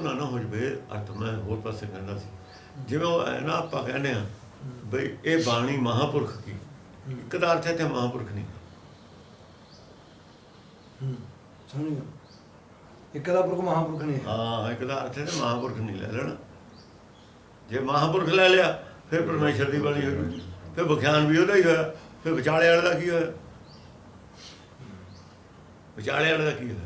ਨਾ ਨਾ ਹੋ ਜਾਵੇ ਅਰਥ। ਮੈਂ ਹੋਰ ਪਾਸੇ ਕਹਿੰਦਾ ਸੀ, ਜਿਵੇਂ ਉਹ ਹੈ ਨਾ ਆਪਾਂ ਕਹਿੰਦੇ ਹਾਂ ਬਈ ਇਹ ਬਾਣੀ ਮਹਾਂਪੁਰਖ ਕੀ, ਇੱਕ ਦਾ ਅਰਥ ਹੈ ਤੇ ਮਹਾਂਪੁਰਖ ਨਹੀਂ। ਸਮਝ ਗਿਆ, ਇੱਕ ਦਾ ਪੁਰਖ ਮਹਾਂਪੁਰਖ ਨਹੀਂ। ਹਾਂ, ਇੱਕ ਦਾ ਅਰਥ ਹੈ ਤੇ ਮਹਾਂਪੁਰਖ ਨਹੀਂ ਲੈ ਲੈਣਾ। ਜੇ ਮਹਾਂਪੁਰਖ ਲੈ ਲਿਆ ਫਿਰ ਪਰਮੇਸ਼ਰ ਦੀ ਬਾਣੀ ਹੋ ਗਈ, ਫਿਰ ਵਿਖਿਆਨ ਵੀ ਉਹਦਾ ਹੀ ਹੋਇਆ। ਫਿਰ ਵਿਚਾਲੇ ਵਾਲੇ ਦਾ ਕੀ ਹੋਇਆ? ਵਿਚਾਲੇ ਵਾਲੇ ਦਾ ਕੀ ਹੋਇਆ?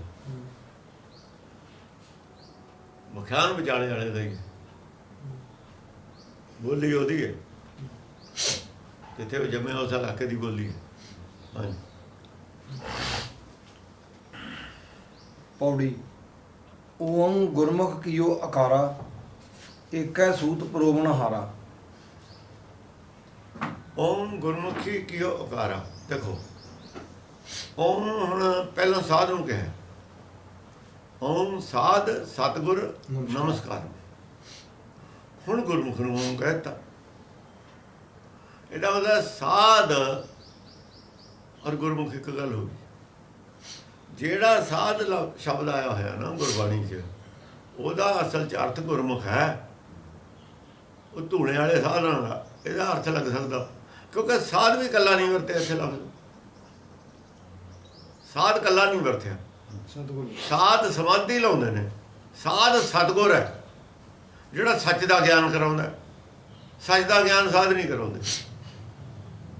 ਵਿਖਿਆਨ ਵਿਚਾਲੇ ਵਾਲੇ ਦਾ ਹੀ ਹੈ, ਬੋਲੀ ਉਹਦੀ ਹੈ, ਜਿੱਥੇ ਉਹ ਜੰਮਿਆ ਉਸ ਇਲਾਕੇ ਦੀ ਬੋਲੀ ਹੈ। ਹਾਂਜੀ। ਪੌੜੀ। ਓਮ ਗੁਰਮੁਖ ਕੀਓ ਅਕਾਰਾ, ਏਕੈ ਸੂਤ ਪਰੋਵਣ ਹਾਰਾ। ਓਮ ਗੁਰਮੁਖੀ ਕੀਓ ਅਕਾਰਾ। ਦੇਖੋ ਓਮ ਹੁਣ ਪਹਿਲਾਂ ਸਾਧ ਨੂੰ ਕਿਹਾ, ਓਮ ਸਾਧ ਸਤਿਗੁਰ ਨਮਸਕਾਰ। ਹੁਣ ਗੁਰਮੁਖ ਨੂੰ ਓਮ ਕਹਿਤਾ। ਇਹਦਾ ਮਤਲਬ ਸਾਧ ਔਰ ਗੁਰਮੁਖ ਇੱਕ ਗੱਲ ਹੋ ਗਈ। ਜਿਹੜਾ ਸਾਧ ਸ਼ਬਦ ਆਇਆ ਹੋਇਆ ਨਾ ਗੁਰਬਾਣੀ 'ਚ, ਉਹਦਾ ਅਸਲ 'ਚ ਅਰਥ ਗੁਰਮੁਖ ਹੈ। ਉਹ ਧੂਣੇ ਵਾਲੇ ਸਾਧਾਂ ਦਾ ਇਹਦਾ ਅਰਥ ਲੱਗ ਸਕਦਾ, ਕਿਉਂਕਿ ਸਾਧ ਵੀ ਇਕੱਲਾ ਨਹੀਂ ਵਰਤਿਆ ਇੱਥੇ ਲਫ਼ਜ਼। ਸਾਧ ਇਕੱਲਾ ਨਹੀਂ ਵਰਤਿਆ, ਸਾਧ ਸਮਾਧੀ ਲਾਉਂਦੇ ਨੇ। ਸਾਧ ਸਤਿਗੁਰ ਹੈ ਜਿਹੜਾ ਸੱਚ ਦਾ ਗਿਆਨ ਕਰਾਉਂਦਾ। ਸੱਚ ਦਾ ਗਿਆਨ ਸਾਧ ਨਹੀਂ ਕਰਾਉਂਦੇ।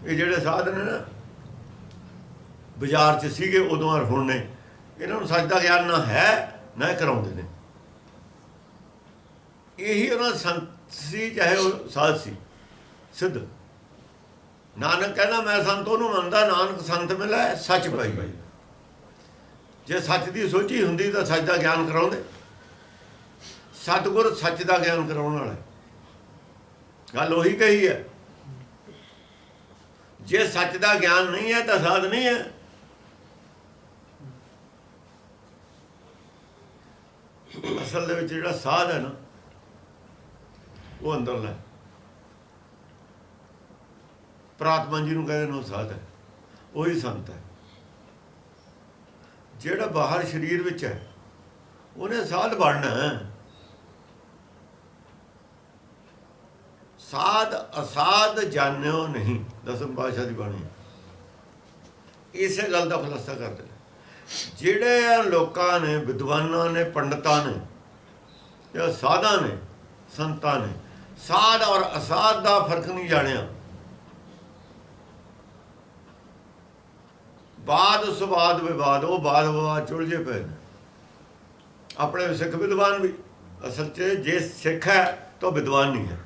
ਇਹ ਜਿਹੜੇ ਸਾਧ ਨੇ ਨਾ ਬਾਜ਼ਾਰ 'ਚ ਸੀਗੇ ਉਦੋਂ ਔਰ ਹੁਣ ਨੇ, ਇਹਨਾਂ ਨੂੰ ਸੱਚ ਦਾ ਗਿਆਨ ਨਾ ਹੈ ਨਾ ਕਰਾਉਂਦੇ ਨੇ। ਇਹੀ ਉਹਨਾਂ ਸੰਤ ਸੀ, ਚਾਹੇ ਉਹ ਸਾਧ ਸੀ ਸਿੱਧ। ਨਾਨਕ ਕਹਿੰਦਾ ਮੈਂ ਸੰਤ ਉਹਨੂੰ ਮੰਨਦਾ ਨਾਨਕ ਸੰਤ ਮਿਲਿਆ ਸੱਚ ਪਾਈ। ਜੇ ਸੱਚ ਦੀ ਸੋਝੀ ਹੁੰਦੀ ਤਾਂ ਸੱਚ ਦਾ ਗਿਆਨ ਕਰਾਉਂਦੇ। ਸਤਿਗੁਰ ਸੱਚ ਦਾ ਗਿਆਨ ਕਰਾਉਣ ਵਾਲਾ। ਗੱਲ ਉਹੀ ਕਹੀ ਹੈ। ਜੇ ਸੱਚ ਦਾ ਗਿਆਨ ਨਹੀਂ ਹੈ ਤਾਂ ਸਾਧ ਨਹੀਂ ਹੈ। ਅਸਲ ਦੇ ਵਿੱਚ ਜਿਹੜਾ ਸਾਧ ਹੈ ਨਾ, ਉਹ ਅੰਦਰਲਾ ਪ੍ਰਾਤਮਾ ਜੀ ਨੂੰ ਕਹਿੰਦੇ ਨੇ, ਉਹ ਸਾਧ ਹੈ, ਉਹੀ ਸੰਤ ਹੈ। ਜਿਹੜਾ ਬਾਹਰ ਸਰੀਰ ਵਿੱਚ ਹੈ ਉਹਨੇ ਸਾਧ ਬਣਨਾ ਹੈ। ਸਾਧ ਅਸਾਧ ਜਾਣਿਓ ਨਹੀਂ, ਦਸਮ ਪਾਤਸ਼ਾਹ ਦੀ ਬਾਣੀ। ਇਸੇ ਗੱਲ ਦਾ ਖੁਲਾਸਾ ਕਰਦੇ ਨੇ ਜਿਹੜੇ ਲੋਕਾਂ ਨੇ, ਵਿਦਵਾਨਾਂ ਨੇ, ਪੰਡਤਾਂ ਨੇ, ਜਾਂ ਸਾਧਾਂ ਨੇ, ਸੰਤਾਂ ਨੇ ਸਾਧ ਔਰ ਅਸਾਧ ਦਾ ਫਰਕ ਨਹੀਂ ਜਾਣਿਆ। ਬਾਦ ਸੁਬਾਦ ਵਿਵਾਦ, ਉਹ ਬਾਦ ਵਿਵਾਦ ਚੁਲਝੇ ਪਏ ਨੇ। ਆਪਣੇ ਸਿੱਖ ਵਿਦਵਾਨ ਵੀ ਅਸਲ 'ਚ ਜੇ ਸਿੱਖ ਹੈ ਤਾਂ ਵਿਦਵਾਨ ਨਹੀਂ ਹੈ,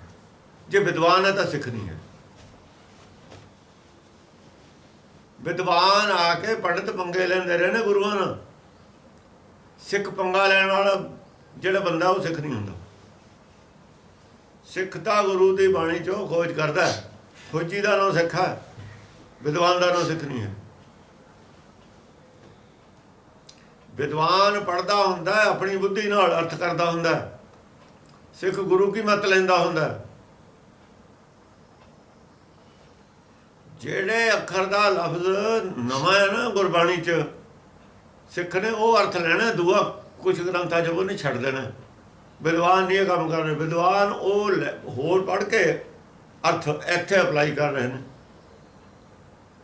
ਜੇ ਵਿਦਵਾਨ ਹੈ ਤਾਂ ਸਿੱਖ ਨਹੀਂ ਹੈ। ਵਿਦਵਾਨ ਆ ਕੇ ਪੰਡਤ ਪੰਗੇ ਲੈਂਦੇ ਰਹੇ ਨੇ ਗੁਰੂਆਂ ਨਾਲ। ਸਿੱਖ ਪੰਗਾ ਲੈਣ ਵਾਲਾ ਜਿਹੜਾ ਬੰਦਾ ਉਹ ਸਿੱਖ ਨਹੀਂ ਹੁੰਦਾ। ਸਿੱਖ ਤਾਂ ਗੁਰੂ ਦੀ ਬਾਣੀ 'ਚੋਂ ਖੋਜ ਕਰਦਾ। ਖੋਜੀ ਦਾ ਨਾਂ ਸਿੱਖ ਹੈ, ਵਿਦਵਾਨ ਦਾ ਨਾਂ ਸਿੱਖ ਨਹੀਂ ਹੈ। ਵਿਦਵਾਨ ਪੜ੍ਹਦਾ ਹੁੰਦਾ, ਆਪਣੀ ਬੁੱਧੀ ਨਾਲ ਅਰਥ ਕਰਦਾ ਹੁੰਦਾ। ਸਿੱਖ ਗੁਰੂ ਕੀ ਮੱਤ ਲੈਂਦਾ ਹੁੰਦਾ। ਜਿਹੜੇ ਅੱਖਰ ਦਾ ਲਫ਼ਜ਼ ਨਵਾਂ ਹੈ ਨਾ ਗੁਰਬਾਣੀ 'ਚ, ਸਿੱਖ ਨੇ ਉਹ ਅਰਥ ਲੈਣਾ, ਦੂਆ ਕੁਛ ਗ੍ਰੰਥਾਂ 'ਚ ਉਹ ਨਹੀਂ ਛੱਡ ਦੇਣਾ। ਵਿਦਵਾਨ ਨਹੀਂ ਇਹ ਕੰਮ ਕਰ ਰਹੇ। ਵਿਦਵਾਨ ਉਹ ਹੋਰ ਪੜ੍ਹ ਕੇ ਅਰਥ ਇੱਥੇ ਅਪਲਾਈ ਕਰ ਰਹੇ ਨੇ।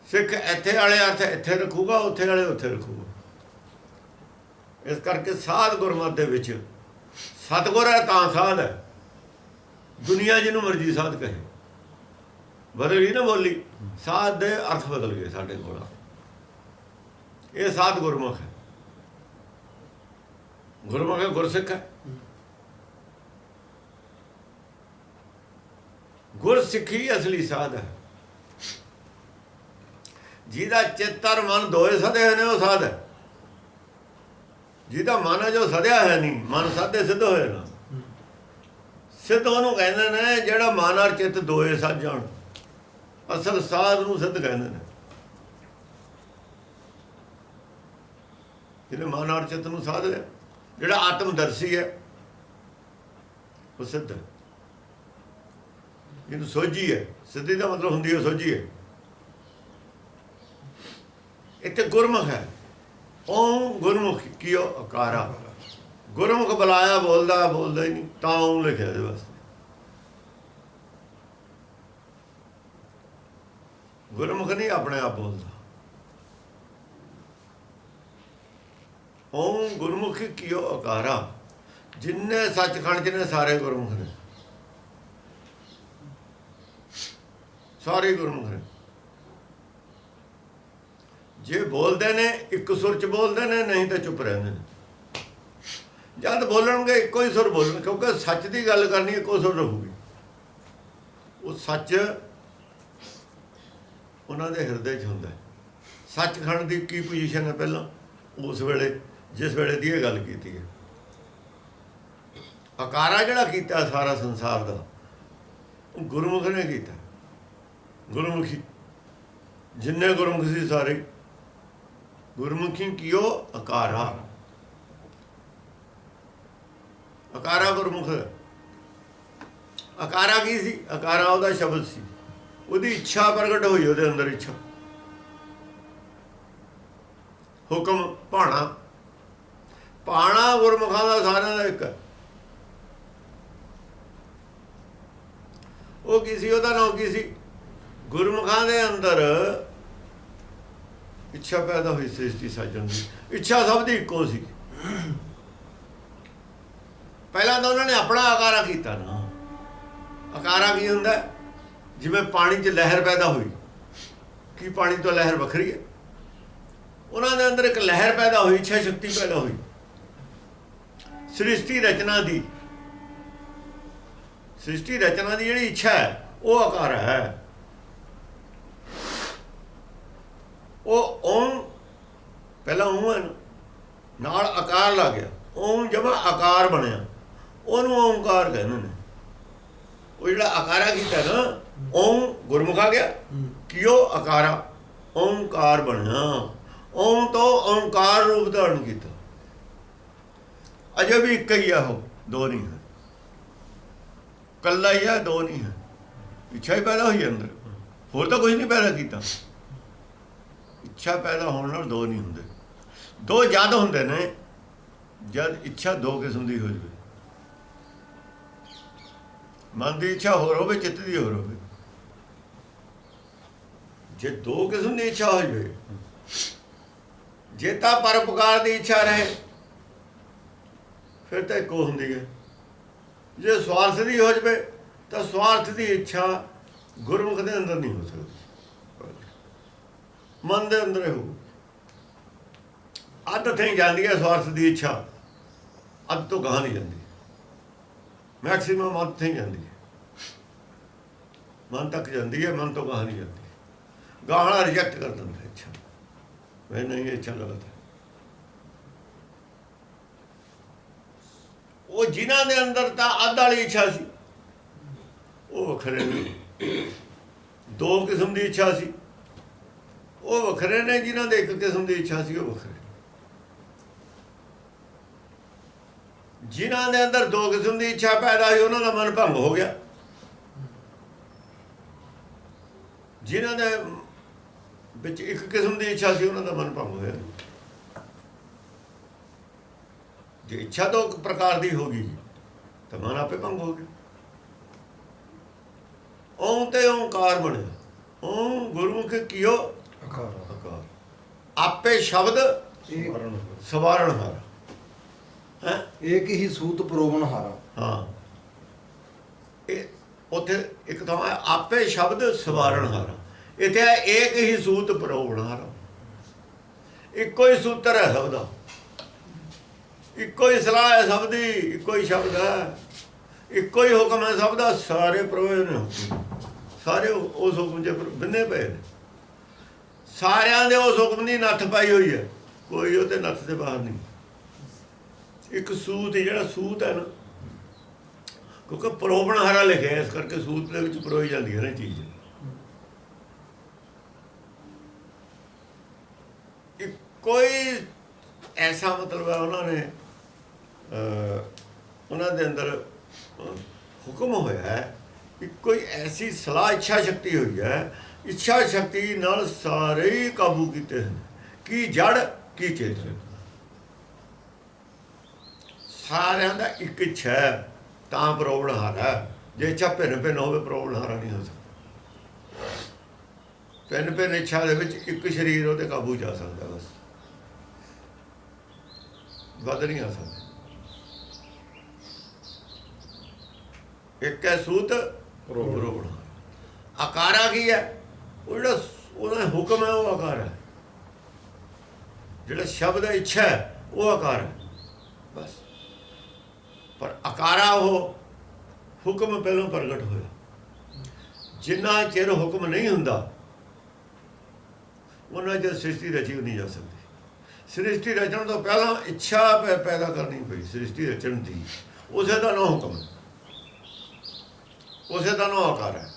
ਸਿੱਖ ਇੱਥੇ ਵਾਲੇ ਅਰਥ ਇੱਥੇ ਰੱਖੂਗਾ, ਉੱਥੇ ਵਾਲੇ ਉੱਥੇ ਰੱਖੂਗਾ। ਇਸ ਕਰਕੇ ਸਾਧ ਗੁਰਮਤਿ ਦੇ ਵਿੱਚ ਸਤਿਗੁਰ ਹੈ ਤਾਂ ਸਾਧ ਹੈ। ਦੁਨੀਆ ਜਿਹਨੂੰ ਮਰਜ਼ੀ ਸਾਧ ਕਹੇ, ਬਦਲ ਗਈ ਨਾ ਬੋਲੀ। ਸਾਧ ਦੇ ਅਰਥ ਬਦਲ ਗਏ ਸਾਡੇ ਕੋਲ। ਇਹ ਸਾਧ ਗੁਰਮੁਖ ਹੈ। ਗੁਰਮੁਖ ਹੈ, ਗੁਰਸਿੱਖ ਹੈ। ਗੁਰਸਿੱਖੀ ਅਸਲੀ ਸਾਧ ਹੈ। ਜਿਹਦਾ ਚਿੱਤ ਔਰ ਮਨ ਦੋਏ ਸਦੇ ਹੋਏ ਨੇ ਉਹ ਸਾਧ ਹੈ। ਜਿਹਦਾ ਮਨ ਹੈ ਜੋ ਸਦਿਆ ਹੈ ਨਹੀਂ, ਮਨ ਸਾਧੇ ਸਿੱਧ ਹੋਏ ਨਾ। ਸਿੱਧ ਉਹਨੂੰ ਕਹਿੰਦੇ ਨੇ ਜਿਹੜਾ ਮਨ ਔਰ ਚਿੱਤ ਦੋਏ ਸੱਜ ਜਾਣ। ਅਸਲ ਸਾਧ ਨੂੰ ਸਿੱਧ ਕਹਿੰਦੇ ਨੇ। ਜਿਹਨੇ ਮਨ ਔਰ ਚਿੱਤ ਨੂੰ ਸਾਧ ਲਿਆ, ਜਿਹੜਾ ਆਤਮਦਰਸ਼ੀ ਹੈ ਉਹ ਸਿੱਧ ਹੈ। ਜਿਹਨੂੰ ਸੋਝੀ ਹੈ, ਸਿੱਧੀ ਦਾ ਮਤਲਬ ਹੁੰਦੀ ਹੈ ਸੋਝੀ ਹੈ। ਇੱਥੇ ਗੁਰਮੁਖ ਹੈ। ਓਮ ਗੁਰਮੁਖ ਕੀਓ ਅਕਾਰਾ। ਗੁਰਮੁਖ ਬੁਲਾਇਆ ਬੋਲਦਾ ਬੋਲਦਾ ਹੀ ਨਹੀਂ, ਤਾਂ ਉਹ ਲਿਖਿਆ ਇਹਦੇ ਵਾਸਤੇ। ਗੁਰਮੁਖ ਨਹੀਂ ਆਪਣੇ ਆਪ ਬੋਲਦਾ। ਓਮ ਗੁਰਮੁਖ ਕੀਓ ਅਕਾਰਾ, ਜਿੰਨੇ ਸੱਚਖੰਡ ਚ ਨੇ ਸਾਰੇ ਗੁਰਮੁਖ ਨੇ, ਸਾਰੇ ਗੁਰਮੁਖ ਨੇ। ਜੇ ਬੋਲਦੇ ਨੇ ਇੱਕ ਸੁਰ ਚ ਬੋਲਦੇ ਨੇ, ਨਹੀਂ ਤਾਂ ਚੁੱਪ ਰਹਿੰਦੇ ਨੇ। ਜਦ ਬੋਲਣਗੇ ਇੱਕੋ ਹੀ ਸੁਰ ਬੋਲਣ, ਕਿਉਂਕਿ ਸੱਚ ਦੀ ਗੱਲ ਕਰਨੀ ਇੱਕੋ ਸੁਰ ਰਹੂਗੀ। ਉਹ ਸੱਚ ਉਹਨਾਂ ਦੇ ਹਿਰਦੇ 'ਚ ਹੁੰਦਾ। ਸੱਚਖੰਡ ਦੀ ਕੀ ਪੋਜੀਸ਼ਨ ਹੈ ਪਹਿਲਾਂ, ਉਸ ਵੇਲੇ ਜਿਸ ਵੇਲੇ ਦੀ ਇਹ ਗੱਲ ਕੀਤੀ ਹੈ। ਅਕਾਰਾ ਜਿਹੜਾ ਕੀਤਾ ਸਾਰਾ ਸੰਸਾਰ ਦਾ, ਉਹ ਗੁਰਮੁਖ ਨੇ ਕੀਤਾ। ਗੁਰਮੁਖੀ ਜਿੰਨੇ ਗੁਰਮੁਖ ਸੀ ਸਾਰੇ, ਗੁਰਮੁਖੀ ਕੀਓ ਅਕਾਰਾ। ਅਕਾਰਾ ਗੁਰਮੁਖ। ਅਕਾਰਾ ਕੀ ਸੀ? ਅਕਾਰਾ ਉਹਦਾ ਸ਼ਬਦ ਸੀ, ਉਹਦੀ ਇੱਛਾ ਪ੍ਰਗਟ ਹੋਈ ਉਹਦੇ ਅੰਦਰ। ਇੱਛਾ, ਹੁਕਮ, ਭਾਣਾ। ਭਾਣਾ ਗੁਰਮੁਖਾਂ ਦਾ ਸਾਰਿਆਂ ਦਾ ਇੱਕ ਹੈ। ਉਹ ਕੀ ਸੀ? ਉਹਦਾ ਨਾਮ ਕੀ ਸੀ? ਗੁਰਮੁਖਾਂ ਦੇ ਅੰਦਰ ਇੱਛਾ ਪੈਦਾ ਹੋਈ ਸ੍ਰਿਸ਼ਟੀ ਸਾਜਣ ਦੀ। ਇੱਛਾ ਸਭ ਦੀ ਇੱਕੋ ਸੀ। ਪਹਿਲਾਂ ਤਾਂ ਉਹਨਾਂ ਨੇ ਆਪਣਾ ਅਕਾਰਾ ਕੀਤਾ ਨਾ। ਅਕਾਰਾ ਕੀ ਹੁੰਦਾ? ਜਿਵੇਂ ਪਾਣੀ 'ਚ ਲਹਿਰ ਪੈਦਾ ਹੋਈ, ਕੀ ਪਾਣੀ ਤੋਂ ਲਹਿਰ ਵੱਖਰੀ ਹੈ? ਉਹਨਾਂ ਦੇ ਅੰਦਰ ਇੱਕ ਲਹਿਰ ਪੈਦਾ ਹੋਈ, ਇੱਛਾ ਸ਼ਕਤੀ ਪੈਦਾ ਹੋਈ ਸ੍ਰਿਸ਼ਟੀ ਰਚਨਾ ਦੀ। ਸ੍ਰਿਸ਼ਟੀ ਰਚਨਾ ਦੀ ਜਿਹੜੀ ਇੱਛਾ ਹੈ ਉਹ ਅਕਾਰਾ ਹੈ। ਉਹ ਓਮ, ਪਹਿਲਾਂ ਓਮ ਹੈ, ਨਾਲ ਆਕਾਰ ਲੱਗ ਗਿਆ। ਓਮ ਜਮਾ ਆਕਾਰ ਬਣਿਆ, ਉਹਨੂੰ ਓਮਕਾਰ ਕਹਿੰਦੇ ਨੇ। ਉਹ ਜਿਹੜਾ ਆਕਾਰਾ ਕੀਤਾ ਨਾ, ਓਮ ਗੁਰਮੁਖ ਆ ਗਿਆ, ਕੀਓ ਅਕਾਰਾ, ਓਮਕਾਰ ਬਣਿਆ। ਓਮ ਤੋਂ ਓਮਕਾਰ ਰੂਪ ਧਾਰਨ ਕੀਤਾ। ਅਜੇ ਵੀ ਇੱਕ ਹੀ ਆ, ਉਹ ਦੋ ਨਹੀਂ ਹੈ, ਕੱਲਾ ਹੀ ਆ, ਦੋ ਨਹੀਂ ਹੈ। ਇੱਛਾ ਹੀ ਪੈਦਾ ਹੋਈ ਅੰਦਰ, ਹੋਰ ਤਾਂ ਕੁਝ ਨਹੀਂ ਪੈਦਾ ਕੀਤਾ। ਇੱਛਾ ਪੈਦਾ ਹੋਣ ਨਾਲ ਦੋ ਨਹੀਂ ਹੁੰਦੇ। ਦੋ ਜਦ ਹੁੰਦੇ ਨੇ, ਜਦ ਇੱਛਾ ਦੋ ਕਿਸਮ ਦੀ ਹੋ ਜਾਵੇ। ਮਨ ਦੀ ਇੱਛਾ ਹੋਰ ਹੋਵੇ, ਚਿੱਤ ਦੀ ਹੋਰ ਹੋਵੇ। ਜੇ ਦੋ ਕਿਸਮ ਦੀ ਇੱਛਾ ਹੋ ਜਾਵੇ, ਜੇ ਤਾਂ ਪਰਉਪਕਾਰ ਦੀ ਇੱਛਾ ਰਹੇ ਫਿਰ ਤਾਂ ਇੱਕੋ ਹੁੰਦੀ ਹੈ। ਜੇ ਸਵਾਰਥ ਦੀ ਹੋ ਜਾਵੇ ਤਾਂ ਸਵਾਰਥ ਦੀ ਇੱਛਾ ਗੁਰਮੁਖ ਦੇ ਅੰਦਰ ਨਹੀਂ ਹੋ ਸਕਦੀ, ਮਨ ਦੇ ਅੰਦਰ ਹੋ। ਅੱਧ ਥਾਈਂ ਜਾਂਦੀ ਹੈ ਸਵਾਰਥ ਦੀ ਇੱਛਾ, ਅੱਧ ਤੋਂ ਗਾਹਾਂ ਨਹੀਂ ਜਾਂਦੀ। ਮੈਕਸੀਮਮ ਅੱਧ ਥਾਈਂ ਜਾਂਦੀ ਹੈ, ਮਨ ਤੱਕ ਜਾਂਦੀ ਹੈ, ਮਨ ਤੋਂ ਗਾਹਾਂ ਨਹੀਂ ਜਾਂਦੀ। ਗਾਹਾਂ ਰਿਜੈਕਟ ਕਰ ਦਿੰਦਾ ਇੱਛਾ, ਮੈਂ ਨਹੀਂ ਇਹ ਇੱਛਾ ਗਲਤ ਹੈ। ਉਹ ਜਿਨ੍ਹਾਂ ਦੇ ਅੰਦਰ ਤਾਂ ਅੱਧ ਵਾਲੀ ਇੱਛਾ ਸੀ ਉਹ ਵੱਖਰੇ ਨੇ। ਦੋ ਕਿਸਮ ਦੀ ਇੱਛਾ ਸੀ ਉਹ ਵੱਖਰੇ ਨੇ, ਜਿਨ੍ਹਾਂ ਦੇ ਇੱਕ ਕਿਸਮ ਦੀ ਇੱਛਾ ਸੀ ਉਹ ਵੱਖਰੇ। ਜਿਨ੍ਹਾਂ ਦੇ ਅੰਦਰ ਦੋ ਕਿਸਮ ਦੀ ਇੱਛਾ ਪੈਦਾ ਹੋਈ ਉਹਨਾਂ ਦਾ ਮਨ ਭੰਗ ਹੋ ਗਿਆ। ਜਿਨ੍ਹਾਂ ਦੇ ਵਿੱਚ ਇੱਕ ਕਿਸਮ ਦੀ ਇੱਛਾ ਸੀ ਉਹਨਾਂ ਦਾ ਮਨ ਭੰਗ ਹੋਇਆ। ਜੇ ਇੱਛਾ ਦੋ ਪ੍ਰਕਾਰ ਦੀ ਹੋ ਗਈ ਤਾਂ ਮਨ ਆਪੇ ਭੰਗ ਹੋ ਗਿਆ। ਓਮ ਤੇ ਓਂਕਾਰ ਬਣਿਆ। ਓਮ ਗੁਰਮੁਖ ਕੀਓ ਅਕਾਰ, ਆਪੇ ਸ਼ਬਦ ਸਵਾਰਨ ਹਾਰਾ ਹੈ। ਏਕ ਹੀ ਸੂਤ ਪਰੋਵਨ ਹਾਰਾ। ਹਾਂ, ਇਹ ਉੱਥੇ ਇੱਕ ਤਾਂ ਆਪੇ ਸ਼ਬਦ ਸਵਾਰਨ ਹਾਰਾ, ਇੱਥੇ ਹੈ ਏਕ ਹੀ ਸੂਤ ਪਰੋਵਨ ਹਾਰਾ। ਇੱਕੋ ਹੀ ਸੂਤਰ ਹੈ ਸਭ ਦਾ, ਇੱਕੋ ਹੀ ਸਲਾਹ ਹੈ ਸਭ ਦੀ, ਇੱਕੋ ਹੀ ਸ਼ਬਦ ਹੈ, ਇੱਕੋ ਹੀ ਹੁਕਮ ਹੈ ਸਭ ਦਾ। ਸਾਰੇ ਪਰੋਏ ਨੇ, ਸਾਰੇ ਉਸ ਹੁਕਮ 'ਚ ਬੰਨੇ ਪਏ ਨੇ। ਸਾਰਿਆਂ ਦੇ ਉਸ ਹੁਕਮ ਦੀ ਨੱਥ ਪਾਈ ਹੋਈ ਹੈ, ਕੋਈ ਉਹਦੇ ਨੱਥ ਦੇ ਬਾਹਰ ਨਹੀਂ। ਇੱਕ ਸੂਤ, ਜਿਹੜਾ ਸੂਤ ਹੈ ਨਾ, ਕਿਉਂਕਿ ਪਰੋਵਣ ਹਾਰਾ ਲਿਖਿਆ, ਇਸ ਕਰਕੇ ਸੂਤ ਦੇ ਵਿੱਚ ਪਰੋਈ ਜਾਂਦੀ ਹੈ ਨਾ ਚੀਜ਼। ਕੋਈ ਐਸਾ ਮਤਲਬ ਹੈ ਉਹਨਾਂ ਦੇ ਅੰਦਰ ਹੁਕਮ ਹੋਇਆ ਹੈ, ਕੋਈ ਐਸੀ ਸਲਾਹ ਇੱਛਾ ਸ਼ਕਤੀ ਹੋਈ ਹੈ, ਇੱਛਾ ਸ਼ਕਤੀ ਨਾਲ ਸਾਰੇ ਹੀ ਕਾਬੂ ਕੀਤੇ ਹਨ। ਕੀ ਜੜ ਕੀ ਚੇਤਨ, ਸਾਰਿਆਂ ਦਾ ਇੱਕ ਇੱਛਾ ਹੈ ਤਾਂ ਪ੍ਰੋਬਣਹਾਰਾ ਹੈ। ਜੇ ਇੱਛਾ ਭਿੰਨ ਭਿੰਨ ਹੋਵੇ ਪ੍ਰੋਬਣਹਾਰਾ ਨਹੀਂ ਹੋ ਸਕਦਾ। ਭਿੰਨ ਭਿੰਨ ਇੱਛਾ ਦੇ ਵਿੱਚ ਇੱਕ ਸਰੀਰ ਉਹਦੇ ਕਾਬੂ ਜਾ ਸਕਦਾ, ਬਸ ਵੱਧ ਨਹੀਂ ਆ ਸਕਦਾ। ਇੱਕ ਹੈ ਸੂਤ ਪ੍ਰੋਬਣਹਾਰਾ। ਆਕਾਰਾ ਕੀ ਹੈ? ਉਹ ਜਿਹੜਾ ਉਹਦਾ ਹੁਕਮ ਹੈ ਉਹ ਆਕਾਰ ਹੈ। ਜਿਹੜਾ ਸ਼ਬਦ ਹੈ ਇੱਛਾ ਹੈ ਉਹ ਆਕਾਰ ਹੈ, ਬਸ। ਪਰ ਆਕਾਰਾ ਉਹ ਹੁਕਮ ਪਹਿਲਾਂ ਪ੍ਰਗਟ ਹੋਇਆ। ਜਿੰਨਾ ਚਿਰ ਹੁਕਮ ਨਹੀਂ ਹੁੰਦਾ ਉਹਨਾਂ ਚਿਰ ਸ੍ਰਿਸ਼ਟੀ ਰਚੀ ਨਹੀਂ ਜਾ ਸਕਦੀ। ਸ੍ਰਿਸ਼ਟੀ ਰਚਣ ਤੋਂ ਪਹਿਲਾਂ ਇੱਛਾ ਪੈਦਾ ਕਰਨੀ ਪਈ ਸ੍ਰਿਸ਼ਟੀ ਰਚਣ ਦੀ। ਉਸੇ ਦਾ ਨਾਂ ਹੁਕਮ ਹੈ, ਉਸੇ ਦਾ ਨਾਂ ਆਕਾਰ ਹੈ।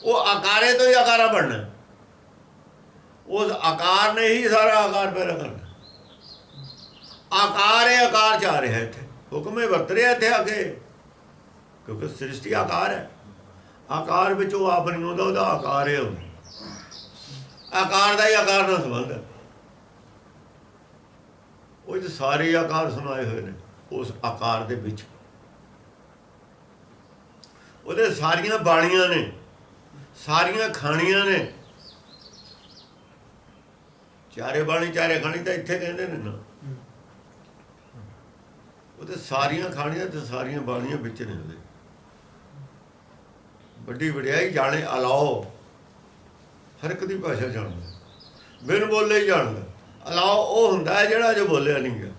ਉਹ ਆਕਾਰੇ ਤੋਂ ਹੀ ਆਕਾਰਾ ਬਣਨਾ। ਉਸ ਆਕਾਰ ਨੇ ਹੀ ਸਾਰਾ ਆਕਾਰ ਪੈਦਾ ਕਰਨਾ। ਆਕਾਰ ਹੈ, ਆਕਾਰ ਚ ਆ ਰਿਹਾ ਇੱਥੇ, ਹੁਕਮ ਹੀ ਵਰਤ ਰਿਹਾ ਇੱਥੇ ਆ ਕੇ, ਕਿਉਂਕਿ ਸ੍ਰਿਸ਼ਟੀ ਆਕਾਰ ਹੈ। ਆਕਾਰ ਵਿੱਚ ਉਹ ਆਪ ਨਹੀਂ ਹੁੰਦਾ, ਉਹਦਾ ਆਕਾਰ ਹੈ। ਆਕਾਰ ਦਾ ਹੀ ਆਕਾਰ ਨਾਲ ਸੰਬੰਧ ਹੈ। ਉਹ ਜੋ ਸਾਰੇ ਆਕਾਰ ਸੁਣਾਏ ਹੋਏ ਨੇ ਉਸ ਆਕਾਰ ਦੇ ਵਿੱਚ ਉਹਦੇ ਸਾਰੀਆਂ ਬਾਣੀਆਂ ਨੇ, ਸਾਰੀਆਂ ਖਾਣੀਆਂ ਨੇ। ਚਾਰੇ ਬਾਣੀ ਚਾਰੇ ਖਾਣੀ ਤਾਂ ਇੱਥੇ ਕਹਿੰਦੇ ਨੇ ਨਾ। ਉਹਦੇ ਸਾਰੀਆਂ ਖਾਣੀਆਂ ਤੇ ਸਾਰੀਆਂ ਬਾਣੀਆਂ ਵਿੱਚ ਨੇ। ਉਹਦੇ ਵੱਡੀ ਵਡਿਆਈ ਜਾਣੇ ਅਲਾਓ, ਹਰ ਇੱਕ ਦੀ ਭਾਸ਼ਾ ਜਾਣਦਾ, ਬਿਨ ਬੋਲੇ ਹੀ ਜਾਣਦਾ। ਅਲਾਓ ਉਹ ਹੁੰਦਾ ਹੈ ਜਿਹੜਾ ਜੋ ਬੋਲਿਆ ਨਹੀਂ ਗਿਆ।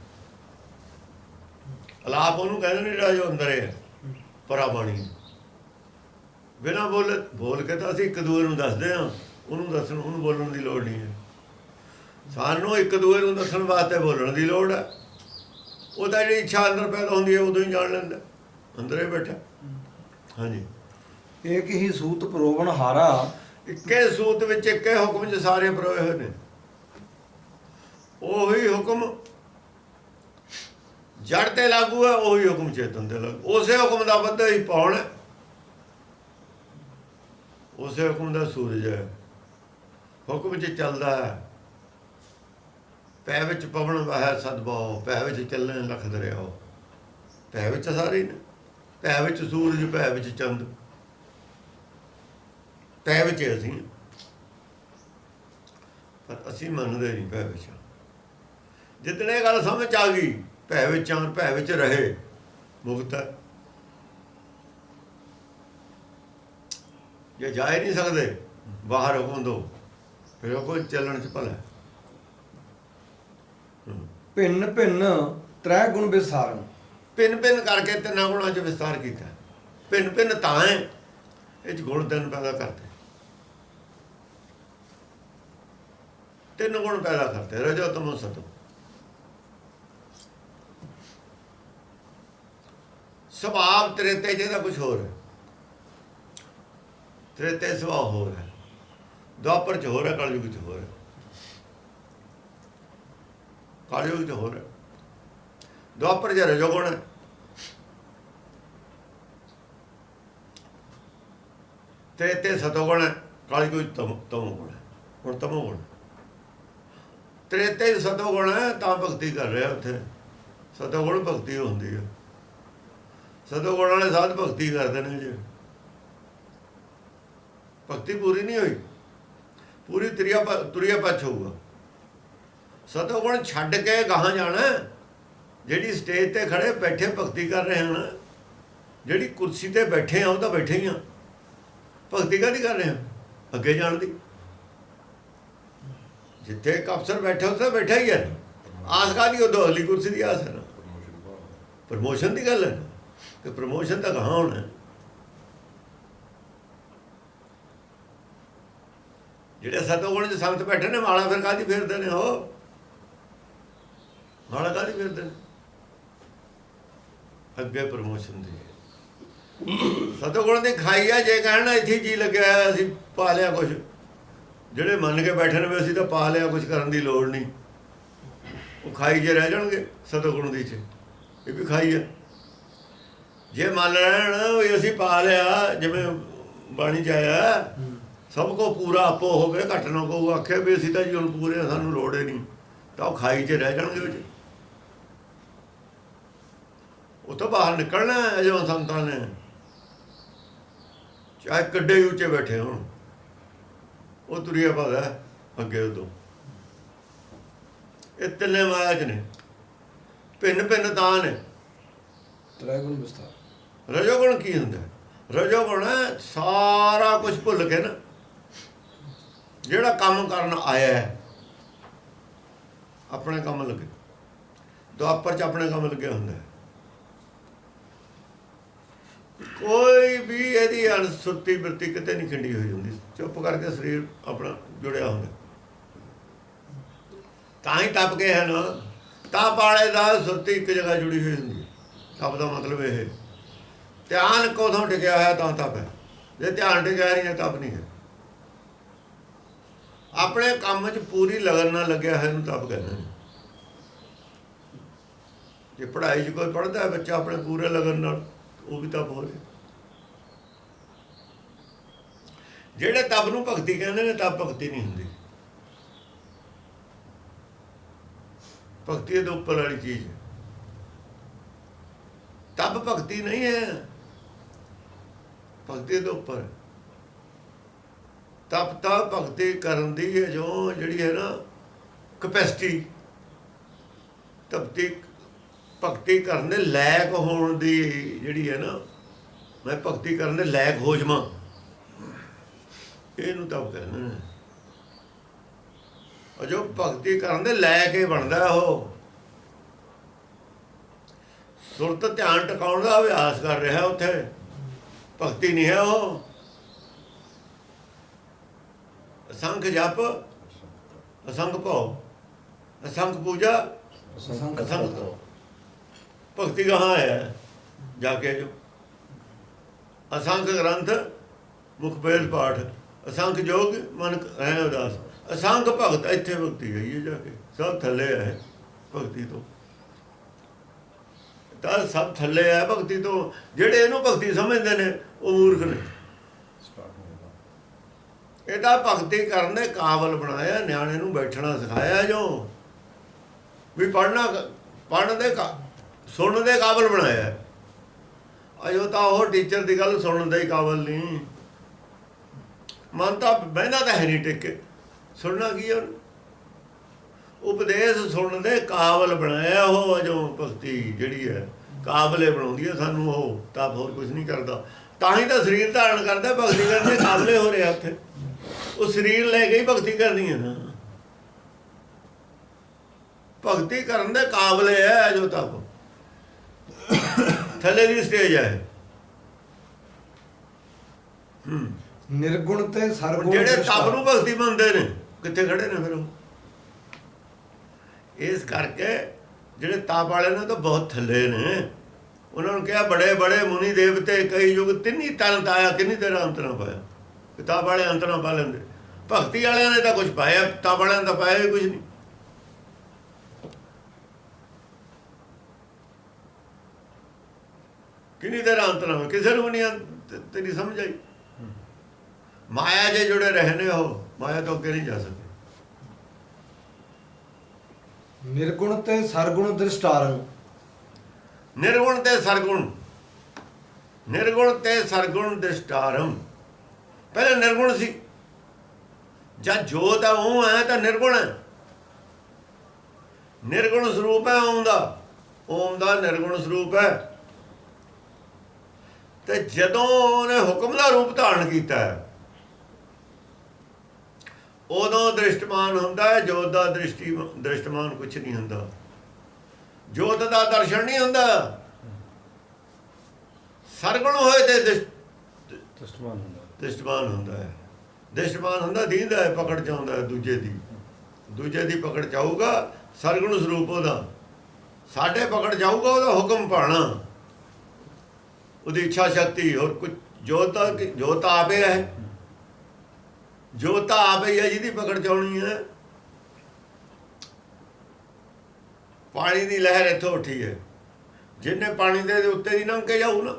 ਅਲਾਪ ਉਹਨੂੰ ਕਹਿੰਦੇ ਨੇ ਜਿਹੜਾ ਜੋ ਅੰਦਰ ਹੈ, ਪਰਾ ਬਾਣੀ। ਬਿਨਾਂ ਬੋਲ ਕੇ ਤਾਂ ਅਸੀਂ ਇੱਕ ਦੂਏ ਨੂੰ ਦੱਸਦੇ ਹਾਂ, ਉਹਨੂੰ ਬੋਲਣ ਦੀ ਲੋੜ ਨਹੀਂ ਹੈ। ਸਾਨੂੰ ਇੱਕ ਦੂਏ ਨੂੰ ਦੱਸਣ ਵਾਸਤੇ ਬੋਲਣ ਦੀ ਲੋੜ ਹੈ। ਉਹ ਤਾਂ ਜਿਹੜੀ ਇੱਛਾ ਅੰਦਰ ਪੈਦਾ ਹੁੰਦੀ ਹੈ ਉਦੋਂ ਹੀ ਜਾਣ ਲੈਂਦਾ, ਅੰਦਰ ਹੀ ਬੈਠਾ। ਹਾਂਜੀ, ਇੱਕ ਹੀ ਸੂਤ ਪ੍ਰੋਬਣਹਾਰਾ। ਇੱਕੇ ਸੂਤ ਵਿੱਚ ਇੱਕੇ ਹੁਕਮ 'ਚ ਸਾਰੇ ਪਰੋਏ ਹੋਏ ਨੇ। ਉਹੀ ਹੁਕਮ ਜੜ ਤੇ ਲਾਗੂ ਹੈ, ਉਹੀ ਹੁਕਮ ਚੇਤਨ ਤੇ ਲਾਗੂ। ਉਸੇ ਹੁਕਮ ਦਾ ਬੱਧਾ ਹੀ ਪੌਣ ਹੈ, ਉਸੇ ਹੁਕਮ ਦਾ ਸੂਰਜ ਹੈ। ਹੁਕਮ 'ਚ ਚੱਲਦਾ ਹੈ। ਪੈ ਵਿੱਚ ਪਵਨ ਵਹੈ ਸਦਭਾਉ, ਪੈ ਵਿੱਚ ਚੱਲਣ ਲਖ ਦਰਿਆਓ। ਪੈ ਵਿੱਚ ਸਾਰੇ ਨੇ, ਪੈ ਵਿੱਚ ਸੂਰਜ, ਪੈ ਵਿੱਚ ਚੰਦ, ਪੈ ਵਿੱਚ ਅਸੀਂ। ਪਰ ਅਸੀਂ ਮੰਨਦੇ ਨਹੀਂ ਪੈ ਵਿੱਚ। ਜਿਤਨੇ ਗੱਲ ਸਮਝ ਆ ਗਈ ਪੈ ਵਿੱਚ ਆਉਣ, ਪੈ ਵਿੱਚ ਰਹੇ, ਮੁਕਤ ਹੈ। ਜੇ ਜਾ ਹੀ ਨਹੀਂ ਸਕਦੇ ਬਾਹਰ ਹੁਕਮ ਦੋ, ਫਿਰ ਉਹ ਚੱਲਣ 'ਚ ਭਲਾ। ਭਿੰਨ ਭਿੰਨ ਤ੍ਰੈ ਗੁਣ ਵਿਸਾਰਨ। ਭਿੰਨ ਭਿੰਨ ਕਰਕੇ ਤਿੰਨਾਂ ਗੁਣਾਂ 'ਚ ਵਿਸਤਾਰ ਕੀਤਾ। ਭਿੰਨ ਭਿੰਨ ਤਾਂ ਹੈ, ਇਹ 'ਚ ਗੁਣ ਤਿੰਨ ਪੈਦਾ ਕਰਤੇ। ਤਿੰਨ ਗੁਣ ਪੈਦਾ ਕਰਤੇ, ਰਜੋ ਤਮੋ ਸਤੋ। ਸੁਭਾਵ ਤ੍ਰੇਤੇ ਜਿਹਦਾ ਕੁਝ ਹੋਰ ਹੈ। ਤ੍ਰੇਤੇ ਸੁਭਾਅ ਹੋਰ ਹੈ, ਦੁਆਪਰ 'ਚ ਹੋਰ ਹੈ, ਕਲਯੁਗ 'ਚ ਹੋਰ ਹੈ। ਕਲਯੁਗ 'ਚ ਹੋਰ ਹੈ। ਦੁਆਪਰ 'ਚ ਰਜੋਗੁਣ ਹੈ, ਤ੍ਰੇਤੇ ਸਤੋਗੁਣ ਹੈ, ਕਲਯੁਗ 'ਚ ਤਮੋਗੁਣ ਹੈ। ਹੁਣ ਤਮੋਗੁਣ, ਤ੍ਰੇਤੇ ਸਤੋਗੁਣ ਹੈ ਤਾਂ ਭਗਤੀ ਕਰ ਰਿਹਾ ਉੱਥੇ। ਸਤੋਗੁਣ ਭਗਤੀ ਹੁੰਦੀ ਹੈ। ਸਤੋਗੁਣ ਵਾਲੇ ਸਾਧ ਭਗਤੀ ਕਰਦੇ ਨੇ। ਜੇ ਭਗਤੀ ਪੂਰੀ ਨਹੀਂ ਹੋਈ, ਪੂਰੀ ਤੁਰਿਆ ਪਛ ਹੋਊਗਾ। ਸਤੋਗੁਣ ਛੱਡ ਕੇ ਗਾਹਾਂ ਜਾਣਾ। ਜਿਹੜੀ ਸਟੇਜ ਤੇ ਖੜੇ ਬੈਠੇ ਭਗਤੀ ਕਰ ਰਹੇ ਹਨ, ਜਿਹੜੀ ਕੁਰਸੀ ਤੇ ਬੈਠੇ ਆ ਉਹ ਤਾਂ ਬੈਠੇ ਹੀ ਆ, ਭਗਤੀ ਕਾਹਦੀ ਕਰ ਰਹੇ ਆ? ਅੱਗੇ ਜਾਣ ਦੀ। ਜਿੱਥੇ ਇੱਕ ਅਫਸਰ ਬੈਠਾ ਉੱਥੇ ਬੈਠਾ ਹੀ ਹੈ। ਆਸ ਕਾਹਦੀ? ਉਹ ਅਗਲੀ ਕੁਰਸੀ ਦੀ ਆਸ ਹੈ ਨਾ, ਪ੍ਰਮੋਸ਼ਨ ਦੀ ਗੱਲ ਹੈ। ਤੇ ਪ੍ਰਮੋਸ਼ਨ ਤਾਂ ਕਹਾਂ ਹੋਣਾ। ਜਿਹੜੇ ਸਤੋਗੁਣ 'ਚ ਸੰਗਤ ਬੈਠੇ ਨੇ, ਮਾਲਾ ਫਿਰ ਕਾਹਦੀ ਫੇਰਦੇ ਨੇ? ਉਹ ਮਾਲਾ ਕਾਹਦੀ ਫੇਰਦੇ ਨੇ? ਅੱਗੇ ਪ੍ਰਮੋਸ਼ਨ ਦੀ। ਸਤੋਗੁਣ ਦੀ ਖਾਈ ਆ। ਜੇ ਕਹਿਣਾ ਇੱਥੇ ਜੀ ਲੱਗਿਆ ਅਸੀਂ ਪਾ ਲਿਆ ਕੁਛ, ਜਿਹੜੇ ਮੰਨ ਕੇ ਬੈਠੇ ਨੇ ਵੀ ਅਸੀਂ ਤਾਂ ਪਾ ਲਿਆ, ਕੁਛ ਕਰਨ ਦੀ ਲੋੜ ਨਹੀਂ, ਉਹ ਖਾਈ ਜੇ ਰਹਿ ਜਾਣਗੇ ਸਤੋਗੁਣ ਦੀ 'ਚ। ਇਹ ਵੀ ਖਾਈ ਆ। ਜੇ ਮੰਨ ਲੈਣ ਵੀ ਅਸੀਂ ਪਾ ਲਿਆ, ਜਿਵੇਂ ਬਾਣੀ 'ਚ ਆਇਆ, ਸਭ ਕੋ ਪੂਰਾ ਆਪੋ ਹੋਵੇ ਘੱਟ ਨਾ ਕੋ ਆਖੇ ਵੀ ਅਸੀਂ ਤਾਂ ਜੀ ਹੁਣ ਪੂਰੇ, ਸਾਨੂੰ ਲੋੜ ਹੀ ਨਹੀਂ, ਤਾਂ ਉਹ ਖਾਈ 'ਚ ਰਹਿ ਜਾਣਗੇ। ਉਹ 'ਚ ਉਹ ਤੋਂ ਬਾਹਰ ਨਿਕਲਣਾ ਹੈ ਅਜੋ ਸੰਤਾਂ ਨੇ, ਚਾਹੇ ਕੱਡੇ ਉੱਚੇ ਬੈਠੇ ਹੋਣ, ਉਹ ਤੁਰਿਆ ਭਾਦਾ ਅੱਗੇ ਉਦੋਂ। ਇਹ ਤਿੰਨੇ ਮਾਇਆ 'ਚ ਨੇ, ਭਿੰਨ ਭਿੰਨ ਤਾਂ ਨੇ। ਤ੍ਰੈਗੁਣ ਵਿਸਥਾਰ। ਰਜੋਗੁਣ ਕੀ ਹੁੰਦਾ? ਰਜੋਗੁਣ ਸਾਰਾ ਕੁਝ ਭੁੱਲ ਕੇ ਨਾ, ਜਿਹੜਾ ਕੰਮ ਕਰਨ ਆਇਆ ਹੈ ਆਪਣੇ ਕੰਮ ਲੱਗੇ, ਦੁਆਪਰ 'ਚ ਆਪਣੇ ਕੰਮ ਲੱਗਿਆ ਹੁੰਦਾ ਹੈ। ਕੋਈ ਵੀ ਇਹਦੀ ਅਣਸੁਰਤੀ ਬਿਰਤੀ ਕਿਤੇ ਨਹੀਂ ਖਿੰਡੀ ਹੋਈ ਹੁੰਦੀ, ਚੁੱਪ ਕਰਕੇ ਸਰੀਰ ਆਪਣਾ ਜੁੜਿਆ ਹੁੰਦਾ। ਤਾਂ ਹੀ ਤਪ ਕੇ ਹੈ ਨਾ, ਤਾਂ ਪਾਲੇ ਦਾ ਸੁਰਤੀ ਇੱਕ ਜਗ੍ਹਾ ਜੁੜੀ ਹੋਈ ਹੁੰਦੀ। ਤਪ ਦਾ ਮਤਲਬ ਇਹ, ਧਿਆਨ ਕੋਥੋਂ ਟਿਕਿਆ ਹੋਇਆ ਤਾਂ ਤਪ ਹੈ। ਜੇ ਧਿਆਨ ਟਿਕਿਆ ਨਹੀਂ ਹੈ ਤਪ ਨਹੀਂ ਹੈ। ਆਪਣੇ ਕੰਮ 'ਚ ਪੂਰੀ ਲਗਨ ਨਾਲ ਲੱਗਿਆ ਹੋਇਆ ਨੂੰ ਤਪ ਕਹਿੰਦੇ ਨੇ। ਜੇ ਪੜ੍ਹਾਈ 'ਚ ਕੋਈ ਪੜ੍ਹਦਾ ਹੈ ਬੱਚਾ ਆਪਣੇ ਪੂਰੇ ਲਗਨ ਨਾਲ, ਉਹ ਵੀ ਤਪ ਹੋ ਰਿਹਾ। ਜਿਹੜੇ ਤਪ ਨੂੰ ਭਗਤੀ ਕਹਿੰਦੇ ਨੇ, ਤਪ ਭਗਤੀ ਨਹੀਂ ਹੁੰਦੀ। ਭਗਤੀ ਦੇ ਉੱਪਰ ਵਾਲੀ ਚੀਜ਼ ਹੈ, ਤਪ ਭਗਤੀ ਨਹੀਂ ਹੈ। ਭਗਤੀ ਦੇ ਉੱਪਰ ਤਪ ਤਾਂ ਭਗਤੀ ਕਰਨ ਦੀ ਹੈ, ਜੋ ਜਿਹੜੀ ਹੈ ਨਾ ਕਪੈਸਿਟੀ, ਭਗਤੀ ਕਰਨ ਦੇ ਲਾਇਕ ਹੋਣ ਦੀ ਜਿਹੜੀ ਹੈ ਨਾ, ਮੈਂ ਭਗਤੀ ਕਰਨ ਦੇ ਲਾਇਕ ਹੋ ਜਾਵਾਂ, ਇਹਨੂੰ ਤਪ ਕਹਿੰਦੇ ਨੇ। ਉਹ ਜੋ ਭਗਤੀ ਕਰਨ ਦੇ ਲਾਇਕ ਹੀ ਬਣਦਾ, ਉਹ ਸੁਰਤ ਧਿਆਨ ਟਿਕਾਉਣ ਦਾ ਅਭਿਆਸ ਕਰ ਰਿਹਾ, ਉੱਥੇ ਭਗਤੀ ਨਹੀਂ ਹੈ। ਉਹ ਅਸੰਖ ਜਪ, ਅਸੰਖ ਭਉ, ਅਸੰਖ ਪੂਜਾ, ਅਸੰਖ ਭਗਤੀ ਕਹਾਂ ਹੈ ਜਾ ਕੇ? ਜੋ ਅਸੰਖ ਗ੍ਰੰਥ ਮੁਖ ਬੇਲ ਪਾਠ, ਅਸੰਖ ਜੋਗ ਮਨ ਹੈ ਉਦਾਸ, ਅਸੰਖ ਭਗਤ, ਇੱਥੇ ਭਗਤੀ ਗਈ ਹੈ ਜਾ ਕੇ। ਸਭ ਥੱਲੇ ਹੈ ਭਗਤੀ ਤੋਂ, ਤਾਂ ਸਭ ਥੱਲੇ ਹੈ ਭਗਤੀ ਤੋਂ। ਜਿਹੜੇ ਇਹਨੂੰ ਭਗਤੀ ਸਮਝਦੇ ਨੇ ਉਹ ਮੂਰਖ ਨੇ। ਇਹਦਾ ਭਗਤੀ ਕਰਨ ਦੇ ਕਾਬਲ ਬਣਾਇਆ, ਨਿਆਣੇ ਨੂੰ ਬੈਠਣਾ ਸਿਖਾਇਆ, ਜੋ ਵੀ ਪੜ੍ਹਨ ਦੇ ਸੁਣਨ ਦੇ ਕਾਬਲ ਬਣਾਇਆ। ਅਜੋ ਤਾਂ ਉਹ ਟੀਚਰ ਦੀ ਗੱਲ ਸੁਣਨ ਦੇ ਹੀ ਕਾਬਲ ਨਹੀਂ। ਮਨ ਤਾਂ ਬਹਿੰਦਾ ਤਾਂ ਹੈ ਨਹੀਂ ਟਿਕ, ਸੁਣਨਾ ਕੀ ਹੈ? ਉਪਦੇਸ਼ ਸੁਣਨ ਦੇ ਕਾਬਲ ਬਣਾਇਆ ਉਹ। ਅਜੋ ਭਗਤੀ ਜਿਹੜੀ ਹੈ ਕਾਬਲੇ ਬਣਾਉਂਦੀ ਹੈ ਸਾਨੂੰ, ਉਹ ਤਾਂ ਹੋਰ ਕੁਝ ਨਹੀਂ ਕਰਦਾ। ਤਾਂ ਹੀ ਤਾਂ ਸਰੀਰ ਧਾਰਨ ਕਰਦਾ, ਭਗਤੀ ਕਰਨ ਦੇ ਕਾਬਲੇ ਹੋ ਰਿਹਾ ਉੱਥੇ। ਉਹ ਸਰੀਰ ਲੈ ਕੇ ਹੀ ਭਗਤੀ ਕਰਨੀ ਹੈ ਨਾ, ਭਗਤੀ ਕਰਨ ਦੇ ਕਾਬਲੇ ਹੈ ਜੋ ਤਪ। ਥੱਲੇ ਦੀ ਸਟੇਜ ਹੈ। ਨਿਰਗੁਣ ਤੇ ਸਰਗੁਣ। ਜਿਹੜੇ ਤਪ ਨੂੰ ਭਗਤੀ ਮੰਨਦੇ ਨੇ ਕਿੱਥੇ ਖੜੇ ਨੇ ਫਿਰ ਉਹ? ਇਸ ਕਰਕੇ ਜਿਹੜੇ ਤਪ ਵਾਲੇ ਨੇ ਤਾਂ ਬਹੁਤ ਥੱਲੇ ਨੇ। ਉਹਨਾਂ ਨੂੰ ਕਿਹਾ ਬੜੇ ਬੜੇ ਮੁਨੀ ਦੇਵਤੇ ਕਈ ਯੁਗ ਤਿੰਨੀ ਤਨ ਆਇਆ, ਕਿੰਨੀ ਤੇਰਾ ਅੰਤ ਨਾ ਪਾਇਆ। ਤਪ ਵਾਲੇ ਅੰਤ ਨਾ ਪਾ ਲੈਂਦੇ, ਭਗਤੀ ਵਾਲਿਆਂ ਨੇ ਤਾਂ ਕੁਝ ਪਾਇਆ, ਤਪ ਵਾਲਿਆਂ ਨੇ ਤਾਂ ਪਾਇਆ ਵੀ ਕੁਝ ਨਹੀਂ। ਕਿੰਨੀ ਤੇਰਾ ਅੰਤ ਨਾ ਹੋਇਆ, ਕਿਸੇ ਨੂੰ ਨਹੀਂ ਤੇਰੀ ਸਮਝ ਆਈ। ਮਾਇਆ ਜੇ ਜੁੜੇ ਰਹੇ ਨੇ, ਉਹ ਮਾਇਆ ਤੋਂ ਅੱਗੇ ਨਹੀਂ ਜਾ ਸਕਦੇ। ਨਿਰਗੁਣ ਤੇ ਸਰਗੁਣ ਦ੍ਰਿਸ਼ਟਾਰੰ। ਨਿਰਗੁਣ ਤੇ ਸਰਗੁਣ, ਨਿਰਗੁਣ ਤੇ ਸਰਗੁਣ ਦ੍ਰਿਸ਼ਟਾਰੰ। ਪਹਿਲੇ ਨਿਰਗੁਣ ਸੀ, ਜਦ ਜੋਤ ਹੈ ਉਹ ਹੈ ਤਾਂ ਨਿਰਗੁਣ ਹੈ। ਨਿਰਗੁਣ ਸਰੂਪ ਹੈ ਓਮ ਦਾ, ਓਮ ਦਾ ਨਿਰਗੁਣ ਸਰੂਪ ਹੈ। ਤੇ ਜਦੋਂ ਉਹਨੇ ਹੁਕਮ ਦਾ ਰੂਪ ਧਾਰਨ ਕੀਤਾ ਹੈ, ਉਦੋਂ ਦ੍ਰਿਸ਼ਟਮਾਨ ਹੁੰਦਾ ਹੈ। ਜੋਤ ਦਾ ਦ੍ਰਿਸ਼ਟਮਾਨ ਕੁਛ ਨਹੀਂ ਹੁੰਦਾ। ਜੋਤ ਦਾ ਦਰਸ਼ਨ ਨਹੀਂ ਹੁੰਦਾ। ਸਰਗੁਣ ਹੋਏ ਤੇ ਦ੍ਰਿਸ਼ਟਮਾਨ ਹੁੰਦਾ ਹੈ। ਦ੍ਰਿਸ਼ਟਮਾਨ ਹੁੰਦਾ, ਦੀਂਦਾ ਹੈ, ਪਕੜ ਚ ਆਉਂਦਾ ਹੈ ਦੂਜੇ ਦੀ ਪਕੜ ਚ ਆਊਗਾ। ਸਰਗੁਣ ਸਰੂਪ ਉਹਦਾ ਸਾਡੇ ਪਕੜ ਜਾਊਗਾ, ਉਹਦਾ ਹੁਕਮ ਪਾਣਾ, ਉਹਦੀ ਇੱਛਾ ਸ਼ਕਤੀ। ਹੋਰ ਕੁਝ ਜੋਤ ਆਪੇ ਹੈ, ਜੋਤ ਆਪੇ ਹੀ ਹੈ ਜਿਹਦੀ ਪਕੜ ਚ ਆਉਣੀ ਹੈ। ਪਾਣੀ ਦੀ ਲਹਿਰ ਇੱਥੋਂ ਉੱਠੀ ਹੈ, ਜਿੰਨੇ ਪਾਣੀ ਦੇ ਉੱਤੇ ਦੀ ਲੰਘ ਕੇ ਜਾਊ ਨਾ,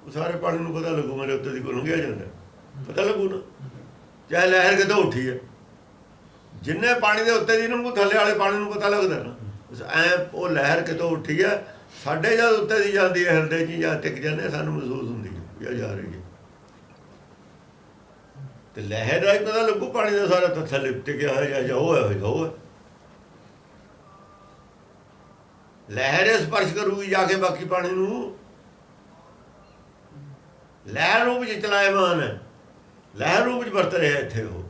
ਉਹ ਸਾਰੇ ਪਾਣੀ ਨੂੰ ਪਤਾ ਲੱਗੂ ਮੇਰੇ ਉੱਤੇ ਦੀ ਕੋਈ ਲੰਘਿਆ ਜਾਂਦਾ, ਪਤਾ ਲੱਗੂ ਨਾ ਚਾਹੇ ਲਹਿਰ ਕਿਤੋਂ ਉੱਠੀ ਹੈ। ਜਿੰਨੇ ਪਾਣੀ ਦੇ ਉੱਤੇ ਦੀ ਲੰਘੂ, ਥੱਲੇ ਵਾਲੇ ਪਾਣੀ ਨੂੰ ਪਤਾ ਲੱਗਦਾ ਨਾ ਐ ਉਹ ਲਹਿਰ ਕਿਤੋਂ ਉੱਠੀ ਹੈ। ਸਾਡੇ ਜਦ ਉੱਤੇ ਦੀ ਜਾਂਦੀ ਹੈ ਹਿਰਦੇ 'ਚ ਜਾਂ ਟਿਕ ਜਾਂਦੇ ਸਾਨੂੰ ਮਹਿਸੂਸ ਹੁੰਦੀ ਹੈ ਵੀ ਆ ਜਾ ਰਹੀ ਹੈ। ਤੇ ਲਹਿਰ ਦਾ ਹੀ ਪਤਾ ਲੱਗੂ, ਪਾਣੀ ਦਾ ਸਾਰਾ ਤਾਂ ਥੱਲੇ ਟਿਕਿਆ ਹੋਇਆ ਜਾਂ ਉਹ ਹੈ ਜਾਓ। ਲਹਿਰ ਸਪਰਸ਼ ਕਰੂਗੀ ਜਾ ਕੇ ਬਾਕੀ ਪਾਣੀ ਨੂੰ। ਲਹਿਰ ਰੂਪ 'ਚ ਚਲਾਇਮਾਨ ਹੈ, ਲਹਿਰ ਰੂਪ 'ਚ ਵਰਤ ਰਿਹਾ ਇੱਥੇ ਉਹ।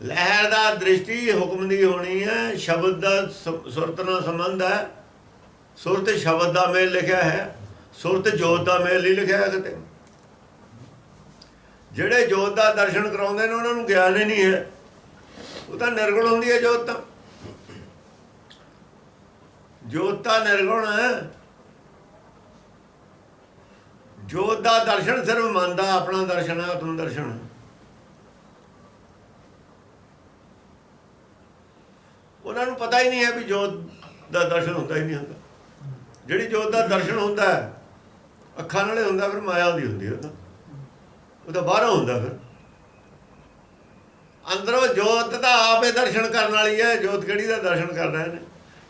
ਲਹਿਰ ਦਾ ਦ੍ਰਿਸ਼ਟੀ ਹੁਕਮ ਦੀ ਹੋਣੀ ਹੈ। ਸ਼ਬਦ ਦਾ ਸੁਰਤ ਨਾਲ ਸੰਬੰਧ ਹੈ। ਸੁਰਤ ਸ਼ਬਦ ਦਾ ਮੇਲ ਲਿਖਿਆ ਹੈ, ਸੁਰਤ ਜੋਤ ਦਾ ਮੇਲ ਨਹੀਂ ਲਿਖਿਆ ਹੈ ਕਿਤੇ। ਜਿਹੜੇ ਜੋਤ ਦਾ ਦਰਸ਼ਨ ਕਰਾਉਂਦੇ ਨੇ ਉਹਨਾਂ ਨੂੰ ਗਿਆਨ ਹੀ ਨਹੀਂ ਹੈ। ਉਹ ਤਾਂ ਨਿਰਗੁਣ ਹੁੰਦੀ ਹੈ ਜੋਤ। ਤਾਂ ਜੋਤ ਤਾਂ ਨਿਰਗੁਣ ਹੈ। ਜੋਤ ਦਾ ਦਰਸ਼ਨ ਸਿਰਫ ਮਨ ਦਾ ਆਪਣਾ ਦਰਸ਼ਨ ਹੈ, ਆਤਮ ਦਰਸ਼ਨ। ਉਹਨਾਂ ਨੂੰ ਪਤਾ ਹੀ ਨਹੀਂ ਹੈ ਵੀ ਜੋਤ ਦਾ ਦਰਸ਼ਨ ਹੁੰਦਾ ਹੀ ਨਹੀਂ ਹੁੰਦਾ। ਜਿਹੜੀ ਜੋਤ ਦਾ ਦਰਸ਼ਨ ਹੁੰਦਾ ਹੈ ਅੱਖਾਂ ਨਾਲੇ ਹੁੰਦਾ, ਫਿਰ ਮਾਇਆ ਦੀ ਹੁੰਦੀ ਉਹ ਤਾਂ ਬਾਹਰੋਂ ਹੁੰਦਾ। ਫਿਰ ਅੰਦਰੋਂ ਜੋਤ ਤਾਂ ਆਪੇ ਦਰਸ਼ਨ ਕਰਨ ਵਾਲੀ ਹੈ। ਜੋਤ ਕਿਹੜੀ ਦਾ ਦਰਸ਼ਨ ਕਰ ਰਹੇ ਨੇ?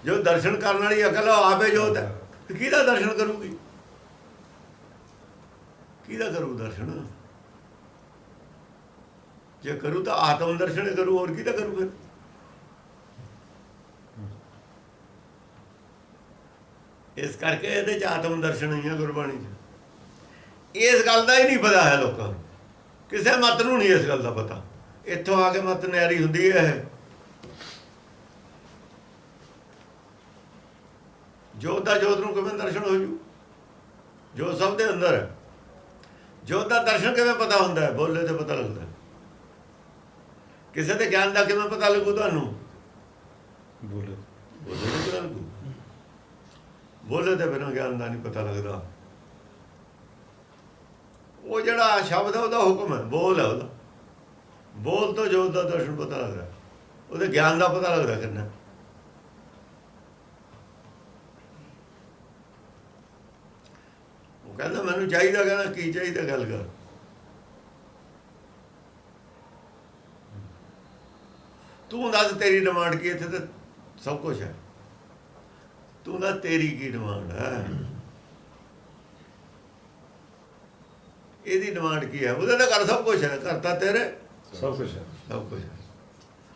ਜੋ ਦਰਸ਼ਨ ਕਰਨ ਵਾਲੀ ਅਕਲ ਉਹ ਆਪੇ ਜੋਤ ਹੈ। ਕਿਹਦਾ ਦਰਸ਼ਨ ਕਰੂਗੀ? ਕਿਹਦਾ ਕਰੂ ਦਰਸ਼ਨ? ਜੇ ਕਰੂ ਤਾਂ ਆਤਮ ਦਰਸ਼ਨ ਕਰੂ, ਹੋਰ ਕਿਹਦਾ ਕਰੂ? ਫਿਰ ਇਸ ਕਰਕੇ ਇਹਦੇ 'ਚ ਆਤਮ ਦਰਸ਼ਨ ਹੀ ਹੈ ਗੁਰਬਾਣੀ 'ਚ। ਇਸ ਗੱਲ ਦਾ ਹੀ ਨਹੀਂ ਪਤਾ ਹੈ ਲੋਕਾਂ ਨੂੰ। ਕਿਸੇ ਮਤ ਨੂੰ ਨਹੀਂ ਇਸ ਗੱਲ ਦਾ ਪਤਾ। ਇੱਥੋਂ ਆ ਕੇ ਮਤ ਨਿਆਰੀ ਹੁੰਦੀ ਹੈ। ਜੋਤ ਦਾ ਜੋਤ ਨੂੰ ਕਿਵੇਂ ਦਰਸ਼ਨ ਹੋ ਜੂ? ਜੋਤ ਸਭ ਦੇ ਅੰਦਰ ਹੈ। ਜੋਤ ਦਾ ਦਰਸ਼ਨ ਕਿਵੇਂ ਪਤਾ ਹੁੰਦਾ ਹੈ? ਬੋਲੇ ਤੇ ਪਤਾ ਲੱਗਦਾ। ਕਿਸੇ ਦੇ ਗਿਆਨ ਦਾ ਕਿਵੇਂ ਪਤਾ ਲੱਗੂ ਤੁਹਾਨੂੰ? ਬੋਲੇ ਤੇ ਪਤਾ ਲੱਗੂ। ਬੋਲੇ ਤੇ ਬਿਨਾਂ ਗਿਆਨ ਦਾ ਨਹੀਂ ਪਤਾ ਲੱਗਦਾ। ਉਹ ਜਿਹੜਾ ਸ਼ਬਦ ਹੈ ਉਹਦਾ ਹੁਕਮ ਹੈ, ਬੋਲ ਹੈ ਉਹਦਾ। ਬੋਲ ਤੋਂ ਜੋਤ ਦਾ ਦਰਸ਼ਨ ਪਤਾ ਲੱਗਦਾ, ਉਹਦੇ ਗਿਆਨ ਦਾ ਪਤਾ ਲੱਗਦਾ ਕਿੰਨਾ। ਉਹ ਕਹਿੰਦਾ ਮੈਨੂੰ ਚਾਹੀਦਾ, ਕਹਿੰਦਾ ਕੀ ਚਾਹੀਦਾ ਗੱਲ ਕਰ। ਤੂੰ ਦੱਸ ਤੇਰੀ ਡਿਮਾਂਡ ਕੀ? ਇੱਥੇ ਤਾਂ ਸਭ ਕੁਛ ਹੈ। ਤੂੰ ਦੱਸ ਤੇਰੀ ਕੀ ਡਿਮਾਂਡ ਹੈ? ਇਹਦੀ ਡਿਮਾਂਡ ਕੀ ਹੈ? ਉਹਦੇ ਤਾਂ ਘਰ ਸਭ ਕੁਛ ਹੈ। ਘਰ ਤਾਂ ਤੇਰੇ ਸਭ ਕੁਛ ਹੈ, ਸਭ ਕੁਛ ਹੈ।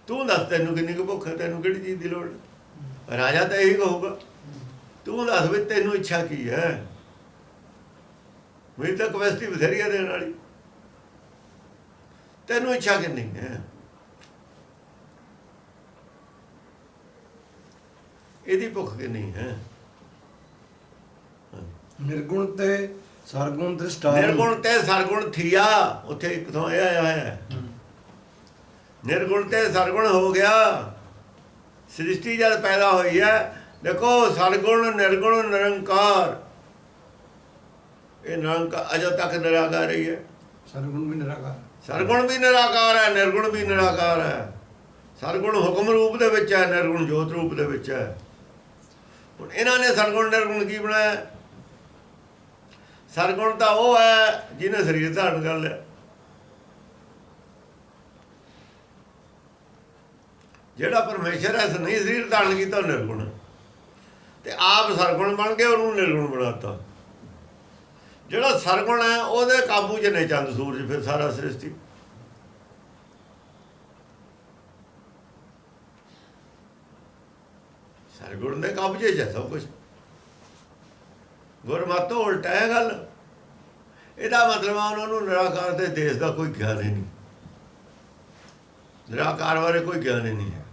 ਤੂੰ ਦੱਸ ਤੈਨੂੰ ਕਿੰਨੀ ਕੁ ਭੁੱਖ ਹੈ? ਤੈਨੂੰ ਕਿਹੜੀ ਚੀਜ਼ ਦੀ ਲੋੜ? ਰਾਜਾ ਤਾਂ ਇਹੀ ਕਹੂਗਾ। ਤੂੰ ਦੱਸ ਵੀ ਤੈਨੂੰ ਇੱਛਾ ਕੀ ਹੈ? ਮੇਰੀ ਤਾਂ ਕਪੈਸਿਟੀ ਬਥੇਰੀ ਹੈ ਦੇਣ ਵਾਲੀ। ਤੈਨੂੰ ਇੱਛਾ ਕਿੰਨੀ ਹੈ? ਇਹਦੀ ਭੁੱਖ ਕਿੰਨੀ ਹੈ? ਨਿਰਗੁਣ ਤੇ ਸਰਗੁਣ ਦ੍ਰਿਸ਼ਟਾ। ਨਿਰਗੁਣ ਤੇ ਸਰਗੁਣ ਥੀਆ। ਉੱਥੇ ਇੱਕ ਥਾਂ ਇਹ ਆਇਆ ਹੈ, ਨਿਰਗੁਣ ਤੇ ਸਰਗੁਣ ਹੋ ਗਿਆ। ਸ੍ਰਿਸ਼ਟੀ ਜਦ ਪੈਦਾ ਹੋਈ ਹੈ, ਦੇਖੋ ਸਰਗੁਣ ਨਿਰਗੁਣ ਨਿਰੰਕਾਰ। ਇਹ ਨਿਰੰਕਾਰ ਅਜੇ ਤੱਕ ਨਿਰਾਕਾਰ ਹੀ ਹੈ। ਸਰਗੁਣ ਵੀ ਨਿਰਾਕਾਰ, ਸਰਗੁਣ ਵੀ ਨਿਰਾਕਾਰ ਹੈ, ਨਿਰਗੁਣ ਵੀ ਨਿਰਾਕਾਰ ਹੈ। ਸਰਗੁਣ ਹੁਕਮ ਰੂਪ ਦੇ ਵਿੱਚ ਹੈ, ਨਿਰਗੁਣ ਜੋਤ ਰੂਪ ਦੇ ਵਿੱਚ ਹੈ। ਹੁਣ ਇਹਨਾਂ ਨੇ ਸਰਗੁਣ ਨਿਰਗੁਣ ਕੀ ਬਣਾਇਆ? ਸਰਗੁਣ ਤਾਂ ਉਹ ਹੈ ਜਿਹਨੇ ਸਰੀਰ ਧਾਰਨ ਕਰ ਲਿਆ। ਜਿਹੜਾ ਪਰਮੇਸ਼ਰ ਹੈ ਨਹੀਂ ਸਰੀਰ ਧਾਰਨ ਕੀਤਾ, ਨਿਰਗੁਣ। ਤੇ ਆਪ ਸਰਗੁਣ ਬਣ ਕੇ ਉਹਨੂੰ ਨਿਰਗੁਣ ਬਣਾਤਾ। ਜਿਹੜਾ ਸਰਗੁਣ ਹੈ ਉਹਦੇ ਕਾਬੂ 'ਚ ਨੇ ਚੰਦ ਸੂਰਜ, ਫਿਰ ਸਾਰਾ ਸ੍ਰਿਸ਼ਟੀ। ਸਰਗੁਣ ਦੇ ਕਾਬੂ 'ਚ ਹੈ ਸਭ ਕੁਛ। ਗੁਰਮਤਿ ਉਲਟਾ ਹੈ ਗੱਲ। ਇਹਦਾ ਮਤਲਬ ਆ ਉਹਨਾਂ ਨੂੰ ਨਿਰਾਕਾਰ ਦੇ ਦੇਸ਼ ਦਾ ਕੋਈ ਗਿਆਨ ਹੀ ਨਹੀਂ, ਨਿਰਾਕਾਰ ਬਾਰੇ ਕੋਈ ਗਿਆਨ ਹੀ ਨਹੀਂ ਹੈ।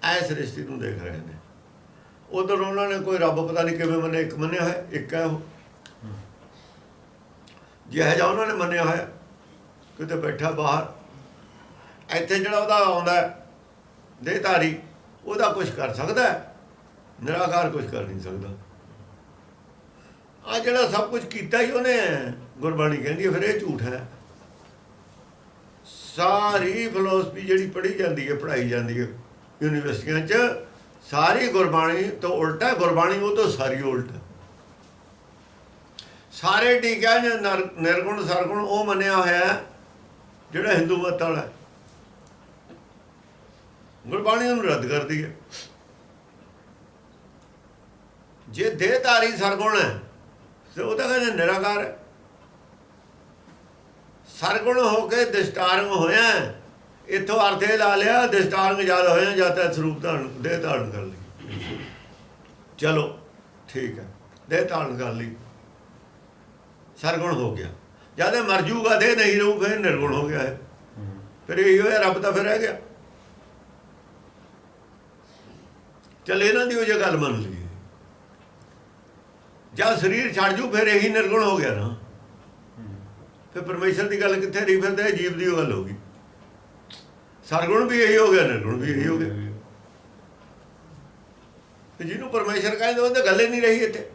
ਐ ਸ੍ਰਿਸ਼ਟੀ ਨੂੰ ਦੇਖ ਰਹੇ ਨੇ। ਉਧਰ ਉਹਨਾਂ ਨੇ ਕੋਈ ਰੱਬ ਪਤਾ ਨਹੀਂ ਕਿਵੇਂ ਮੰਨਿਆ। ਇੱਕ ਮੰਨਿਆ ਹੈ, ਇੱਕ ਹੈ ਉਹ। ਜਿਹੋ ਜਿਹਾ ਉਹਨਾਂ ਨੇ ਮੰਨਿਆ ਹੋਇਆ, ਕਿਤੇ ਬੈਠਾ ਬਾਹਰ। ਇੱਥੇ ਜਿਹੜਾ ਉਹਦਾ ਆਉਂਦਾ ਦੇਹਧਾਰੀ, ਉਹਦਾ ਕੁਛ ਕਰ ਸਕਦਾ, ਨਿਰਾਕਾਰ ਕੁਛ ਕਰ ਨਹੀਂ ਸਕਦਾ। ਆ ਜਿਹੜਾ ਸਭ ਕੁਝ ਕੀਤਾ ਹੀ ਉਹਨੇ, ਗੁਰਬਾਣੀ ਕਹਿੰਦੀ ਹੈ, ਫਿਰ ਇਹ ਝੂਠ ਹੈ। ਸਾਰੀ ਫਿਲਾਸਫੀ ਜਿਹੜੀ ਪੜ੍ਹੀ ਜਾਂਦੀ ਹੈ, ਪੜ੍ਹਾਈ ਜਾਂਦੀ ਹੈ ਯੂਨੀਵਰਸਿਟੀਆਂ 'ਚ, ਸਾਰੀ ਗੁਰਬਾਣੀ ਤੋਂ ਉਲਟਾ। ਗੁਰਬਾਣੀ ਉਹ ਤੋਂ ਸਾਰੀ ਉਲਟ। ਸਾਰੇ ਟੀਕਿਆਂ 'ਚ ਨਿਰਗੁਣ ਸਰਗੁਣ ਉਹ ਮੰਨਿਆ ਹੋਇਆ ਜਿਹੜਾ ਹਿੰਦੂ ਮਤ ਵਾਲਾ। ਗੁਰਬਾਣੀ ਉਹਨੂੰ ਰੱਦ ਕਰਦੀ ਹੈ। ਜੇ ਦੇਹਧਾਰੀ ਸਰਗੁਣ ਹੈ ਤੇ ਉਹ ਤਾਂ ਕਹਿੰਦੇ ਨਿਰਾਕਾਰ ਹੈ। ਸਰਗੁਣ ਹੋ ਕੇ ਦਿਸ਼ਟਾਰੰਗ ਹੋਇਆ, ਇੱਥੋਂ ਅਰਥ ਇਹ ਲਾ ਲਿਆ ਦਿਸ਼ਟਾਰੰਗ ਜ਼ਿਆਦਾ ਹੋਇਆ ਜਾਂ ਤਾਂ ਸਰੂਪ ਧਾਰਨ ਦੇਹ ਧਾਰਨ ਕਰ ਲਈ। ਚਲੋ ਠੀਕ ਹੈ, ਦੇਹ ਧਾਰਨ ਕਰ ਲਈ, ਸਰਗੁਣ ਹੋ ਗਿਆ। ਜਦ ਮਰ ਜੂਗਾ ਦੇਹ ਨਹੀਂ ਰਹੂ ਫਿਰ ਨਿਰਗੁਣ ਹੋ ਗਿਆ ਹੈ। ਫਿਰ ਇਹੀ ਹੋਇਆ, ਰੱਬ ਤਾਂ ਫਿਰ ਰਹਿ ਗਿਆ। ਚੱਲ ਇਹਨਾਂ ਦੀ ਉਹ ਜੇ ਗੱਲ ਮੰਨ ਲਈਏ, ਜਦ ਸਰੀਰ ਛੱਡ ਜੂ ਫਿਰ ਇਹੀ ਨਿਰਗੁਣ ਹੋ ਗਿਆ ਨਾ। ਫਿਰ ਪਰਮੇਸ਼ਰ ਦੀ ਗੱਲ ਕਿੱਥੇ ਰਹੀ? ਫਿਰ ਤਾਂ ਇਹ ਜੀਵ ਦੀ ਉਹ ਗੱਲ ਹੋ ਗਈ। ਸਰਗੁਣ ਵੀ ਇਹੀ ਹੋ ਗਿਆ, ਨਿਰਗੁਣ ਵੀ ਇਹੀ ਹੋ ਗਿਆ। ਤੇ ਜਿਹਨੂੰ ਪਰਮੇਸ਼ਰ ਕਹਿੰਦੇ ਉਹ ਤਾਂ ਗੱਲ ਹੀ ਨਹੀਂ ਰਹੀ ਇੱਥੇ,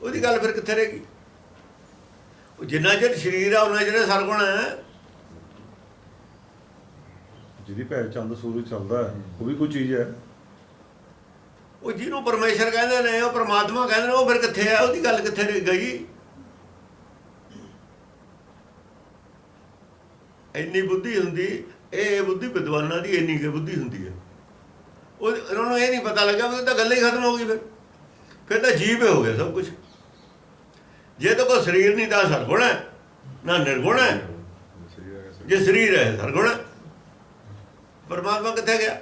ਉਹਦੀ ਗੱਲ ਫਿਰ ਕਿੱਥੇ ਰਹੇਗੀ? ਉਹ ਜਿੰਨਾ ਚਿਰ ਸਰੀਰ ਆ ਉਹਨਾਂ ਜਿਹੜੇ ਸਰਗੁਣ ਹੈ। ਜਿਹਦੀ ਭੈਣ ਚੰਦ ਸੂਰਜ ਚੱਲਦਾ ਉਹ ਵੀ ਕੋਈ ਚੀਜ਼ ਹੈ। ਉਹ ਜਿਹਨੂੰ ਪਰਮੇਸ਼ਰ ਕਹਿੰਦੇ ਨੇ, ਉਹ ਪਰਮਾਤਮਾ ਕਹਿੰਦੇ ਨੇ, ਉਹ ਫਿਰ ਕਿੱਥੇ ਹੈ? ਉਹਦੀ ਗੱਲ ਕਿੱਥੇ ਰਹਿ ਗਈ? ਇੰਨੀ ਬੁੱਧੀ ਹੁੰਦੀ, ਇਹ ਬੁੱਧੀ ਵਿਦਵਾਨਾਂ ਦੀ ਇੰਨੀ ਕੁ ਬੁੱਧੀ ਹੁੰਦੀ ਹੈ। ਉਹ ਉਹਨਾਂ ਨੂੰ ਇਹ ਨਹੀਂ ਪਤਾ ਲੱਗਾ ਵੀ ਉਹ ਤਾਂ ਗੱਲ ਹੀ ਖਤਮ ਹੋ ਗਈ। ਫਿਰ ਤਾਂ ਜੀਵ ਹੋ ਗਿਆ ਸਭ ਕੁਝ। ਜੇ ਤਾਂ ਕੋਈ ਸਰੀਰ ਨਹੀਂ ਤਾਂ ਸਰਗੁਣ ਹੈ, ਨਾ ਨਿਰਗੁਣ ਹੈ। ਜੇ ਸਰੀਰ ਹੈ ਸਰਗੁਣ ਹੈ। ਪਰਮਾਤਮਾ ਕਿੱਥੇ ਗਿਆ?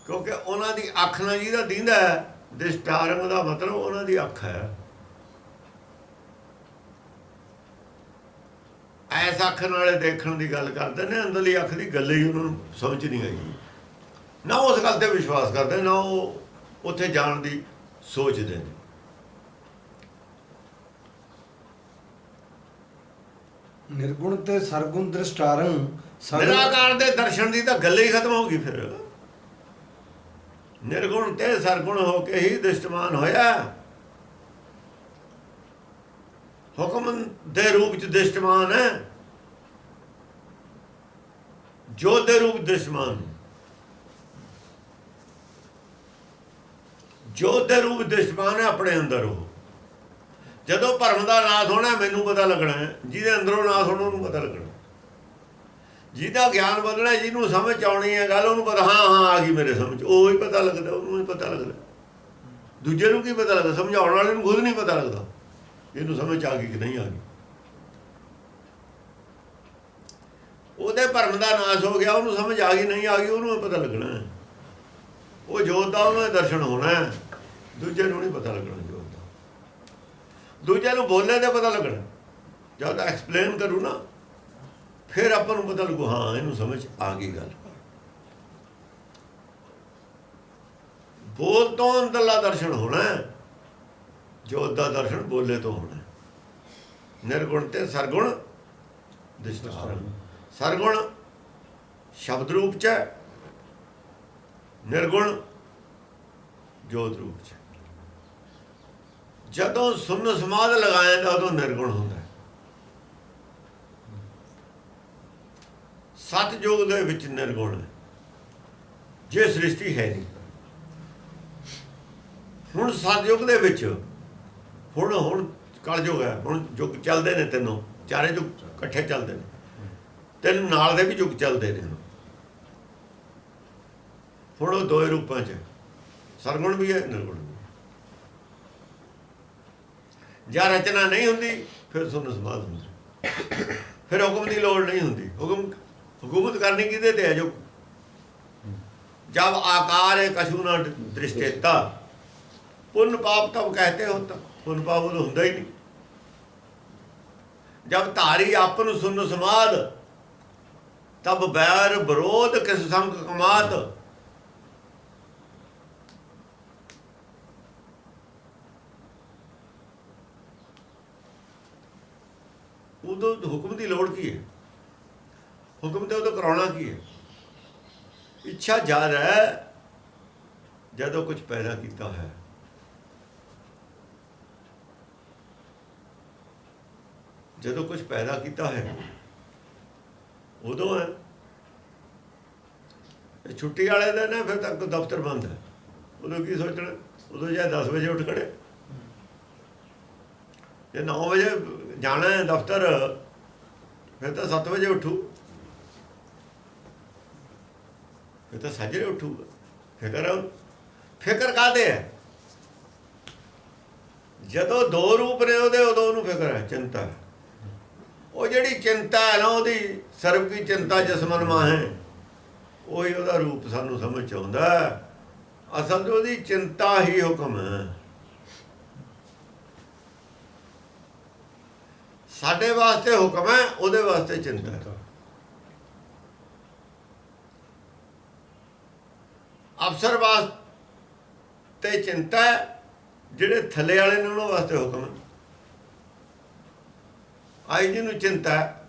ਕਿਉਂਕਿ ਉਹਨਾਂ ਦੀ ਅੱਖ ਨਾਲ ਜਿਹਦਾ ਦੀਂਦਾ ਹੈ, ਦਿਸ਼ਟਾਰੰਗ ਦਾ ਮਤਲਬ ਉਹਨਾਂ ਦੀ ਅੱਖ ਹੈ। ਐਸ ਅੱਖ ਨਾਲੇ ਦੇਖਣ ਦੀ ਗੱਲ ਕਰਦੇ ਨੇ, ਅੰਦਰਲੀ ਅੱਖ ਦੀ ਗੱਲ ਹੀ ਉਹਨਾਂ ਨੂੰ ਸਮਝ ਨਹੀਂ ਆਈ। ਨਾ ਉਸ ਗੱਲ ਤੇ ਵਿਸ਼ਵਾਸ ਕਰਦੇ, ਨਾ ਉਹ ਉੱਥੇ ਜਾਣ ਦੀ ਸੋਚਦੇ ਨੇ। ਨਿਰਗੁਣ ਤੇ ਸਰਗੁਣ ਦ੍ਰਿਸ਼ਟਾਰੰਗ ਨਿਰਾਕਾਰ ਦੇ ਦਰਸ਼ਨ ਦੀ ਤਾਂ ਗੱਲ ਹੀ ਖਤਮ ਹੋ ਗਈ। ਫਿਰ ਨਿਰਗੁਣ ਤੇ ਸਰਗੁਣ ਹੋ ਕੇ ਹੀ ਦ੍ਰਿਸ਼ਟਮਾਨ ਹੋਇਆ। ਹੁਕਮ ਦੇ ਰੂਪ ਚ ਦ੍ਰਿਸ਼ਟਮਾਨ ਹੈ, ਜੋਤ ਦੇ ਰੂਪ ਦ੍ਰਿਸ਼ਟਮਾਨ। ਜੋਤ ਦੇ ਰੂਪ ਦ੍ਰਿਸ਼ਟਮਾਨ ਹੈ ਆਪਣੇ ਅੰਦਰ। ਉਹ ਜਦੋਂ ਭਰਮ ਦਾ ਨਾਸ਼ ਹੋਣਾ ਮੈਨੂੰ ਪਤਾ ਲੱਗਣਾ ਹੈ, ਜਿਹਦੇ ਅੰਦਰੋਂ ਨਾਸ਼ ਹੋਣਾ ਉਹਨੂੰ ਪਤਾ ਲੱਗਣਾ। ਜਿਹਦਾ ਗਿਆਨ ਬਦਲਣਾ, ਜਿਹਨੂੰ ਸਮਝ ਆਉਣੀ ਹੈ ਗੱਲ, ਉਹਨੂੰ ਪਤਾ ਹਾਂ ਆ ਗਈ ਮੇਰੇ ਸਮਝ। ਉਹ ਹੀ ਪਤਾ ਲੱਗਦਾ, ਉਹਨੂੰ ਹੀ ਪਤਾ ਲੱਗਦਾ। ਦੂਜੇ ਨੂੰ ਕੀ ਪਤਾ ਲੱਗਦਾ? ਸਮਝਾਉਣ ਵਾਲੇ ਨੂੰ ਖੁਦ ਨਹੀਂ ਪਤਾ ਲੱਗਦਾ ਇਹਨੂੰ ਸਮਝ ਆ ਗਈ ਕਿ ਨਹੀਂ ਆ ਗਈ। ਉਹਦੇ ਭਰਮ ਦਾ ਨਾਸ਼ ਹੋ ਗਿਆ, ਉਹਨੂੰ ਸਮਝ ਆ ਗਈ ਨਹੀਂ ਆ ਗਈ, ਉਹਨੂੰ ਪਤਾ ਲੱਗਣਾ। ਉਹ ਜੋਤ ਦਾ ਉਹਨੂੰ ਦਰਸ਼ਨ ਹੋਣਾ, ਦੂਜੇ ਨੂੰ ਨਹੀਂ ਪਤਾ ਲੱਗਣਾ। ਜੋਤ ਦਾ ਦੂਜੇ ਨੂੰ ਬੋਲੇ ਤੇ ਪਤਾ ਲੱਗਣਾ। ਜਦ ਐਕਸਪਲੇਨ ਕਰੂ ਨਾ ਫਿਰ ਆਪਾਂ ਨੂੰ ਪਤਾ ਲੱਗੂ ਹਾਂ ਇਹਨੂੰ ਸਮਝ ਆ ਗਈ ਗੱਲ। ਬੋਲ ਤੋਂ ਅੰਦਰਲਾ ਦਰਸ਼ਨ ਹੋਣਾ, ਜੋਤ ਦਾ ਦਰਸ਼ਨ ਬੋਲੇ ਤੋਂ ਹੋਣਾ। ਨਿਰਗੁਣ ਤੇ ਸਰਗੁਣ ਦਿਸ਼ਟਾਰੰਗ। ਸਰਗੁਣ ਸ਼ਬਦ ਰੂਪ ਚ ਹੈ, ਨਿਰਗੁਣ ਜੋਤ ਰੂਪ ਚ। ਜਦੋਂ ਸੁੰਨ ਸਮਾਧ ਲਗਾਇਆ ਤਾਂ ਉਦੋਂ ਨਿਰਗੁਣ ਹੁੰਦਾ। ਸਤਿਯੁਗ ਦੇ ਵਿੱਚ ਨਿਰਗੁਣ ਹੈ, ਜੇ ਸ੍ਰਿਸ਼ਟੀ ਹੈ ਨਹੀਂ। ਹੁਣ ਸਤਿਯੁਗ ਦੇ ਵਿੱਚ ਹੁਣ ਕਲਯੁਗ ਹੈ। ਹੁਣ ਯੁੱਗ ਚੱਲਦੇ ਨੇ, ਤਿੰਨੋਂ ਚਾਰੇ ਯੁੱਗ ਇਕੱਠੇ ਚੱਲਦੇ ਨੇ। ਤਿੰਨ ਨਾਲ ਦੇ ਵੀ ਯੁੱਗ ਚੱਲਦੇ ਨੇ। ਹੁਣ ਉਹ ਦੋਏ ਰੂਪਾਂ 'ਚ ਸਰਗੁਣ ਵੀ ਹੈ, ਨਿਰਗੁਣ ਵੀ। ਜਾਂ ਰਚਨਾ ਨਹੀਂ ਹੁੰਦੀ ਫਿਰ ਸੁੰਨ ਸਮਾਧ ਹੁੰਦੀ, ਫਿਰ ਹੁਕਮ ਦੀ ਲੋੜ ਨਹੀਂ ਹੁੰਦੀ। हुकूमत करनी किधे ते है? जो जब आकार है कछु न दृष्टेता, पुण्य पाप तब कहते हो, तब पुण्य पाप तो होंगे ही नहीं। जब धारी आपन सुन समाध, तब बैर विरोध किस संग कमात। उदो हुक्म की लोड़ की है? हुक्म तो उदो कराना की है? इच्छा ज़्यादा है जदों कुछ पैदा किया है। जदों कुछ पैदा किया है उदों है। छुट्टी वाले दिन है, फिर तक दफ्तर बंद है। उदों की सोचना? उदों चाहे 10 बजे उठ खड़े, जे 9 बजे जाना है दफ्तर, फिर तो 7 बजे उठू, फिर तो साजरे उठूगा। ਫਿਕਰ ਹੈ ਉਹਨੂੰ। ਫਿਕਰ ਕਾਹਦੇ ਹੈ? ਜਦੋਂ ਦੋ ਰੂਪ ਨੇ ਉਹਦੇ, ਉਦੋਂ ਉਹਨੂੰ ਫਿਕਰ ਹੈ, ਚਿੰਤਾ ਹੈ। ਉਹ ਜਿਹੜੀ ਚਿੰਤਾ ਹੈ ਨਾ, ਉਹਦੀ ਸਰਬ ਕੀ ਚਿੰਤਾ ਜਸਮਨ ਮਾਹੇ, ਉਹੀ ਉਹਦਾ ਰੂਪ ਸਾਨੂੰ ਸਮਝ 'ਚ ਆਉਂਦਾ। ਅਸਲ 'ਚ ਉਹਦੀ ਚਿੰਤਾ ਹੀ ਹੁਕਮ ਹੈ। ਸਾਡੇ ਵਾਸਤੇ ਹੁਕਮ ਹੈ, ਉਹਦੇ ਵਾਸਤੇ ਚਿੰਤਾ ਹੈ। ਅਫਸਰ ਵਾਸਤੇ ਚਿੰਤਾ ਹੈ, ਜਿਹੜੇ ਥੱਲੇ ਵਾਲੇ ਨੇ ਉਹਨਾਂ ਵਾਸਤੇ ਹੁਕਮ ਹੈ। ਆਈ ਜੀ ਨੂੰ ਚਿੰਤਾ ਹੈ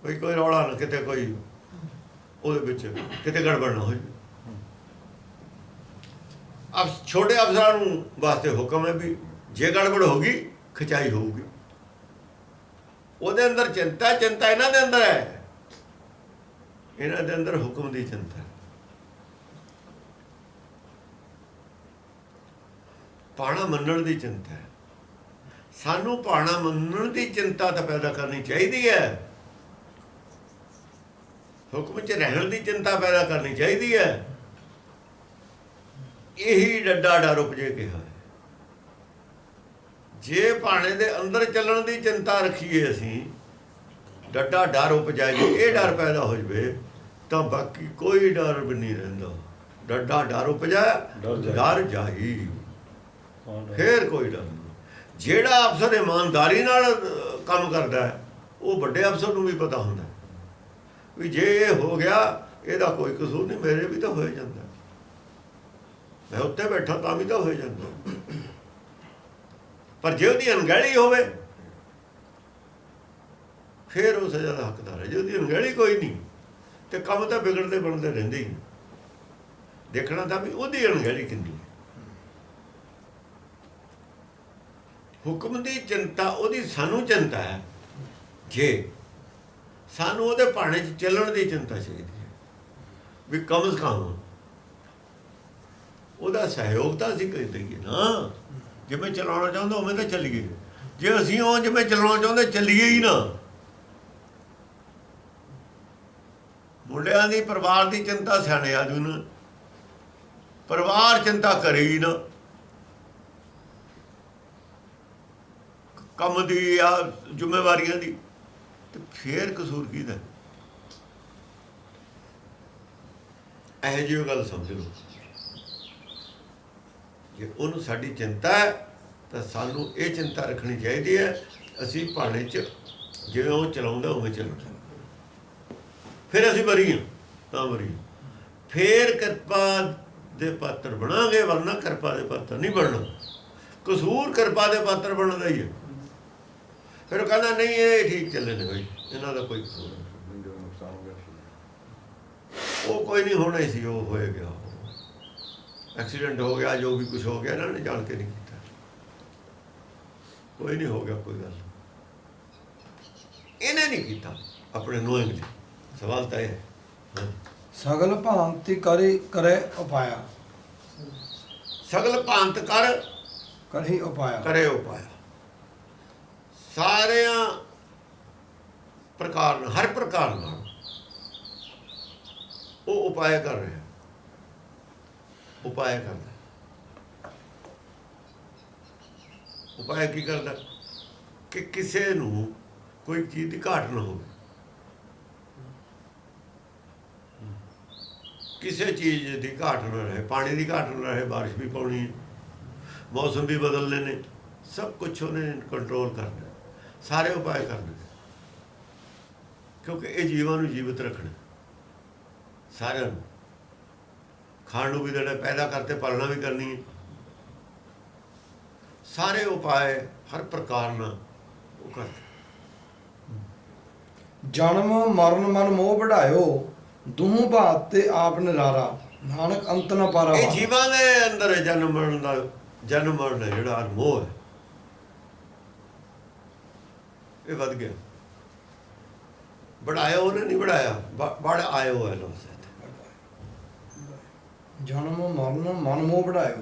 ਕੋਈ ਰੌਲਾ ਨਾ, ਕਿਤੇ ਕੋਈ ਉਹਦੇ ਵਿੱਚ ਕਿਤੇ ਗੜਬੜ ਨਾ ਹੋ ਜਾਵੇ। ਛੋਟੇ ਅਫਸਰਾਂ ਨੂੰ ਵਾਸਤੇ ਹੁਕਮ ਹੈ ਵੀ ਜੇ ਗੜਬੜ ਹੋ ਗਈ ਖਿਚਾਈ ਹੋਊਗੀ। ਉਹਦੇ ਅੰਦਰ ਚਿੰਤਾ ਇਹਨਾਂ ਦੇ ਅੰਦਰ ਹੈ, ਇਹਨਾਂ ਦੇ ਅੰਦਰ ਹੁਕਮ ਦੀ ਚਿੰਤਾ ਹੈ। ਪਾਣਾ ਮੰਨਣ ਦੀ ਚਿੰਤਾ ਹੈ। ਸਾਨੂੰ ਪਾਣਾ ਮੰਨਣ ਦੀ ਚਿੰਤਾ ਤਾਂ ਪੈਦਾ ਕਰਨੀ ਚਾਹੀਦੀ ਹੈ। ਹੁਕਮ 'ਚ ਰਹਿਣ ਦੀ ਚਿੰਤਾ ਪੈਦਾ ਕਰਨੀ ਚਾਹੀਦੀ ਹੈ। ਇਹੀ ਡੱਡਾ ਡਰ ਉਪਜੇ ਕਿਹਾ ਹੈ। ਜੇ ਪਾਣੇ ਦੇ ਅੰਦਰ ਚੱਲਣ ਦੀ ਚਿੰਤਾ ਰੱਖੀਏ ਅਸੀਂ, ਡੱਡਾ ਡਰ ਉਪਜਾਏ, ਇਹ ਡਰ ਪੈਦਾ ਹੋ ਜਾਵੇ ਤਾਂ ਬਾਕੀ ਕੋਈ ਡਰ ਵੀ ਨਹੀਂ ਰਹਿੰਦਾ। ਡੱਡਾ ਡਰ ਉਪਜਾ, ਡਰ ਜਾਈ, ਫੇਰ ਕੋਈ ਡਰ ਨਹੀਂ। ਜਿਹੜਾ ਅਫਸਰ ਇਮਾਨਦਾਰੀ ਨਾਲ ਕੰਮ ਕਰਦਾ ਹੈ, ਉਹ ਵੱਡੇ ਅਫਸਰ ਨੂੰ ਵੀ ਪਤਾ ਹੁੰਦਾ ਵੀ ਜੇ ਇਹ ਹੋ ਗਿਆ ਇਹਦਾ ਕੋਈ ਕਸੂਰ ਨਹੀਂ, ਮੇਰੇ ਵੀ ਤਾਂ ਹੋ ਜਾਂਦਾ, ਮੈਂ ਉੱਤੇ ਬੈਠਾ ਤਾਂ ਵੀ ਤਾਂ ਹੋ ਜਾਂਦਾ। ਪਰ ਜੇ ਉਹਦੀ ਅਣਗਹਿਲੀ ਹੋਵੇ ਫਿਰ ਉਹ ਸਜ਼ਾ ਦਾ ਹੱਕਦਾਰ ਹੈ। ਜੇ ਉਹਦੀ ਅਣਗਹਿਲੀ ਕੋਈ ਨਹੀਂ ਤੇ ਕੰਮ ਤਾਂ ਵਿਗੜਦੇ ਬਣਦੇ ਰਹਿੰਦੇ ਹੀ। ਦੇਖਣਾ ਤਾਂ ਵੀ ਉਹਦੀ ਅਣਗਹਿਲੀ ਕਿੰਨੀ ਹੈ। ਹੁਕਮ ਦੀ ਚਿੰਤਾ ਉਹਦੀ ਸਾਨੂੰ ਚਿੰਤਾ ਹੈ। ਜੇ ਸਾਨੂੰ ਉਹਦੇ ਭਾਣੇ 'ਚ ਚੱਲਣ ਦੀ ਚਿੰਤਾ ਚਾਹੀਦੀ ਹੈ ਵੀ ਕਮ ਸੇ ਕਮ ਉਹਦਾ ਸਹਿਯੋਗ ਤਾਂ ਅਸੀਂ ਕਰ ਦਈਏ ਨਾ। ਜਿਵੇਂ ਚਲਾਉਣਾ ਚਾਹੁੰਦਾ ਉਵੇਂ ਤਾਂ ਚੱਲੀਏ। ਜੇ ਅਸੀਂ ਉਹ ਜਿਵੇਂ ਚਲਾਉਣਾ ਚਾਹੁੰਦੇ ਚੱਲੀਏ ਹੀ ਨਾ, ਮੁੰਡਿਆਂ ਦੀ ਪਰਿਵਾਰ ਦੀ ਚਿੰਤਾ ਸਿਆਣੇ ਆਦਮੀ ਨੂੰ, ਪਰਿਵਾਰ ਚਿੰਤਾ ਕਰੇ ਹੀ ਨਾ, ਕੰਮ ਦੀ ਆ ਜ਼ਿੰਮੇਵਾਰੀਆਂ ਦੀ, ਤੇ ਫੇਰ ਕਸੂਰ ਕਿਹਦਾ? ਇਹੋ ਜਿਹੀ ਗੱਲ ਸਮਝ ਲਓ। ਜੇ ਉਹਨੂੰ ਸਾਡੀ ਚਿੰਤਾ ਹੈ ਤਾਂ ਸਾਨੂੰ ਇਹ ਚਿੰਤਾ ਰੱਖਣੀ ਚਾਹੀਦੀ ਹੈ ਅਸੀਂ ਭਾਣੇ 'ਚ ਜਿਵੇਂ ਉਹ ਚਲਾਉਂਦਾ ਉਵੇਂ ਚੱਲਣਾ। ਫਿਰ ਅਸੀਂ ਬਰੀ ਹਾਂ ਤਾਂ ਬਰੀ, ਫੇਰ ਕਿਰਪਾ ਦੇ ਪਾਤਰ ਬਣਾਂਗੇ, ਵਰਨਾ ਕਿਰਪਾ ਦੇ ਪਾਤਰ ਨਹੀਂ ਬਣਨਾ। ਕਸੂਰ ਕਿਰਪਾ ਦੇ ਪਾਤਰ ਬਣਦਾ ਹੀ ਹੈ। ਫਿਰ ਉਹ ਕਹਿੰਦਾ ਨਹੀਂ ਇਹ ਠੀਕ ਚੱਲੇ ਨੇ ਬਈ, ਇਹਨਾਂ ਦਾ ਕੋਈ ਕਸੂਰ ਨਹੀਂ, ਉਹ ਕੋਈ ਨਹੀਂ ਹੋਣਾ ਹੀ ਸੀ, ਉਹ ਹੋਏ ਗਿਆ, ਐਕਸੀਡੈਂਟ ਹੋ ਗਿਆ, ਜੋ ਵੀ ਕੁਝ ਹੋ ਗਿਆ ਇਹਨਾਂ ਨੇ ਜਾਣ ਕੇ ਨਹੀਂ ਕੀਤਾ, ਕੋਈ ਨਹੀਂ ਹੋ ਗਿਆ, ਕੋਈ ਗੱਲ ਇਹਨੇ ਨਹੀਂ ਕੀਤਾ ਆਪਣੇ ਨੋਇੰਗਲੀ। ਸਵਾਲ ਤਾਂ ਇਹ ਹੈ ਸਗਲ ਭਾਂਤੀ ਕਰੇ ਉਪਾਇਆ, ਸਗਲ ਭਾਂਤ ਕਰੇ ਉਪਾਇਆ, ਕਰੇ ਉਪਾਇਆ। ਸਾਰਿਆਂ ਪ੍ਰਕਾਰ ਨਾਲ, ਹਰ ਪ੍ਰਕਾਰ ਨਾਲ ਉਹ ਉਪਾਅ ਕਰ ਰਿਹਾ, ਉਪਾਅ ਕਰਦਾ। ਉਪਾਅ ਕੀ ਕਰਦਾ ਕਿ ਕਿਸੇ ਨੂੰ ਕੋਈ ਚੀਜ਼ ਦੀ ਘਾਟ ਨਾ ਹੋਵੇ, ਕਿਸੇ ਚੀਜ਼ ਦੀ ਘਾਟ ਨਾ ਰਹੇ, ਪਾਣੀ ਦੀ ਘਾਟ ਨਾ ਰਹੇ, ਬਾਰਿਸ਼ ਵੀ ਪਾਉਣੀ, ਮੌਸਮ ਵੀ ਬਦਲਨੇ ਨੇ, ਸਭ ਕੁਛ ਉਹਨੇ ਕੰਟਰੋਲ ਕਰਨਾ। ਸਾਰੇ ਉਪਾਅ ਕਰਨੇ ਕਿਉਂਕਿ ਇਹ ਜੀਵਾਂ ਨੂੰ ਜੀਵਤ ਰੱਖਣਾ, ਸਾਰਿਆਂ ਨੂੰ ਖਾਣ ਨੂੰ ਵੀ ਦੇਣਾ, ਪੈਦਾ ਕਰਤੇ ਪਾਲਣਾ ਵੀ ਕਰਨੀ ਹੈ। ਸਾਰੇ ਉਪਾਅ ਹਰ ਪ੍ਰਕਾਰ ਨਾਲ ਉਹ ਕਰਦੇ। ਜਨਮ ਮਰਨ ਮਨ ਮੋਹ ਵਢਾਇਓ, ਦੂਹ ਭਾਤ ਤੇ ਆਪ ਨਿਰਾਰਾ, ਨਾਨਕ ਅੰਤ ਨ ਪਾਰਾ। ਇਹ ਜੀਵਾਂ ਦੇ ਅੰਦਰ ਜਨਮ ਮਰਨ ਦਾ, ਜਨਮ ਮਰਨ ਜਿਹੜਾ ਮੋਹ ਹੈ ਇਹ ਵੱਧ ਗਿਆ। बढ़ाया ਉਹਨੇ ਨਹੀਂ बढ़ाया, बढ़ आयो है लोग जन्म मरण मन मोह बढ़ायो,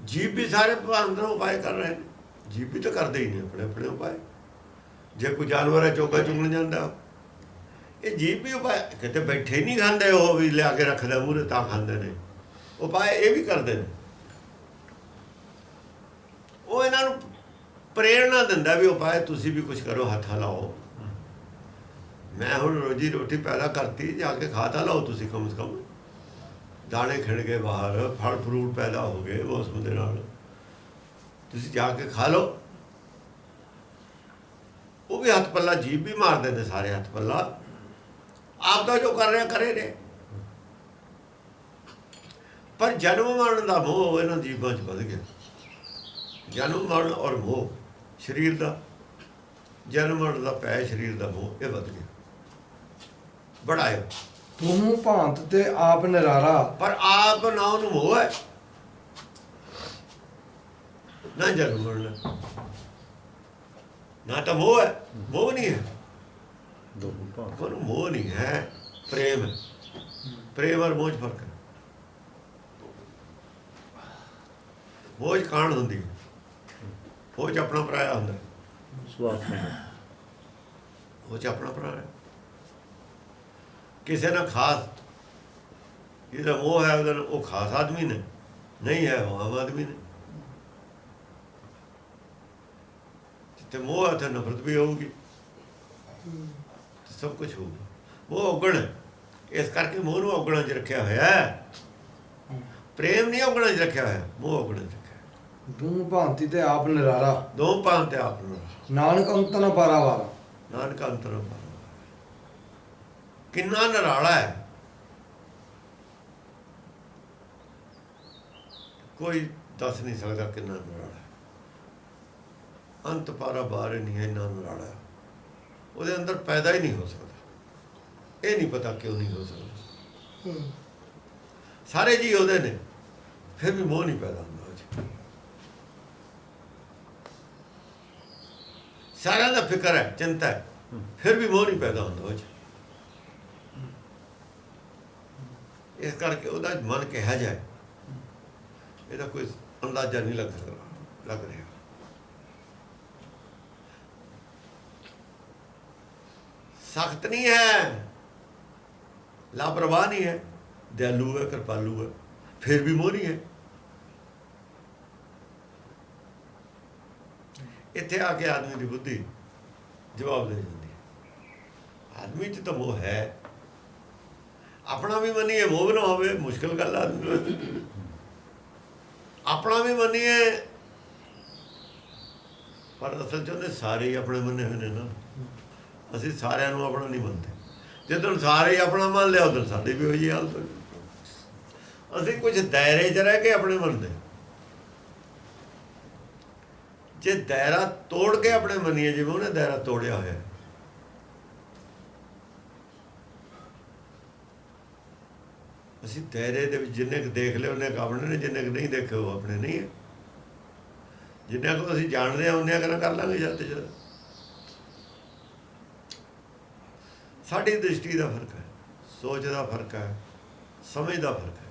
जीव भी सारे अंदर उपाय कर रहे हैं, जीव भी तो करते ही नहीं अपने अपने उपाय। जे कोई जानवर है चौका चुगन जाता, ਇਹ ਜੀਭ ਵੀ ਉਪਾਏ ਕਿਤੇ ਬੈਠੇ ਨਹੀਂ ਖਾਂਦੇ, ਉਹ ਵੀ ਲਿਆ ਕੇ ਰੱਖਦੇ ਮੂਹਰੇ ਤਾਂ ਖਾਂਦੇ ਨੇ। ਉਪਾਏ ਇਹ ਵੀ ਕਰਦੇ ਨੇ। ਉਹ ਇਹਨਾਂ ਨੂੰ ਪ੍ਰੇਰਣਾ ਦਿੰਦਾ ਵੀ ਉਪਾਏ ਤੁਸੀਂ ਵੀ ਕੁਝ ਕਰੋ, ਹੱਥ ਲਾਓ। ਮੈਂ ਹੁਣ ਰੋਜੀ ਰੋਟੀ ਪੈਦਾ ਕਰਤੀ, ਜਾ ਕੇ ਖਾ ਤਾਂ ਲਓ ਤੁਸੀਂ, ਕਮ ਸੇ ਕਮ ਦਾਣੇ ਖਿੜ ਗਏ ਬਾਹਰ, ਫਲ ਫਰੂਟ ਪੈਦਾ ਹੋ ਗਏ ਮੌਸਮ ਦੇ ਨਾਲ, ਤੁਸੀਂ ਜਾ ਕੇ ਖਾ ਲਓ। ਉਹ ਵੀ ਹੱਥ ਪੱਲਾ ਜੀਭ ਵੀ ਮਾਰਦੇ ਨੇ, ਸਾਰੇ ਹੱਥ ਪੱਲਾ ਆਪ ਦਾ ਜੋ ਕਰ ਰਿਹਾ ਕਰੇ ਨੇ। ਪਰ ਜਨਮ ਮਰਨ ਦਾ ਮੋਹ ਇਹਨਾਂ ਜੀਵਾਂ 'ਚ ਵੱਧ ਗਿਆ। ਜਨਮ ਮਰਨ ਔਰ ਮੋਹ ਸਰੀਰ ਦਾ, ਜਨਮ ਮਰਨ ਦਾ ਪੈ ਸਰੀਰ ਦਾ ਮੋਹ, ਇਹ ਵੱਧ ਗਿਆ। ਬੜਾਇਓ ਤੂੰ ਭਾਂਤ ਤੇ ਆਪ ਨਿਰਾਰਾ, ਪਰ ਆਪ ਨਾ ਉਹਨੂੰ ਮੋਹ ਹੈ, ਨਾ ਜਨਮ ਮਰਨ, ਨਾ ਤਾਂ ਮੋਹ ਹੈ, ਮੋਹ ਨਹੀਂ ਹੈ। ਦੋ ਭਾਂਤ ਉਹਨੂੰ ਮੋਹ ਨਹੀਂ ਹੈ, ਪ੍ਰੇਮ ਹੈ। ਪ੍ਰੇਮ ਔਰ ਮੋਹ 'ਚ ਫਰਕ ਹੈ। ਮੋਹ 'ਚ ਕਾਣ ਹੁੰਦੀ ਹੈ, ਉਹ 'ਚ ਆਪਣਾ ਪਰਾਇਆ ਹੁੰਦਾ, ਸਵਾਰਥ ਨਹੀਂ। ਉਹ 'ਚ ਆਪਣਾ ਪਰਾਇਆ। ਕਿਸੇ ਨਾਲ ਖਾਸ ਜਿਹਦਾ ਮੋਹ ਹੈ ਉਹਦਾ, ਉਹ ਖਾਸ ਆਦਮੀ ਨੇ, ਨਹੀਂ ਹੈ ਉਹ ਆਮ ਆਦਮੀ ਨੇ। ਜਿੱਥੇ ਮੋਹ ਹੈ ਉੱਥੇ ਨਫ਼ਰਤ ਵੀ ਹੋਊਗੀ, ਸਭ ਕੁਝ ਹੋਊਗਾ। ਮੋਹ ਔਗਣ ਹੈ, ਇਸ ਕਰਕੇ ਮੋਹ ਨੂੰ ਔਗਣਾਂ 'ਚ ਰੱਖਿਆ ਹੋਇਆ ਹੈ। ਪ੍ਰੇਮ ਨਹੀਂ ਔਗਣਾਂ 'ਚ ਰੱਖਿਆ ਹੋਇਆ, ਮੋਹ ਔਗਣਾਂ 'ਚ ਰੱਖਿਆ। ਤੂੰ ਭਾਂਤੀ ਤੇ ਆਪ ਨਿਰਾਰਾ, ਦੋ ਭਾਂ ਤੇ ਆਪ ਨੂੰ, ਨਾਨਕ ਅੰਤ ਨ ਪਾਰਾਵਾਰਾ। ਨਾਨਕ ਅੰਤਰ ਕਿੰਨਾ ਨਿਰਾਲਾ ਹੈ, ਕੋਈ ਦੱਸ ਨਹੀਂ ਸਕਦਾ ਕਿੰਨਾ ਨਿਰਾਲਾ ਹੈ। ਅੰਤ ਪਾਰਾ ਬਾਹਰ ਨਹੀਂ ਹੈ, ਇੰਨਾ ਨਿਰਾਲਾ ਹੈ। ਉਹਦੇ ਅੰਦਰ ਪੈਦਾ ਹੀ ਨਹੀਂ ਹੋ ਸਕਦਾ। ਇਹ ਨਹੀਂ ਪਤਾ ਕਿਉਂ ਨਹੀਂ ਹੋ ਸਕਦਾ। ਸਾਰੇ ਜੀ ਉਹਦੇ ਨੇ, ਫਿਰ ਵੀ ਮੋਹ ਨਹੀਂ ਪੈਦਾ ਹੁੰਦਾ ਉਹ 'ਚ। ਸਾਰਿਆਂ ਦਾ ਫਿਕਰ ਹੈ, ਚਿੰਤਾ ਹੈ, ਫਿਰ ਵੀ ਮੋਹ ਨਹੀਂ ਪੈਦਾ ਹੁੰਦਾ ਉਹ 'ਚ। ਇਸ ਕਰਕੇ ਉਹਦਾ ਮਨ ਕਿਹਾ ਜਾਏ, ਇਹਦਾ ਕੋਈ ਅੰਦਾਜ਼ਾ ਨਹੀਂ ਲੱਗ ਰਿਹਾ। ਸਖਤ ਨਹੀਂ ਹੈ, ਲਾਪਰਵਾਹ ਨਹੀਂ ਹੈ, ਦਿਆਲੂ ਹੈ, ਕਿਰਪਾਲੂ ਹੈ, ਫਿਰ ਵੀ ਮੋਹ ਨਹੀਂ ਹੈ। ਇੱਥੇ ਆ ਕੇ ਆਦਮੀ ਦੀ ਬੁੱਧੀ ਜਵਾਬ ਦੇ ਜਾਂਦੀ ਹੈ। ਆਦਮੀ 'ਚ ਤਾਂ ਮੋਹ ਹੈ, ਆਪਣਾ ਵੀ ਮੰਨੀਏ ਮੋਹ ਨਾ ਹੋਵੇ, ਮੁਸ਼ਕਿਲ ਗੱਲ ਆ ਆਦਮੀ ਵਾਸਤੇ। ਆਪਣਾ ਵੀ ਮੰਨੀਏ, ਪਰ ਅਸਲ 'ਚ ਉਹਨੇ ਸਾਰੇ ਹੀ ਆਪਣੇ ਮੰਨੇ ਹੋਏ ਨੇ ਨਾ। ਅਸੀਂ ਸਾਰਿਆਂ ਨੂੰ ਆਪਣਾ ਨਹੀਂ ਮੰਨਦੇ। ਜਦੋਂ ਸਾਰੇ ਹੀ ਆਪਣਾ ਮੰਨ ਲਿਆ, ਉਦੋਂ ਸਾਡੇ ਵੀ ਹੋਈ ਹਾਲਤ ਹੋਈ। ਅਸੀਂ ਕੁਝ ਦਾਇਰੇ 'ਚ ਰਹਿ ਕੇ ਆਪਣੇ ਮੰਨਦੇ। ਜੇ ਦਾਇਰਾ ਤੋੜ ਕੇ ਆਪਣੇ ਮੰਨੀਏ, ਜਿਵੇਂ ਉਹਨੇ ਦਾਇਰਾ ਤੋੜਿਆ ਹੋਇਆ, ਅਸੀਂ ਦਾਇਰੇ ਦੇ ਵਿੱਚ ਜਿੰਨੇ ਕੁ ਦੇਖ ਲਏ ਉਹਨੇ ਕੁ ਆਪਣੇ ਨੇ, ਜਿੰਨੇ ਕੁ ਨਹੀਂ ਦੇਖੇ ਉਹ ਆਪਣੇ ਨਹੀਂ ਹੈ। ਜਿੰਨਾ ਕੁ ਅਸੀਂ ਜਾਣਦੇ ਹਾਂ ਉਹਨੇ ਕਰ ਲਾਂਗੇ ਜਦ ਤੇ ਜਦ। ਸਾਡੀ ਦ੍ਰਿਸ਼ਟੀ ਦਾ ਫਰਕ ਹੈ, ਸੋਚ ਦਾ ਫਰਕ ਹੈ, ਸਮਝ ਦਾ ਫਰਕ ਹੈ।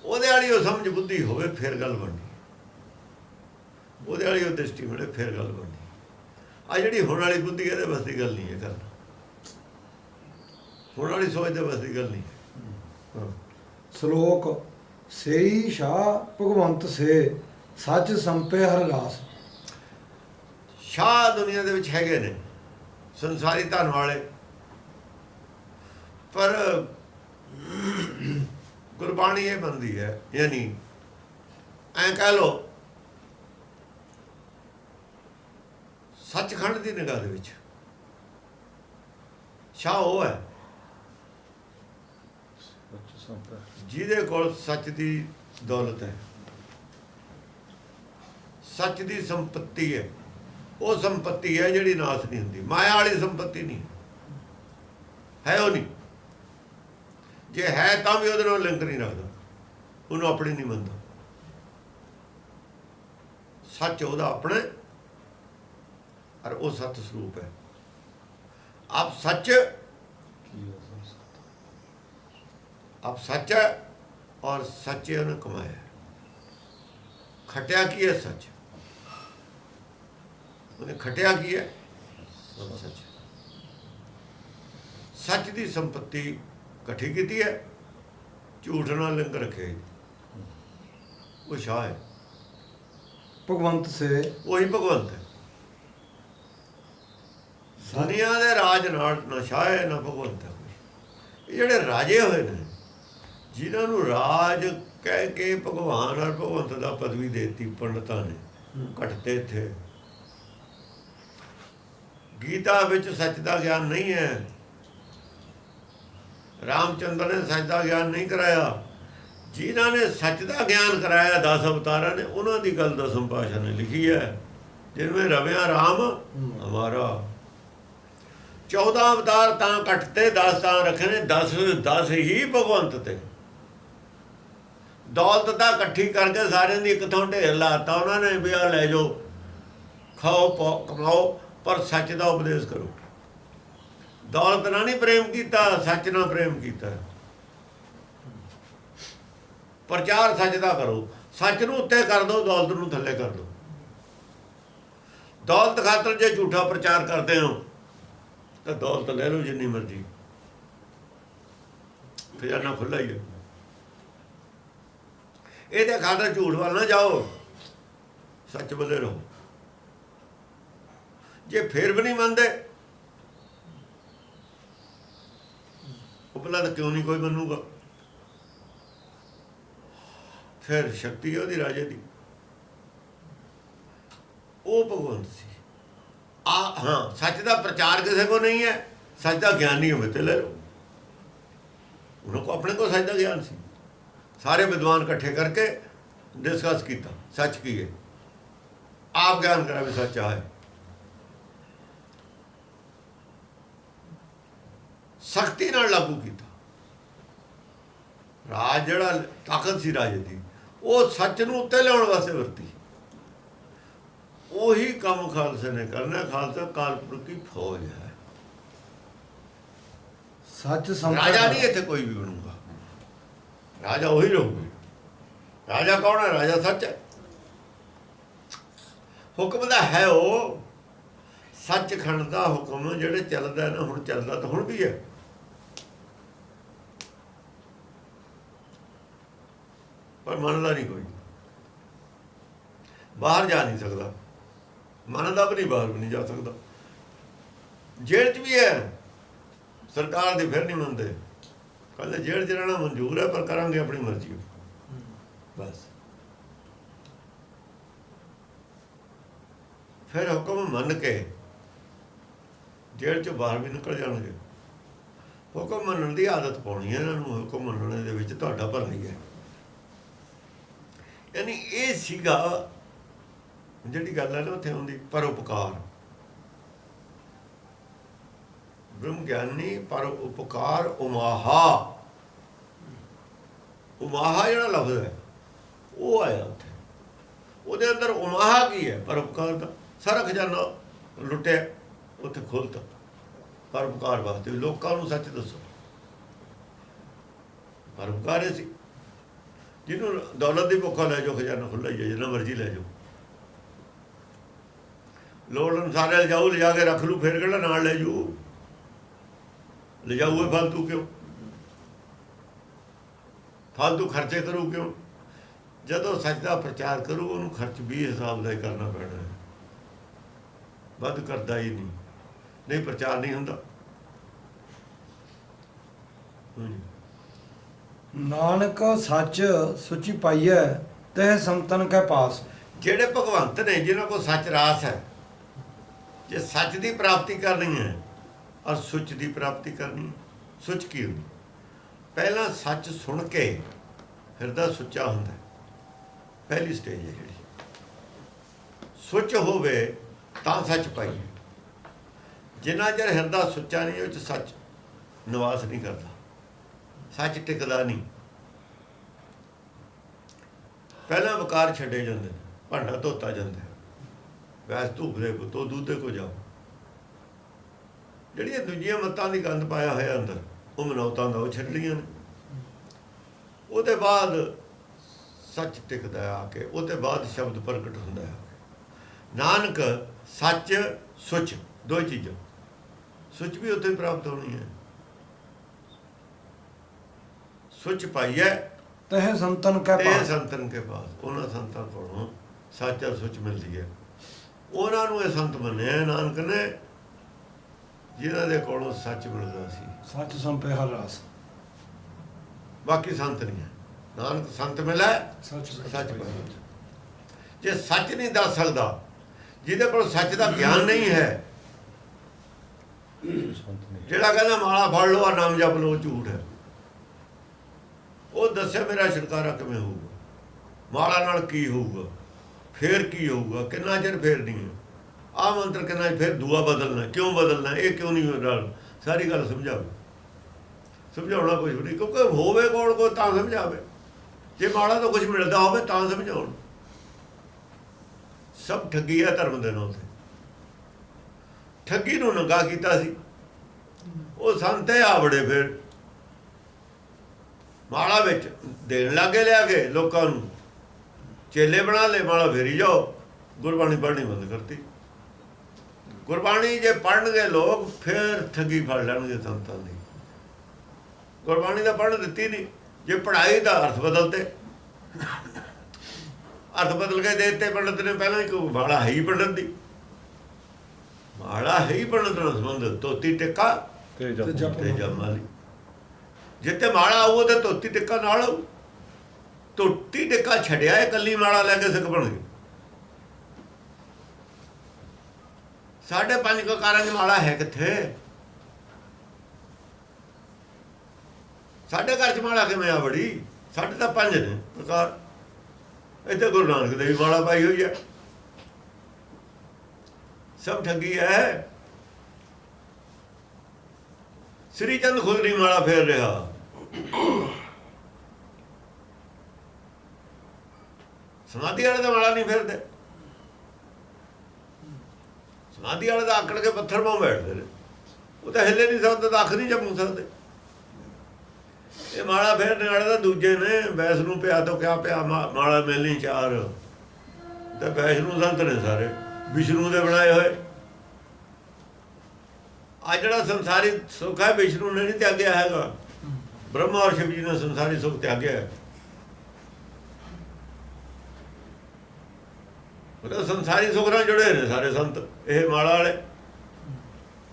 ਉਹਦੇ ਵਾਲੀ ਉਹ ਸਮਝ ਬੁੱਧੀ ਹੋਵੇ ਫਿਰ ਗੱਲ ਬਣਨੀ, ਉਹਦੇ ਵਾਲੀ ਉਹ ਦ੍ਰਿਸ਼ਟੀ ਹੋਵੇ ਫਿਰ ਗੱਲ ਬਣਨੀ। ਆ ਜਿਹੜੀ ਹੁਣ ਵਾਲੀ ਬੁੱਧੀ ਇਹਦੇ ਬਸ ਦੀ ਗੱਲ ਨਹੀਂ ਹੈ ਕਰਨਾ, ਹੁਣ ਵਾਲੀ ਸੋਚ ਦੇ ਬਸ ਦੀ ਗੱਲ ਨਹੀਂ ਹੈ। ਸ਼ਲੋਕ ਸੇਈ ਸ਼ਾਹ ਭਗਵੰਤ ਸੇ, ਸੱਚ ਸੰਪੇ ਹਰ ਰਾਸ। ਸ਼ਾਹ ਦੁਨੀਆ ਦੇ ਵਿੱਚ ਹੈਗੇ ਨੇ, ਸੰਸਾਰੀ ਧਨ ਵਾਲੇ, ਪਰ ਗੁਰਬਾਣੀ ਇਹ ਬਣਦੀ ਹੈ, ਯਾਨੀ ਐਂ ਕਹਿ ਲਓ ਸੱਚਖੰਡ ਦੀ ਨਿਗਾਹ ਦੇ ਵਿੱਚ ਸ਼ਾਹ ਉਹ ਹੈ ਜਿਹਦੇ ਕੋਲ ਸੱਚ ਦੀ ਦੌਲਤ ਹੈ, ਸੱਚ ਦੀ ਸੰਪत्ति ਹੈ। ਉਹ ਸੰਪत्ति ਹੈ ਜਿਹੜੀ ਨਾਸ ਨਹੀਂ ਹੁੰਦੀ, ਮਾਇਆ ਵਾਲੀ ਸੰਪत्ति ਨਹੀਂ ਹੈ। ਉਹ ਨਹੀਂ, ਜੇ ਹੈ ਤਾਂ ਵੀ ਉਹਦੇ ਨਾਲ ਲਿੰਕ ਨਹੀਂ ਰੱਖਦਾ, ਉਹਨੂੰ ਆਪਣੀ ਨਹੀਂ ਮੰਨਦਾ। ਸੱਚ ਉਹਦਾ ਆਪਣਾ, और वो सत स्वरूप है। आप सच, आप सच है और सच्चे उन्हें कमाया है। खटिया की है सच, उन्हें खटिया की है सब सच। ਸੱਚ ਦੀ ਸੰਪत्ति ਇਕੱਠੀ ਕੀਤੀ ਹੈ, ਝੂਠ ਨਾਲ ਲਿੰਕ ਰੱਖੇ, ਉਹ ਸ਼ਾਹ ਹੈ, ਭਗਵੰਤ ਸੇ ਉਹੀ ਭਗਵੰਤ ਹੈ। ਦੁਨੀਆ ਦੇ ਰਾਜ ਨਾਲ ਨਾ ਸ਼ਾਹ ਹੈ ਨਾ ਭਗਵੰਤ ਹੈ ਕੋਈ। ਇਹ ਜਿਹੜੇ ਰਾਜੇ ਹੋਏ ਨੇ, ਜਿਨ੍ਹਾਂ ਨੂੰ ਰਾਜ ਕਹਿ ਕੇ ਭਗਵਾਨ ਔਰ ਭਗਵੰਤ ਦਾ ਪਦਵੀ ਦੇ ਦਿੱਤੀ ਪੰਡਤਾਂ ਨੇ, ਘਟਤੇ ਥੇ। ਗੀਤਾ ਵਿੱਚ ਸੱਚ ਦਾ ਗਿਆਨ ਨਹੀਂ ਹੈ। ਰਾਮਚੰਦਰ ਨੇ ਸੱਚ ਦਾ ਗਿਆਨ ਨਹੀਂ ਕਰਾਇਆ। ਜਿਨ੍ਹਾਂ ਨੇ ਸੱਚ ਦਾ ਗਿਆਨ ਕਰਾਇਆ 10 ਅਵਤਾਰਾਂ ਨੇ, ਉਹਨਾਂ ਦੀ ਗੱਲ ਦਸਮ ਪਾਤਸ਼ਾਹ ਨੇ ਲਿਖੀ ਹੈ, ਜਿਨਵੇਂ ਰਵਿਆ ਰਾਮ ਹਮਾਰਾ। 14 ਅਵਤਾਰ ਤਾਂ ਕੱਟਤੇ, 10 ਤਾਂ ਰੱਖੇ ਨੇ, 10 ਹੀ ਭਗਵੰਤ ਤੇ। ਦੌਲਤ ਤਾਂ ਇਕੱਠੀ ਕਰਕੇ ਸਾਰਿਆਂ ਦੀ ਇੱਕ ਥਾਂ ਢੇਰ ਲਾਤਾ ਉਹਨਾਂ ਨੇ, ਵੀ ਆ ਲੈ ਜਾਓ, ਖਾਓ ਕਮਾਓ, ਪਰ ਸੱਚ ਦਾ ਉਪਦੇਸ਼ ਕਰੋ। ਦੌਲਤ ਨਾਲ ਨਹੀਂ ਪ੍ਰੇਮ ਕੀਤਾ, ਸੱਚ ਨਾਲ ਪ੍ਰੇਮ ਕੀਤਾ। ਪ੍ਰਚਾਰ ਸੱਚ ਦਾ ਕਰੋ, ਸੱਚ ਨੂੰ ਉੱਤੇ ਕਰ ਦਿਓ, ਦੌਲਤ ਨੂੰ ਥੱਲੇ ਕਰ ਦਿਓ। ਦੌਲਤ ਖਾਤਰ ਜੇ ਝੂਠਾ ਪ੍ਰਚਾਰ ਕਰਦੇ ਹੋ ਤਾਂ ਦੌਲਤ ਲੈ ਲਓ ਜਿੰਨੀ ਮਰਜ਼ੀ, ਖਜ਼ਾਨਾ ਖੁੱਲ੍ਹਾ ਹੀ ਹੈ। ਇਹਦੇ ਖਾਤਰ ਝੂਠ ਵੱਲ ਨਾ ਜਾਓ, ਸੱਚ ਵੱਲੇ ਰਹੋ। ਜੇ ਫੇਰ ਵੀ ਨਹੀਂ ਮੰਨਦੇ, ਉਹ ਭਲਾ ਤਾਂ ਕਿਉਂ ਨਹੀਂ ਕੋਈ ਮੰਨੂਗਾ? ਫਿਰ ਸ਼ਕਤੀ ਹੈ ਉਹਦੀ ਰਾਜੇ ਦੀ, ਉਹ ਭਗਵੰਤ ਸੀ। ਹਾਂ, ਸੱਚ ਦਾ ਪ੍ਰਚਾਰ ਕਿਸੇ ਕੋ ਨਹੀਂ ਹੈ, ਸੱਚ ਦਾ ਗਿਆਨ ਨਹੀਂ ਹੋਵੇ ਤੇ ਲੈ ਲਓ। ਉਹਨਾਂ ਕੋ ਆਪਣੇ ਕੋ ਸੱਚ ਦਾ ਗਿਆਨ ਸੀ। ਸਾਰੇ ਵਿਦਵਾਨ ਇਕੱਠੇ ਕਰਕੇ ਡਿਸਕਸ ਕੀਤਾ ਸੱਚ ਕੀ ਹੈ, ਆਪ ਗਿਆਨ ਕਰਾ ਵੀ ਸੱਚ ਹੈ। ਸਖਤੀ ਨਾਲ ਲਾਗੂ ਕੀਤਾ। ਰਾਜ ਜਿਹੜਾ ਤਾਕਤ ਸੀ ਰਾਜੇ ਦੀ, ਉਹ ਸੱਚ ਨੂੰ ਉੱਤੇ ਲਿਆਉਣ ਵਾਸਤੇ ਵਰਤੀ। ਉਹੀ ਕੰਮ ਖਾਲਸੇ ਨੇ ਕਰਨਾ। ਖਾਲਸਾ ਕਾਲਪੁਰਖ ਦੀ ਫੌਜ ਹੈ। ਸੱਚ ਰਾਜਾ ਨਹੀਂ ਇੱਥੇ ਕੋਈ ਵੀ ਬਣੂਗਾ, ਰਾਜਾ ਉਹੀ ਰਹੂਗਾ। ਰਾਜਾ ਕੌਣ ਹੈ? ਰਾਜਾ ਸੱਚ ਹੈ। ਹੁਕਮ ਦਾ ਹੈ ਉਹ ਸੱਚਖੰਡ ਦਾ ਹੁਕਮ ਜਿਹੜੇ ਚੱਲਦਾ ਨਾ, ਹੁਣ ਚੱਲਦਾ ਤਾਂ ਹੁਣ ਵੀ ਹੈ। ਪਰ ਮੰਨਦਾ ਨਹੀਂ ਕੋਈ, ਬਾਹਰ ਜਾ ਨਹੀਂ ਸਕਦਾ, ਮੰਨਦਾ ਵੀ ਨਹੀਂ, ਬਾਹਰ ਵੀ ਨਹੀਂ ਜਾ ਸਕਦਾ। ਜੇਲ੍ਹ 'ਚ ਵੀ ਹੈ, ਸਰਕਾਰ ਦੀ ਫਿਰ ਨਹੀਂ ਮੰਨਦੇ। ਕਹਿੰਦੇ ਜੇਲ੍ਹ 'ਚ ਰਹਿਣਾ ਮਨਜ਼ੂਰ ਹੈ, ਪਰ ਕਰਾਂਗੇ ਆਪਣੀ ਮਰਜ਼ੀ। ਬਸ ਫਿਰ ਹੁਕਮ ਮੰਨ ਕੇ ਜੇਲ੍ਹ 'ਚੋਂ ਬਾਹਰ ਵੀ ਨਿਕਲ ਜਾਣਗੇ। ਹੁਕਮ ਮੰਨਣ ਦੀ ਆਦਤ ਪਾਉਣੀ ਹੈ ਇਹਨਾਂ ਨੂੰ। ਹੁਕਮ ਮੰਨਣ ਦੇ ਵਿੱਚ ਤੁਹਾਡਾ ਭਲਾ ਹੀ ਹੈ। ਯਾਨੀ ਇਹ ਸੀਗਾ ਜਿਹੜੀ ਗੱਲ ਹੈ ਨਾ ਉੱਥੇ ਹੁੰਦੀ, ਪਰਉਪਕਾਰ। ਬ੍ਰਹਮ ਗਿਆਨੀ ਪਰਉਪਕਾਰ ਉਮਾਹਾ। ਉਮਾਹਾ ਜਿਹੜਾ ਲਫ਼ਜ਼ ਹੈ ਉਹ ਆਇਆ ਉੱਥੇ। ਉਹਦੇ ਅੰਦਰ ਉਮਾਹਾ ਕੀ ਹੈ? ਪਰਉਪਕਾਰ ਦਾ ਸਾਰਾ ਖਜ਼ਾਨਾ ਲੁੱਟਿਆ, ਉੱਥੇ ਖੋਲ੍ਹਤਾ ਪਰਉਪਕਾਰ ਵਾਸਤੇ। ਲੋਕਾਂ ਨੂੰ ਸੱਚ ਦੱਸੋ। ਪਰਉਪਕਾਰ ਸੀ। ਜਿਹਨੂੰ ਦੌਲਤ ਦੀ ਭੁੱਖਾ ਲੈ ਜਾਓ, ਖਜ਼ਾਨਾ ਖੁੱਲ੍ਹਾ ਹੀ ਹੈ, ਜਿੰਨਾ ਮਰਜ਼ੀ ਲੈ ਜਾਓ। ਲੋੜ ਅਨੁਸਾਰ ਲਿਜਾਓ, ਲਿਜਾ ਕੇ ਰੱਖ ਲੂ, ਫਿਰ ਕਿਹੜਾ ਨਾਲ ਲੈ ਜਾਊ? ਲਿਜਾਊ ਫਾਲਤੂ ਕਿਉਂ? ਫਾਲਤੂ ਖਰਚੇ ਕਰੂ ਕਿਉਂ? ਜਦੋਂ ਸੱਚ ਦਾ ਪ੍ਰਚਾਰ ਕਰੂ, ਉਹਨੂੰ ਖਰਚ ਵੀ ਹਿਸਾਬ ਦਾ ਹੀ ਕਰਨਾ ਪੈਣਾ ਹੈ। ਵੱਧ ਕਰਦਾ ਹੀ ਨਹੀਂ ਪ੍ਰਚਾਰ ਨਹੀਂ ਹੁੰਦਾ। ਨਾਨਕ ਸੱਚ ਸੁਚੀ ਪਾਈਐ ਤਹਿ ਸੰਤਨ ਕੈ ਪਾਸ। ਜਿਹੜੇ ਭਗਵੰਤ ਨੇ, ਜਿਨ੍ਹਾਂ ਕੋਲ ਸੱਚ ਰਾਸ ਹੈ, ਜੇ ਸੱਚ ਦੀ ਪ੍ਰਾਪਤੀ ਕਰਨੀ ਹੈ ਔਰ ਸੁੱਚ ਦੀ ਪ੍ਰਾਪਤੀ ਕਰਨੀ ਹੈ। ਸੁੱਚ ਕੀ ਹੁੰਦੀ? ਪਹਿਲਾਂ ਸੱਚ ਸੁਣ ਕੇ ਹਿਰਦਾ ਸੁੱਚਾ ਹੁੰਦਾ, ਪਹਿਲੀ ਸਟੇਜ ਹੈ ਜਿਹੜੀ। ਸੁੱਚ ਹੋਵੇ ਤਾਂ ਸੱਚ ਪਾਈਏ। ਜਿੰਨਾ ਚਿਰ ਹਿਰਦਾ ਸੁੱਚਾ ਨਹੀਂ, ਉਹ 'ਚ ਸੱਚ ਨਿਵਾਸ ਨਹੀਂ ਕਰਦਾ, ਸੱਚ ਟਿਕਦਾ ਨਹੀਂ। ਪਹਿਲਾਂ ਵਿਕਾਰ ਛੱਡੇ ਜਾਂਦੇ, ਭਾਂਡਾ ਧੋਤਾ ਜਾਂਦਾ, ਵੈਸ ਧੂਪ ਦੇ ਪੁੱਤੋ ਦੂਧੇ ਕੋ ਜਾਓ। ਜਿਹੜੀਆਂ ਦੂਜੀਆਂ ਮੱਤਾਂ ਦੀ ਗੰਦ ਪਾਇਆ ਹੋਇਆ ਅੰਦਰ, ਉਹ ਮਨੌਤਾਂ ਦਾ ਉਹ ਛੱਡ ਲਈਆਂ ਨੇ। ਉਹਦੇ ਬਾਅਦ ਸੱਚ ਟਿਕਦਾ ਆ ਕੇ, ਉਹਦੇ ਬਾਅਦ ਸ਼ਬਦ ਪ੍ਰਗਟ ਹੁੰਦਾ ਹੈ। ਨਾਨਕ ਸੱਚ ਸੁੱਚ ਦੋ ਚੀਜ਼ਾਂ। ਸੁੱਚ ਵੀ ਉੱਥੇ ਪ੍ਰਾਪਤ ਹੋਣੀ ਹੈ, ਸੁਚ ਪਾਈਐ ਤਹ ਸੰਤਨ ਕੈ ਤੇ ਪਾਸ। ਸੰਤਨ ਕੇ ਪਾਸ, ਉਹਨਾਂ ਸੰਤਾਂ ਕੋਲੋਂ ਸੱਚ ਸੁਚ ਮਿਲਦੀ ਹੈ। ਉਹਨਾਂ ਨੂੰ ਇਹ ਸੰਤ ਮੰਨਿਆ ਨਾਨਕ ਨੇ, ਜਿਨ੍ਹਾਂ ਦੇ ਕੋਲੋਂ ਸੱਚ ਮਿਲਦਾ ਸੀ। ਸੱਚ ਸੰਪੇ ਹਰ ਰਾਸ। ਬਾਕੀ ਸੰਤ ਨਹੀਂ ਹੈ। ਨਾਨਕ ਸੰਤ ਮਿਲਿਆ ਸੱਚ ਸੱਚ ਪਾਇਆ। ਜੇ ਸੱਚ ਨਹੀਂ ਦੱਸ ਸਕਦਾ, ਜਿਹਦੇ ਕੋਲ ਸੱਚ ਦਾ ਗਿਆਨ ਨਹੀਂ ਹੈ, ਸੰਤ ਨਹੀਂ। ਜਿਹੜਾ ਕਹਿੰਦਾ ਮਾਲਾ ਫੜ ਲਓ ਆ ਨਾਮ ਜਪ ਲਓ, ਝੂਠ ਹੈ। ਉਹ ਦੱਸੇ ਮੇਰਾ ਛੁਟਕਾਰਾ ਕਿਵੇਂ ਹੋਊਗਾ, ਮਾਲਾ ਨਾਲ ਕੀ ਹੋਊਗਾ, ਫੇਰ ਕੀ ਹੋਊਗਾ, ਕਿੰਨਾ ਚਿਰ ਫੇਰਨੀ ਹੈ, ਆਹ ਮੰਤਰ ਕਿੰਨਾ ਚਿਰ, ਫੇਰ ਦੂਆ ਬਦਲਣਾ, ਕਿਉਂ ਬਦਲਣਾ, ਇਹ ਕਿਉਂ ਨਹੀਂ ਨਾਲ ਸਾਰੀ ਗੱਲ ਸਮਝਾਵੇ। ਸਮਝਾਉਣਾ ਕੁਝ ਵੀ ਨਹੀਂ, ਕਿਉਂਕਿ ਹੋਵੇ ਕੋਲ ਕੋਈ ਤਾਂ ਸਮਝਾਵੇ। ਜੇ ਮਾਲਾ ਤੋਂ ਕੁਝ ਮਿਲਦਾ ਹੋਵੇ ਤਾਂ ਸਮਝਾਉਣ। ਸਭ ਠੱਗੀ ਹੈ ਧਰਮ ਦੇ ਨਾਲ। ਠੱਗੀ ਨੂੰ ਨੰਗਾ ਕੀਤਾ ਸੀ ਉਹ ਸੰਤ ਆ ਬੜੇ। ਫਿਰ ਮਾਲਾ ਵਿੱਚ ਦੇਣ ਲੱਗੇ, ਲਿਆ ਕੇ ਲੋਕਾਂ ਨੂੰ ਚੇਲੇ ਬਣਾ ਲਏ, ਮਾਲਾ ਫੇਰੀ ਜਾਓ। ਗੁਰਬਾਣੀ ਪੜ੍ਹਨੀ ਬੰਦ ਕਰਤੀ। ਗੁਰਬਾਣੀ ਜੇ ਪੜ੍ਹਨਗੇ ਲੋਕ, ਫਿਰ ਠੱਗੀ ਫੜ ਲੈਣਗੇ ਸੰਤਾਂ ਦੀ। ਗੁਰਬਾਣੀ ਦਾ ਪੜ੍ਹਨ ਦਿੱਤੀ ਨਹੀਂ। ਜੇ ਪੜ੍ਹਾਈ ਦਾ ਅਰਥ ਬਦਲਤੇ, ਅਰਥ ਬਦਲ ਕੇ ਦੇ ਦਿੱਤੇ ਪੰਡਤ ਨੇ। ਪਹਿਲਾਂ ਹੀ ਮਾਲਾ ਹੈ ਹੀ ਪੰਡਤ ਦੀ, ਮਾਲਾ ਹੈ ਹੀ ਪੰਡਤ ਨਾਲ ਸੰਬੰਧ। ਧੋਤੀ ਟਿੱਕਾ ਤੇ ਤੇ ਜਪ ਤੇ ਜਮਾਲੀ, ਜਿੱਥੇ ਮਾਲਾ ਆਊ ਤੇ ਧੋਤੀ ਟਿੱਕਾ ਨਾਲ ਆਊ। ਧੋਤੀ ਟਿੱਕਾ ਛੱਡਿਆ, ਇਕੱਲੀ ਮਾਲਾ ਲੈ ਕੇ ਸਿੱਖ ਬਣ ਗਏ। 5.5 ਕਕਾਰਾਂ ਦੀ ਮਾਲਾ ਹੈ ਕਿੱਥੇ? ਸਾਡੇ ਘਰ 'ਚ ਮਾਲਾ ਕਿਵੇਂ ਆ ਬੜੀ? ਸਾਡੇ ਤਾਂ 5 ਨੇ ਪ੍ਰਕਾਰ। ਇੱਥੇ ਗੁਰੂ ਨਾਨਕ ਦੇਵ ਮਾਲਾ ਪਾਈ ਹੋਈ ਹੈ। ਸਭ ਠੱਗੀ ਹੈ। ਸ੍ਰੀ ਚੰਦ ਖੁਦ ਨਹੀਂ ਮਾਲਾ ਫੇਰ ਰਿਹਾ। ਸਮਾਧੀ ਵਾਲੇ ਦਾ ਮਾਲਾ ਨਹੀਂ ਫੇਰਦੇ। ਸਮਾਧੀ ਵਾਲੇ ਦਾ ਆਕੜ ਕੇ ਪੱਥਰ ਪਾਉ ਬੈਠਦੇ ਨੇ। ਉਹ ਤਾਂ ਹਿੱਲੇ ਨਹੀਂ ਸਕਦੇ, ਤਾਂ ਅੱਖ ਨਹੀਂ ਜਮੂ ਸਕਦੇ। ਇਹ ਮਾਲਾ ਫੇਰਨੇ ਵਾਲੇ ਤਾਂ ਦੂਜੇ ਨੇ। ਵੈਸ਼ਨੂੰ ਪਿਆ ਤੋਂ ਕਿਆ ਪਿਆ, ਮਾਲਾ ਮਿਲਣੀ 4 ਤੇ ਵੈਸ਼ਨੂੰ ਸੰਤ ਨੇ ਸਾਰੇ, ਵਿਸ਼ਨੂੰ ਦੇ ਬਣਾਏ ਹੋਏ। ਆ ਜਿਹੜਾ ਸੰਸਾਰੀ ਸੁੱਖ ਹੈ, ਵਿਸ਼ਨੂੰ ਨੇ ਨਹੀਂ ਤਿਆਗਿਆ ਹੈਗਾ। ਬ੍ਰਹਮਾ ਔਰ ਸ਼ਿਵ ਜੀ ਨੇ ਸੰਸਾਰੀ ਸੁੱਖ ਤਿਆਗਿਆ ਹੈ। ਉਹਦਾ ਸੰਸਾਰੀ ਸੁੱਖ ਨਾਲ ਜੁੜੇ ਨੇ ਸਾਰੇ ਸੰਤ। ਇਹ ਮਾਲਾ ਵਾਲੇ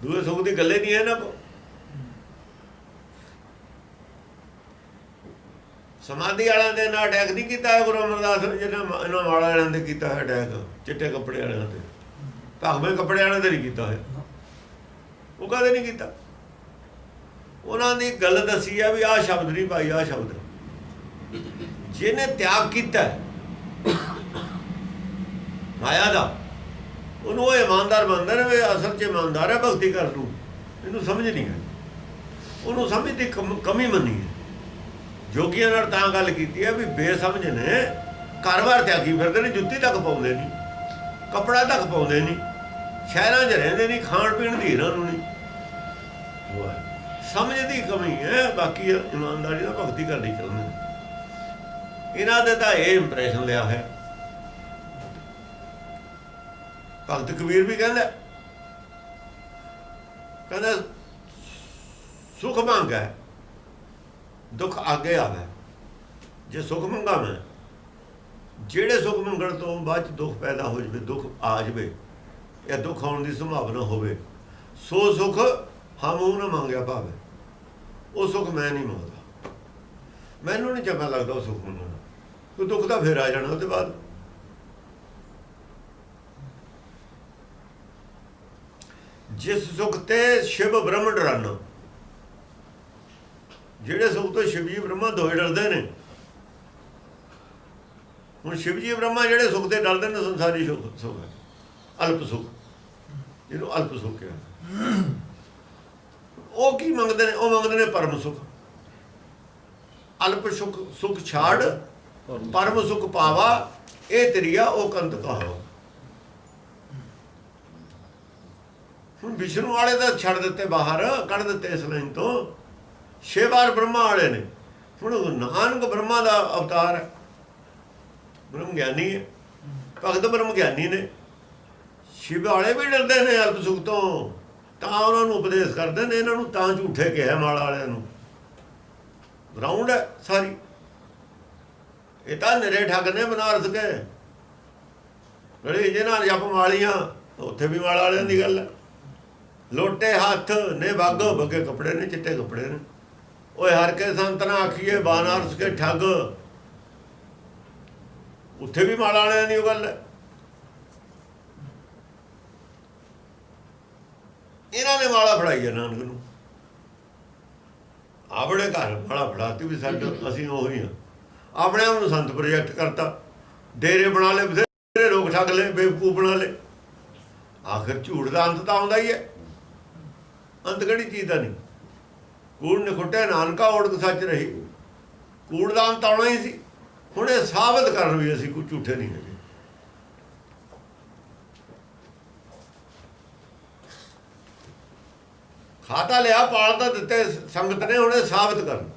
ਦੂਏ ਸੁੱਖ ਦੀ ਗੱਲੇ ਨਹੀਂ ਹੈ ਨਾ। ਸਮਾਧੀ ਵਾਲਿਆਂ ਦੇ ਨਾਲ ਅਟੈਕ ਨਹੀਂ ਕੀਤਾ ਹੈ ਗੁਰੂ ਅਮਰਦਾਸ ਨੇ, ਜਿਹਨਾਂ ਇਹਨਾਂ ਮਾਲਾ ਵਾਲਿਆਂ ਦੇ ਕੀਤਾ ਹੈ ਅਟੈਕ। ਚਿੱਟੇ ਕੱਪੜੇ ਵਾਲਿਆਂ ਤੇ, ਭਗਵੇਂ ਕੱਪੜੇ ਵਾਲਿਆਂ ਤੇ ਨਹੀਂ ਕੀਤਾ ਹੈ। ਉਹ ਕਦੇ ਨਹੀਂ ਕੀਤਾ। ਉਹਨਾਂ ਦੀ ਗੱਲ ਦੱਸੀ ਹੈ ਵੀ ਆਹ ਸ਼ਬਦ ਨਹੀਂ ਭਾਈ, ਆਹ ਸ਼ਬਦ ਜਿਹਨੇ ਤਿਆਗ ਕੀਤਾ ਮਾਇਆ ਦਾ, ਉਹਨੂੰ ਉਹ ਇਮਾਨਦਾਰ ਮੰਨਦੇ ਨੇ ਵੀ ਅਸਲ 'ਚ ਇਮਾਨਦਾਰ ਹੈ, ਭਗਤੀ ਕਰ ਲੂ। ਇਹਨੂੰ ਸਮਝ ਨਹੀਂ ਹੈ। ਉਹਨੂੰ ਸਮਝ ਦੀ ਕਮੀ ਮੰਨੀ ਹੈ। ਜੋਗੀਆਂ ਨਾਲ ਤਾਂ ਗੱਲ ਕੀਤੀ ਹੈ ਵੀ ਬੇਸਮਝ ਨੇ, ਘਰ-ਬਾਰ ਤਿਆਗੀ ਫਿਰਦੇ ਨੇ, ਜੁੱਤੀ ਤੱਕ ਪਾਉਂਦੇ ਨਹੀਂ, ਕੱਪੜਾ ਤੱਕ ਪਾਉਂਦੇ ਨਹੀਂ, ਸ਼ਹਿਰਾਂ 'ਚ ਰਹਿੰਦੇ ਨਹੀਂ, ਖਾਣ ਪੀਣ ਦੀ ਇਹਨਾਂ ਨੂੰ ਨਹੀਂ। ਸਮਝ ਦੀ ਕਮੀ ਹੈ। ਬਾਕੀ ਇਮਾਨਦਾਰੀ ਨਾਲ ਭਗਤੀ ਕਰਨੀ ਚਾਹੁੰਦੇ। ਇਹਨਾਂ ਦੇ ਤਾਂ ਇਹ ਇੰਪ੍ਰੈਸ਼ਨ ਲਿਆ ਹੈ। ਭਗਤ ਕਬੀਰ ਵੀ ਕਹਿੰਦਾ ਸੁਖ ਮੰਗਾ ਦੁੱਖ ਅੱਗੇ ਆਵੇ। ਜੇ ਸੁਖ ਮੰਗਾ ਮੈਂ, ਜਿਹੜੇ ਸੁਖ ਮੰਗਣ ਤੋਂ ਬਾਅਦ 'ਚ ਦੁੱਖ ਪੈਦਾ ਹੋ ਜਾਵੇ, ਦੁੱਖ ਆ ਜਾਵੇ ਜਾਂ ਦੁੱਖ ਆਉਣ ਦੀ ਸੰਭਾਵਨਾ ਹੋਵੇ, ਸੋ ਸੁਖ ਹਮੂ ਨਾ ਮੰਗਿਆ ਭਾਵੇਂ। ਉਹ ਸੁਖ ਮੈਂ ਨਹੀਂ ਮੰਗਦਾ। ਮੈਨੂੰ ਨਹੀਂ ਚੰਗਾ ਲੱਗਦਾ ਉਹ ਸੁਖ ਮੰਗਣਾ। ਕੋਈ ਦੁੱਖ ਤਾਂ ਫਿਰ ਆ ਜਾਣਾ ਉਹਦੇ ਬਾਅਦ। ਜਿਸ ਸੁਖ ਤੇ ਸ਼ਿਵ ਬ੍ਰਹਮ ਡਰਨ, ਜਿਹੜੇ ਸੁਖ ਤੋਂ ਸ਼ਿਵ ਜੀ ਬ੍ਰਹਮਾ ਦੋਏ ਡਰਦੇ ਨੇ। ਹੁਣ ਸ਼ਿਵ ਜੀ ਬ੍ਰਹਮਾ ਜਿਹੜੇ ਸੁਖ ਤੇ ਡਰਦੇ ਨੇ, ਸੰਸਾਰੀ ਸੁਖ ਹੈ, ਅਲਪ ਸੁਖ, ਜਿਹਨੂੰ ਅਲਪ ਸੁਖ ਕਿਹਾ। ਉਹ ਕੀ ਮੰਗਦੇ ਨੇ? ਉਹ ਮੰਗਦੇ ਨੇ ਪਰਮ ਸੁਖ। ਅਲਪ ਸੁਖ ਛਾੜ ਪਰਮ ਸੁਖ ਪਾਵਾ, ਇਹ ਤੇਰੀਆ ਉਹ ਕੰਤ ਕਹਾਵਾ। ਹੁਣ ਵਿਸ਼ਨੂੰ ਵਾਲੇ ਤਾਂ ਛੱਡ ਦਿੱਤੇ ਬਾਹਰ, ਕੱਢ ਦਿੱਤੇ ਇਸ ਲਾਈਨ ਤੋਂ। 6 ਵਾਰ ਬ੍ਰਹਮਾ ਵਾਲੇ ਨੇ। ਹੁਣ ਨਾਨਕ ਬ੍ਰਹਮਾ ਦਾ ਅਵਤਾਰ ਹੈ, ਬ੍ਰਹਮ ਗਿਆਨੀ ਹੈ, ਭਗਤ ਬ੍ਰਹਮ ਗਿਆਨੀ ਨੇ। ਸ਼ਿਵ ਵਾਲੇ ਵੀ ਡਰਦੇ ਨੇ ਅਲਪ ਸੁਖ ਤੋਂ, ਤਾਂ ਉਹਨਾਂ ਨੂੰ ਉਪਦੇਸ਼ ਕਰਦੇ ਨੇ। ਇਹਨਾਂ ਨੂੰ ਤਾਂ ਝੂਠੇ ਕਿਹਾ ਮਾਲਾ ਵਾਲਿਆਂ ਨੂੰ। ਰਾਉਂਡ ਹੈ ਸਾਰੀ। ਇਹ ਤਾਂ ਨਿਰੇ ਠੱਗ ਨੇ ਬਨਾਰਸ ਕੇ, ਜਿਹੜੇ ਜਿਹਨਾਂ ਜਪ ਮਾਲੀਆਂ ਉੱਥੇ ਵੀ ਮਾਲਾ ਵਾਲਿਆਂ ਦੀ ਗੱਲ ਹੈ। ਲੋਟੇ ਹੱਥ ਨੇ ਬਾਗੋ ਬੱਗੇ ਕੱਪੜੇ ਨੇ, ਚਿੱਟੇ ਕੱਪੜੇ ਨੇ। ਓਏ ਹਰ ਕੇ ਸੰਤ ਨਾ ਆਖੀਏ ਬਨਾਰਸ ਕੇ ਠੱਗ, ਉੱਥੇ ਵੀ ਮਾਲਾ ਵਾਲਿਆਂ ਦੀ ਉਹ ਗੱਲ ਹੈ। ਇਹਨਾਂ ਨੇ ਮਾਲਾ ਫੜਾਈ ਹੈ ਨਾਨਕ ਨੂੰ, ਆਪਣੇ ਘਰ ਮਾਲਾ ਫੜਾਤੀ ਵੀ ਸਾਡੇ ਅਸੀਂ ਉਹੀ ਹਾਂ। ਆਪਣੇ ਆਪ ਨੂੰ ਸੰਤ ਪ੍ਰੋਜੈਕਟ ਕਰਤਾ, ਡੇਰੇ ਬਣਾ ਲਏ, ਬਥੇਰੇ ਲੋਕ ਠੱਗ ਲਏ, ਬੇਵਕੂਫ ਬਣਾ ਲਏ। ਆਖਿਰ ਝੂਠ ਦਾ ਅੰਤ ਤਾਂ ਆਉਂਦਾ ਹੀ ਹੈ, ਅੰਤ ਕਿਹੜੀ ਚੀਜ਼ ਦਾ ਨਹੀਂ। ਕੂੜ ਨੇ ਖੁੱਟਿਆ ਨਾਨਕਾ ਓੜਕ ਸੱਚ ਰਹੀ, ਕੂੜ ਦਾ ਅੰਤ ਆਉਣਾ ਹੀ ਸੀ। ਹੁਣ ਇਹ ਸਾਬਤ ਕਰਨ ਵੀ ਅਸੀਂ ਕੋਈ ਝੂਠੇ ਨਹੀਂ ਹੈਗੇ। ਖਾਤਾ ਲਿਆ, ਪਾਲ ਤਾਂ ਦਿੱਤੇ ਸੰਗਤ ਨੇ, ਹੁਣ ਇਹ ਸਾਬਤ ਕਰਨ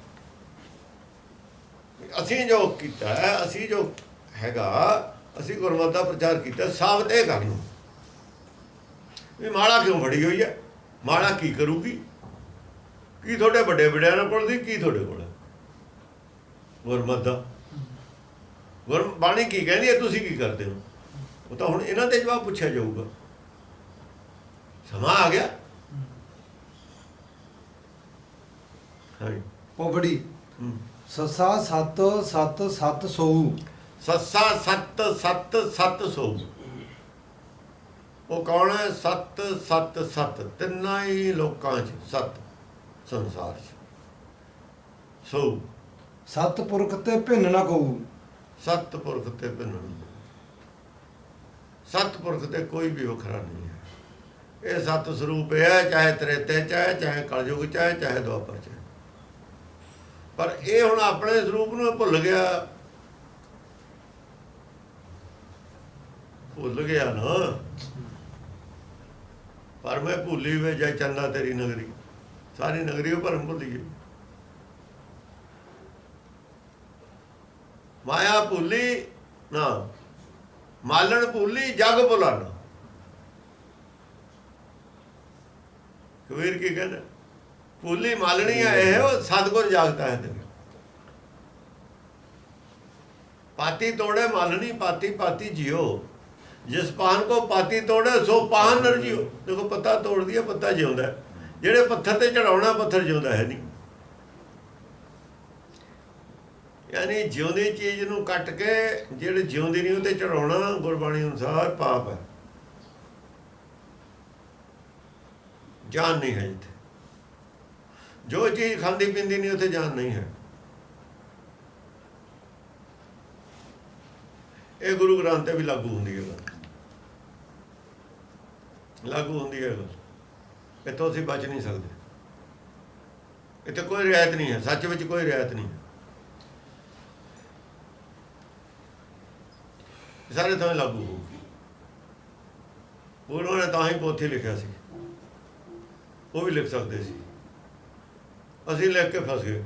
ਅਸੀਂ ਜੋ ਕੀਤਾ ਹੈ, ਅਸੀਂ ਜੋ ਹੈਗਾ, ਅਸੀਂ ਗੁਰਮਤਿ ਦਾ ਪ੍ਰਚਾਰ ਕੀਤਾ, ਸਾਬਤ ਇਹ ਕਰਨ ਵੀ ਮਾਲਾ ਕਿਉਂ ਫੜੀ ਹੋਈ ਹੈ, ਮਾਲਾ ਕੀ ਕਰੂਗੀ, ਕੀ ਤੁਹਾਡੇ ਵੱਡੇ ਵਡਿਆਰਾਂ ਕੋਲ ਸੀ, ਕੀ ਤੁਹਾਡੇ ਕੋਲ ਹੈ ਗੁਰਮਤਿ ਦਾ। ਬਾਣੀ ਕੀ ਕਹਿੰਦੀ ਹੈ, ਤੁਸੀਂ ਕੀ ਕਰਦੇ ਹੋ? ਉਹ ਤਾਂ ਹੁਣ ਇਹਨਾਂ ਤੇ ਜਵਾਬ ਪੁੱਛਿਆ ਜਾਊਗਾ। ਸਮਾਂ ਆ ਗਿਆ। ਪੌੜੀ ਸੱਸਾ ਸੱਤ ਸੱਤ ਸੱਤ ਸੋਊ, ਸੱਸਾ ਸੱਤ ਸੱਤ ਸੱਤ ਸੋਊ। ਉਹ ਕੌਣ ਹੈ? ਸੱਤ ਸੱਤ ਸੱਤ, ਤਿੰਨਾਂ ਹੀ ਲੋਕਾਂ 'ਚ ਸੱਤ, ਸੰਸਾਰ 'ਚ ਸੋਊ। ਸੱਤ ਪੁਰਖ ਤੇ ਭਿੰਨ ਨਾ ਕਹੂ, ਸੱਤ ਪੁਰਖ ਤੇ ਭਿੰਨ ਨਾ। ਸੱਤ ਪੁਰਖ ਤੇ ਕੋਈ ਵੀ ਵੱਖਰਾ ਨਹੀਂ ਹੈ। ਇਹ ਸੱਤ ਸਰੂਪ ਹੈ, ਚਾਹੇ ਤ੍ਰੇਤੇ 'ਚ ਹੈ, ਚਾਹੇ ਕਲਯੁਗ 'ਚ ਹੈ, ਚਾਹੇ ਦੁਆਪਰ 'ਚ ਹੈ। ਪਰ ਇਹ ਹੁਣ ਆਪਣੇ ਸਰੂਪ ਨੂੰ ਭੁੱਲ ਗਿਆ, ਭੁੱਲ ਗਿਆ ਨਾ। ਪਰ ਮੈਂ ਭੁੱਲੀ ਵੇ ਜੈ ਚੰਦਾ ਤੇਰੀ ਨਗਰੀ, ਸਾਰੀ ਨਗਰੀ ਉਹ ਭਰਮ ਭੁੱਲ ਗਈ। ਮਾਇਆ ਭੁੱਲੀ ਨਾ, ਮਾਲਣ ਭੁੱਲੀ ਜਗ ਭੁਲਾਣਾ। ਕਬੀਰ ਕੀ ਕਹਿੰਦਾ? ਭੁੱਲੀ ਮਾਲਣੀ ਹੈ ਇਹ, ਉਹ ਸਤਿਗੁਰ ਜਾਗਤਾ ਹੈ ਤੇਰੇ। ਪਾਤੀ ਤੋੜੇ ਮਾਲਣੀ, ਪਾਤੀ ਪਾਤੀ ਜਿਓ। ਜਿਸ ਪਾਨ ਕੋ ਪਾਤੀ ਤੋੜੇ ਸੋ ਪਾਨ ਨਰ ਜਿਓ। ਦੇਖੋ ਪੱਤਾ ਤੋੜਦੀ ਹੈ, ਪੱਤਾ ਜਿਉਂਦਾ। ਜਿਹੜੇ ਪੱਥਰ ਤੇ ਚੜਾਉਣਾ, ਪੱਥਰ ਜਿਉਂਦਾ ਹੈ ਨਹੀਂ। ਯਾਨੀ ਜਿਉਂਦੀ ਚੀਜ਼ ਨੂੰ ਕੱਟ ਕੇ ਜਿਹੜੇ ਜਿਉਂਦੀ ਨਹੀਂ ਉਹ ਤੇ ਚੜਾਉਣਾ, ਗੁਰਬਾਣੀ ਅਨੁਸਾਰ ਪਾਪ ਹੈ। ਜਾਨ ਨਹੀਂ ਹੈ ਇੱਥੇ। ਜੋ ਚੀਜ਼ ਖਾਂਦੀ ਪੀਂਦੀ ਨਹੀਂ, ਉੱਥੇ ਜਾਨ ਨਹੀਂ ਹੈ। ਇਹ ਗੁਰੂ ਗ੍ਰੰਥ ਤੇ ਵੀ ਲਾਗੂ ਹੁੰਦੀ ਹੈ ਗੱਲ, ਲਾਗੂ ਹੁੰਦੀ ਹੈ ਗੱਲ। ਇੱਥੋਂ ਅਸੀਂ ਬਚ ਨਹੀਂ ਸਕਦੇ। ਇੱਥੇ ਕੋਈ ਰਿਆਇਤ ਨਹੀਂ ਹੈ, ਸੱਚ ਵਿੱਚ ਕੋਈ ਰਿਆਇਤ ਨਹੀਂ ਹੈ। ਸਾਰੇ ਥਾਂ ਲਾਗੂ ਹੋਊਗੀ। ਉਹਨਾਂ ਨੇ ਤਾਂ ਹੀ ਪੋਥੀ ਲਿਖਿਆ ਸੀ, ਉਹ ਵੀ ਲਿਖ ਸਕਦੇ ਸੀ। ਅਸੀਂ ਲਿਖ ਕੇ ਫਸ ਗਏ,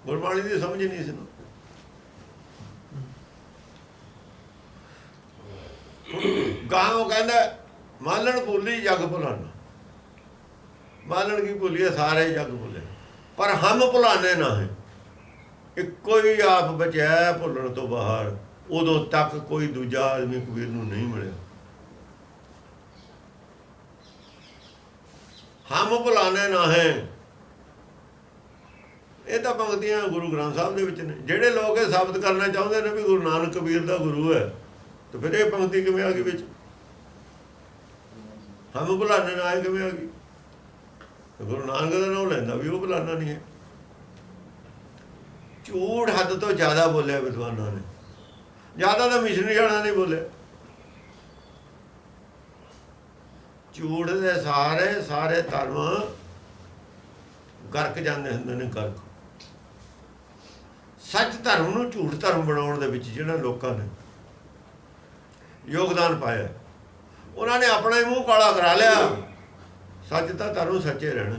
ਗੁਰਬਾਣੀ ਦੀ ਸਮਝ ਨਹੀਂ ਸੀ। ਗਾਂ ਉਹ ਕਹਿੰਦਾ ਮਾਲਣ ਭੁੱਲੀ ਜਗ ਭੁਲਾਣਾ। ਮਾਲਣ ਕੀ ਭੁੱਲੀਏ, ਸਾਰੇ ਜਗ ਭੁੱਲੇ, ਪਰ ਹਮ ਭੁਲਾਣੇ ਨਾ ਹੈ। ਇੱਕੋ ਹੀ ਆਪ ਬਚਿਆ ਭੁੱਲਣ ਤੋਂ ਬਾਹਰ। ਉਦੋਂ ਤੱਕ ਕੋਈ ਦੂਜਾ ਆਦਮੀ ਕਬੀਰ ਨੂੰ ਨਹੀਂ ਮਿਲਿਆ। ਹਮ ਭੁਲਾਣੇ ਨਾ ਹੈ। ਇਹ ਤਾਂ ਪੰਕਤੀਆਂ ਗੁਰੂ ਗ੍ਰੰਥ ਸਾਹਿਬ ਦੇ ਵਿੱਚ ਨੇ। ਜਿਹੜੇ ਲੋਕ ਇਹ ਸਾਬਤ ਕਰਨਾ ਚਾਹੁੰਦੇ ਨੇ ਵੀ ਗੁਰੂ ਨਾਨਕ ਕਬੀਰ ਦਾ ਗੁਰੂ ਹੈ, ਤੇ ਫਿਰ ਇਹ ਪੰਕਤੀ ਕਿਵੇਂ ਆ ਗਈ ਵਿੱਚ? ਹਮ ਭੁਲਾਣੇ ਨਾ ਹੈ ਕਿਵੇਂ ਆ ਗਈ? ਗੁਰੂ ਨਾਨਕ ਦਾ ਨਾਮ ਲੈਂਦਾ ਵੀ ਉਹ ਭੁਲਾਣਾ ਨਹੀਂ ਹੈ। ਝੂਠ ਹੱਦ ਤੋਂ ਜ਼ਿਆਦਾ ਬੋਲਿਆ ਵਿਦਵਾਨਾਂ ਨੇ। ਜ਼ਿਆਦਾ ਤਾਂ ਮਿਸ਼ਨਰੀ ਵਾਲਾ ਨਹੀਂ ਬੋਲਿਆ। ਝੂਠ ਦੇ ਸਾਰੇ ਧਰਮ ਗਰਕ ਜਾਂਦੇ ਹੁੰਦੇ ਨੇ, ਗਰਕ। ਸੱਚ ਧਰਮ ਨੂੰ ਝੂਠ ਧਰਮ ਬਣਾਉਣ ਦੇ ਵਿੱਚ ਜਿਹੜਾ ਲੋਕਾਂ ਨੇ ਯੋਗਦਾਨ ਪਾਇਆ, ਉਹਨਾਂ ਨੇ ਆਪਣਾ ਹੀ ਮੂੰਹ ਕਾਲਾ ਕਰਾ ਲਿਆ। ਸੱਚ ਤਾਂ ਧਰਮ ਸੱਚੇ ਰਹਿਣਾ।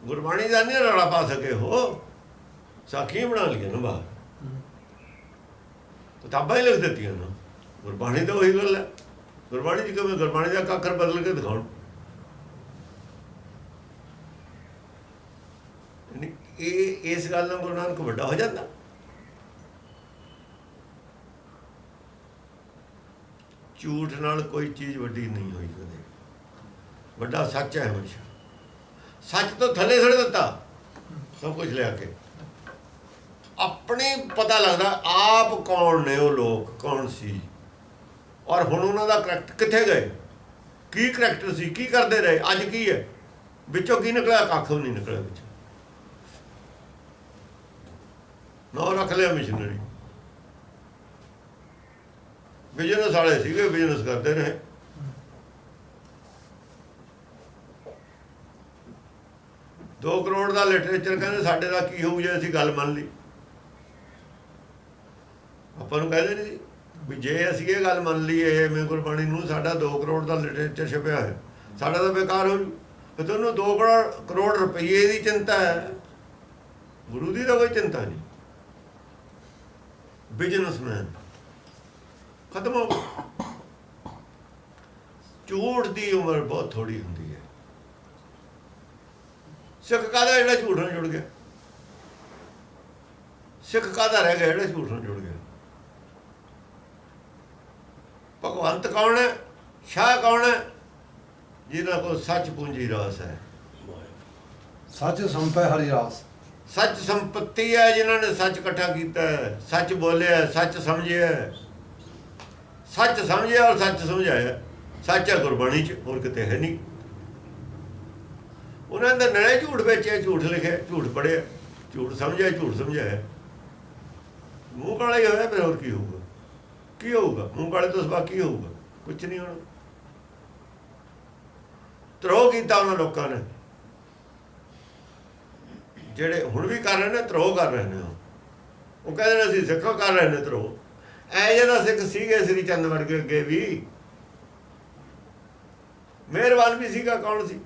ਗੁਰਬਾਣੀ ਦਾ ਨਹੀਂ ਰੌਲਾ ਪਾ ਸਕੇ ਹੋ, ਸਾਖੀਆਂ ਬਣਾ ਲਈਆਂ ਨਾ ਬਾਹਰ, ਕਿਤਾਬਾਂ ਹੀ ਲਿਖ ਦਿੱਤੀਆਂ ਨਾ। ਗੁਰਬਾਣੀ ਤਾਂ ਉਹੀ ਗੱਲ ਹੈ। ਗੁਰਬਾਣੀ 'ਚ ਕਿਵੇਂ? ਗੁਰਬਾਣੀ ਦਾ ਅੱਖਰ ਬਦਲ ਕੇ ਦਿਖਾਉਣ। ਇਹ ਇਸ ਗੱਲ ਨਾਲ ਗੁਰੂ ਨਾਨਕ ਵੱਡਾ ਹੋ ਜਾਂਦਾ। ਝੂਠ ਨਾਲ ਕੋਈ ਚੀਜ਼ ਵੱਡੀ ਨਹੀਂ ਹੋਈ ਕਦੇ। ਵੱਡਾ ਸੱਚ ਹੈ ਹਮੇਸ਼ਾ। ਸੱਚ ਤੋਂ ਥੱਲੇ ਛੱਡ ਦਿੱਤਾ ਸਭ ਕੁਝ ਲਿਆ ਕੇ। ਆਪਣੇ ਪਤਾ ਲੱਗਦਾ ਆਪ ਕੌਣ ਨੇ ਉਹ ਲੋਕ, ਕੌਣ ਸੀ, ਔਰ ਹੁਣ ਉਹਨਾਂ ਦਾ ਕਰੈਕਟਰ ਕਿੱਥੇ ਗਏ, ਕੀ ਕਰੈਕਟਰ ਸੀ, ਕੀ ਕਰਦੇ ਰਹੇ, ਅੱਜ ਕੀ ਹੈ, ਵਿੱਚੋਂ ਕੀ ਨਿਕਲਿਆ, ਕੱਖ ਵੀ ਨਹੀਂ ਨਿਕਲਿਆ ਵਿੱਚ। ਨਾਂ ਰੱਖ ਲਿਆ ਮਿਸ਼ਨਰੀ। ਬਿਜ਼ਨਸ ਵਾਲੇ ਸੀਗੇ, ਬਿਜ਼ਨਸ ਕਰਦੇ ਰਹੇ। ਦੋ ਕਰੋੜ ਦਾ ਲਿਟਰੇਚਰ ਕਹਿੰਦੇ ਸਾਡੇ ਦਾ ਕੀ ਹੋਊ ਜੇ ਅਸੀਂ ਗੱਲ ਮੰਨ ਲਈ। ਆਪਾਂ ਨੂੰ ਕਹਿੰਦੇ ਨਹੀਂ ਵੀ ਜੇ ਅਸੀਂ ਇਹ ਗੱਲ ਮੰਨ ਲਈਏ ਮੈਂ ਗੁਰਬਾਣੀ ਨੂੰ, ਸਾਡਾ 2 ਕਰੋੜ ਦਾ ਲਿਟਰੇਚਰ ਛਪਿਆ ਹੈ, ਸਾਡਾ ਤਾਂ ਬੇਕਾਰ ਹੋ ਜੂ। ਫਿਰ ਤੁਹਾਨੂੰ 2 ਕਰੋੜ ਰੁਪਈਏ ਦੀ ਚਿੰਤਾ ਹੈ, ਗੁਰੂ ਦੀ ਤਾਂ ਕੋਈ ਚਿੰਤਾ ਨਹੀਂ। ਬਿਜ਼ਨਸਮੈਨ ਖਤਮ ਹੋ ਗਿਆ। ਝੂਠ ਦੀ ਉਮਰ ਬਹੁਤ ਥੋੜੀ ਹੁੰਦੀ ਹੈ। ਸਿੱਖ ਕਾਹਦਾ ਜਿਹੜਾ ਝੂਠ ਨਾਲ ਜੁੜ ਗਿਆ, ਸਿੱਖ ਕਾਹਦਾ ਰਹਿ ਗਿਆ ਜਿਹੜਾ ਝੂਠ ਨਾਲ ਜੁੜ ਗਿਆ। ਭਗਵੰਤ ਕੌਣ ਹੈ, ਸ਼ਾਹ ਕੌਣ ਹੈ, ਜਿਨ੍ਹਾਂ ਕੋਲ ਸੱਚ ਪੂੰਜੀ ਰਾਸ ਹੈ। ਸੱਚ ਸੰਪੈ ਹਰੀ ਰਾਸ। ਸੱਚ ਸੰਪत्ति ਹੈ, ਜਿਨ੍ਹਾਂ ਨੇ ਸੱਚ ਇਕੱਠਾ ਕੀਤਾ ਹੈ, ਸੱਚ ਬੋਲਿਆ, ਸੱਚ ਸਮਝਿਆ, ਸੱਚ ਸਮਝਿਆ ਔਰ ਸੱਚ ਸਮਝਾਇਆ। ਸੱਚ ਹੈ ਗੁਰਬਾਣੀ 'ਚ, ਹੋਰ ਕਿਤੇ ਹੈ ਨਹੀਂ। ਉਹਨਾਂ ਨੇ ਨੜੇ ਝੂਠ ਵੇਚਿਆ, ਝੂਠ ਲਿਖਿਆ, ਝੂਠ ਪੜ੍ਹਿਆ, ਝੂਠ ਸਮਝਿਆ, ਝੂਠ ਸਮਝਾਇਆ। ਮੂੰਹ ਕਾਲਾ ਹੀ ਹੋਇਆ, ਫਿਰ ਹੋਰ ਕੀ ਹੋਊਗਾ, ਕੀ ਹੋਊਗਾ? ਮੂੰਹ ਕਾਲੇ ਤੋਂ ਸਿਵਾ ਕੀ ਹੋਊਗਾ? ਕੁਛ ਨਹੀਂ ਹੋਣਾ। ਧਰੋਹ ਕੀਤਾ ਉਹਨਾਂ ਲੋਕਾਂ ਨੇ, ਜਿਹੜੇ ਹੁਣ ਵੀ ਕਰ ਰਹੇ ਨੇ, ਧਰੋਹ ਕਰ ਰਹੇ ਨੇ। ਉਹ ਕਹਿੰਦੇ ਨੇ ਅਸੀਂ ਸਿੱਖੋ, ਕਰ ਰਹੇ ਨੇ ਧਰੋਹ। ਐ ਜਿਹਦਾ ਸਿੱਖ ਸੀਗੇ ਸ੍ਰੀ ਚੰਦ ਵਰਗੇ, ਅੱਗੇ ਵੀ ਮਿਹਰਬਾਨ ਵੀ ਸੀਗਾ। ਕੌਣ ਸੀ?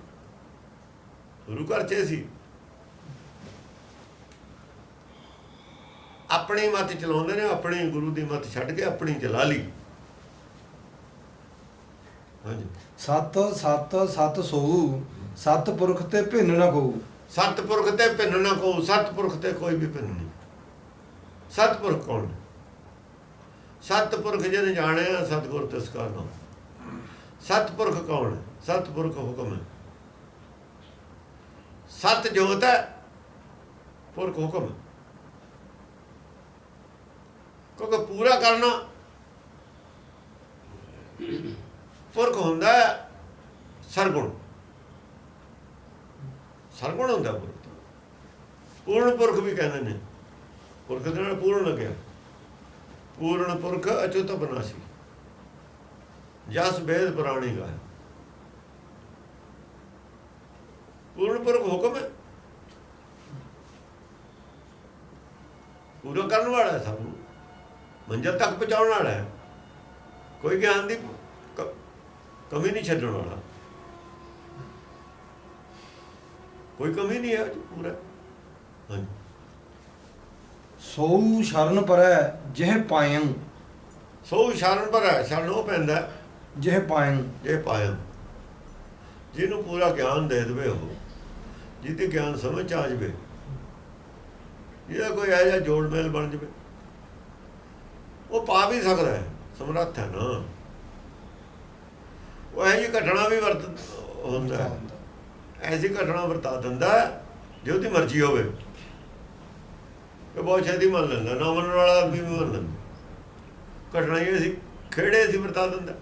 ਗੁਰੂ ਘਰ 'ਚ ਸੀ। ਆਪਣੀ ਮੱਤ ਚਲਾਉਂਦੇ ਨੇ, ਆਪਣੀ ਗੁਰੂ ਦੀ ਮੱਤ ਛੱਡ ਕੇ ਆਪਣੀ ਚਲਾ ਲਈ। ਹਾਂਜੀ। ਸਤ ਸਤ ਸਤ ਸੋਊ, ਸਤਪੁਰਖ ਤੇ ਭਿੰਨ ਨਾ ਕੋਊ। ਸਤਪੁਰਖ ਤੇ ਭਿੰਨ ਨਾ ਕੋ। ਸਤਪੁਰਖ ਤੇ ਕੋਈ ਵੀ ਭਿੰਨ ਨਹੀਂ। ਸਤਪੁਰਖ ਕੌਣ? ਸਤਪੁਰਖ ਜਿਹਨੇ ਜਾਣਿਆ, ਸਤਿਗੁਰ ਤਿਸ ਕਾ ਨਾਮ। ਸਤਪੁਰਖ ਕੌਣ? ਸਤਪੁਰਖ ਹੁਕਮ ਹੈ। ਸਤ ਜੋਤ ਹੈ, ਪੁਰਖ ਹੁਕਮ ਹੈ। ਕਿਉਂਕਿ ਪੂਰਾ ਕਰਨਾ ਪੁਰਖ ਹੁੰਦਾ ਹੈ, ਸਰਗੁਣ। ਸਰਗੁਣ ਹੁੰਦਾ ਪੁਰਖ। ਪੂਰਨ ਪੁਰਖ ਵੀ ਕਹਿੰਦੇ ਨੇ। ਪੁਰਖ ਦੇ ਨਾਲ ਪੂਰਨ ਲੱਗਿਆ। ਪੂਰਨ ਪੁਰਖ ਅਚੁੱਤ ਬਨਾਸੀ, ਜਸ ਵੇਦ ਪੁਰਾਣੀ ਗਾਇਆ। ਪੂਰਨ ਪੁਰਖ ਹੁਕਮ ਹੈ, ਪੂਰਾ ਕਰਨ ਵਾਲਾ ਹੈ, ਸਭ ਨੂੰ ਮੰਜ਼ਿਲ ਤੱਕ ਪਹੁੰਚਾਉਣ ਵਾਲਾ ਹੈ। ਕੋਈ ਗਿਆਨ ਦੀ ਕਮੀ ਨਹੀਂ ਛੱਡਣ ਵਾਲਾ, ਕੋਈ ਕਮੀ ਨਹੀਂ ਹੈ ਪੂਰਾ। ਹਾਂਜੀ। ਸੋਊ ਸ਼ਰਨ ਪਰੈ ਜਿਹ ਪਾਇੰ। ਸੋ ਸ਼ਰਨ ਪਰ ਹੈ, ਸ਼ਰਨ ਉਹ ਪੈਂਦਾ ਜਿਹ ਪਾਇੰ। ਇਹ ਪਾਇਆ, ਜਿਹਨੂੰ ਪੂਰਾ ਗਿਆਨ ਦੇ ਦੇਵੇ, ਉਹ ਜਿਹਦੀ ਗਿਆਨ ਸਮਝ ਆ ਜਾਵੇ, ਜਿਹਦਾ ਕੋਈ ਇਹੋ ਜਿਹਾ ਜੋੜ ਮੇਲ ਬਣ ਜਾਵੇ, ਉਹ ਪਾ ਵੀ ਸਕਦਾ ਹੈ, ਸਮਰੱਥ ਹੈ ਨਾ। ਉਹ ਇਹੋ ਜਿਹੀ ਘਟਨਾ ਵੀ ਵਰਤ ਹੁੰਦਾ ਹੈ, ਐਸੀ ਘਟਨਾ ਵਰਤਾ ਦਿੰਦਾ ਜੇ ਉਹਦੀ ਮਰਜ਼ੀ ਹੋਵੇ। ਇਹ ਬਹੁਤ ਛੇਤੀ ਮੰਨ ਲੈਂਦਾ, ਨਾ ਮੰਨਣ ਵਾਲਾ ਆਦਮੀ ਵੀ ਮੰਨ ਲੈਂਦਾ। ਘਟਨਾ ਹੀ ਅਸੀਂ ਖੇੜੇ ਅਸੀਂ ਵਰਤਾ ਦਿੰਦਾ।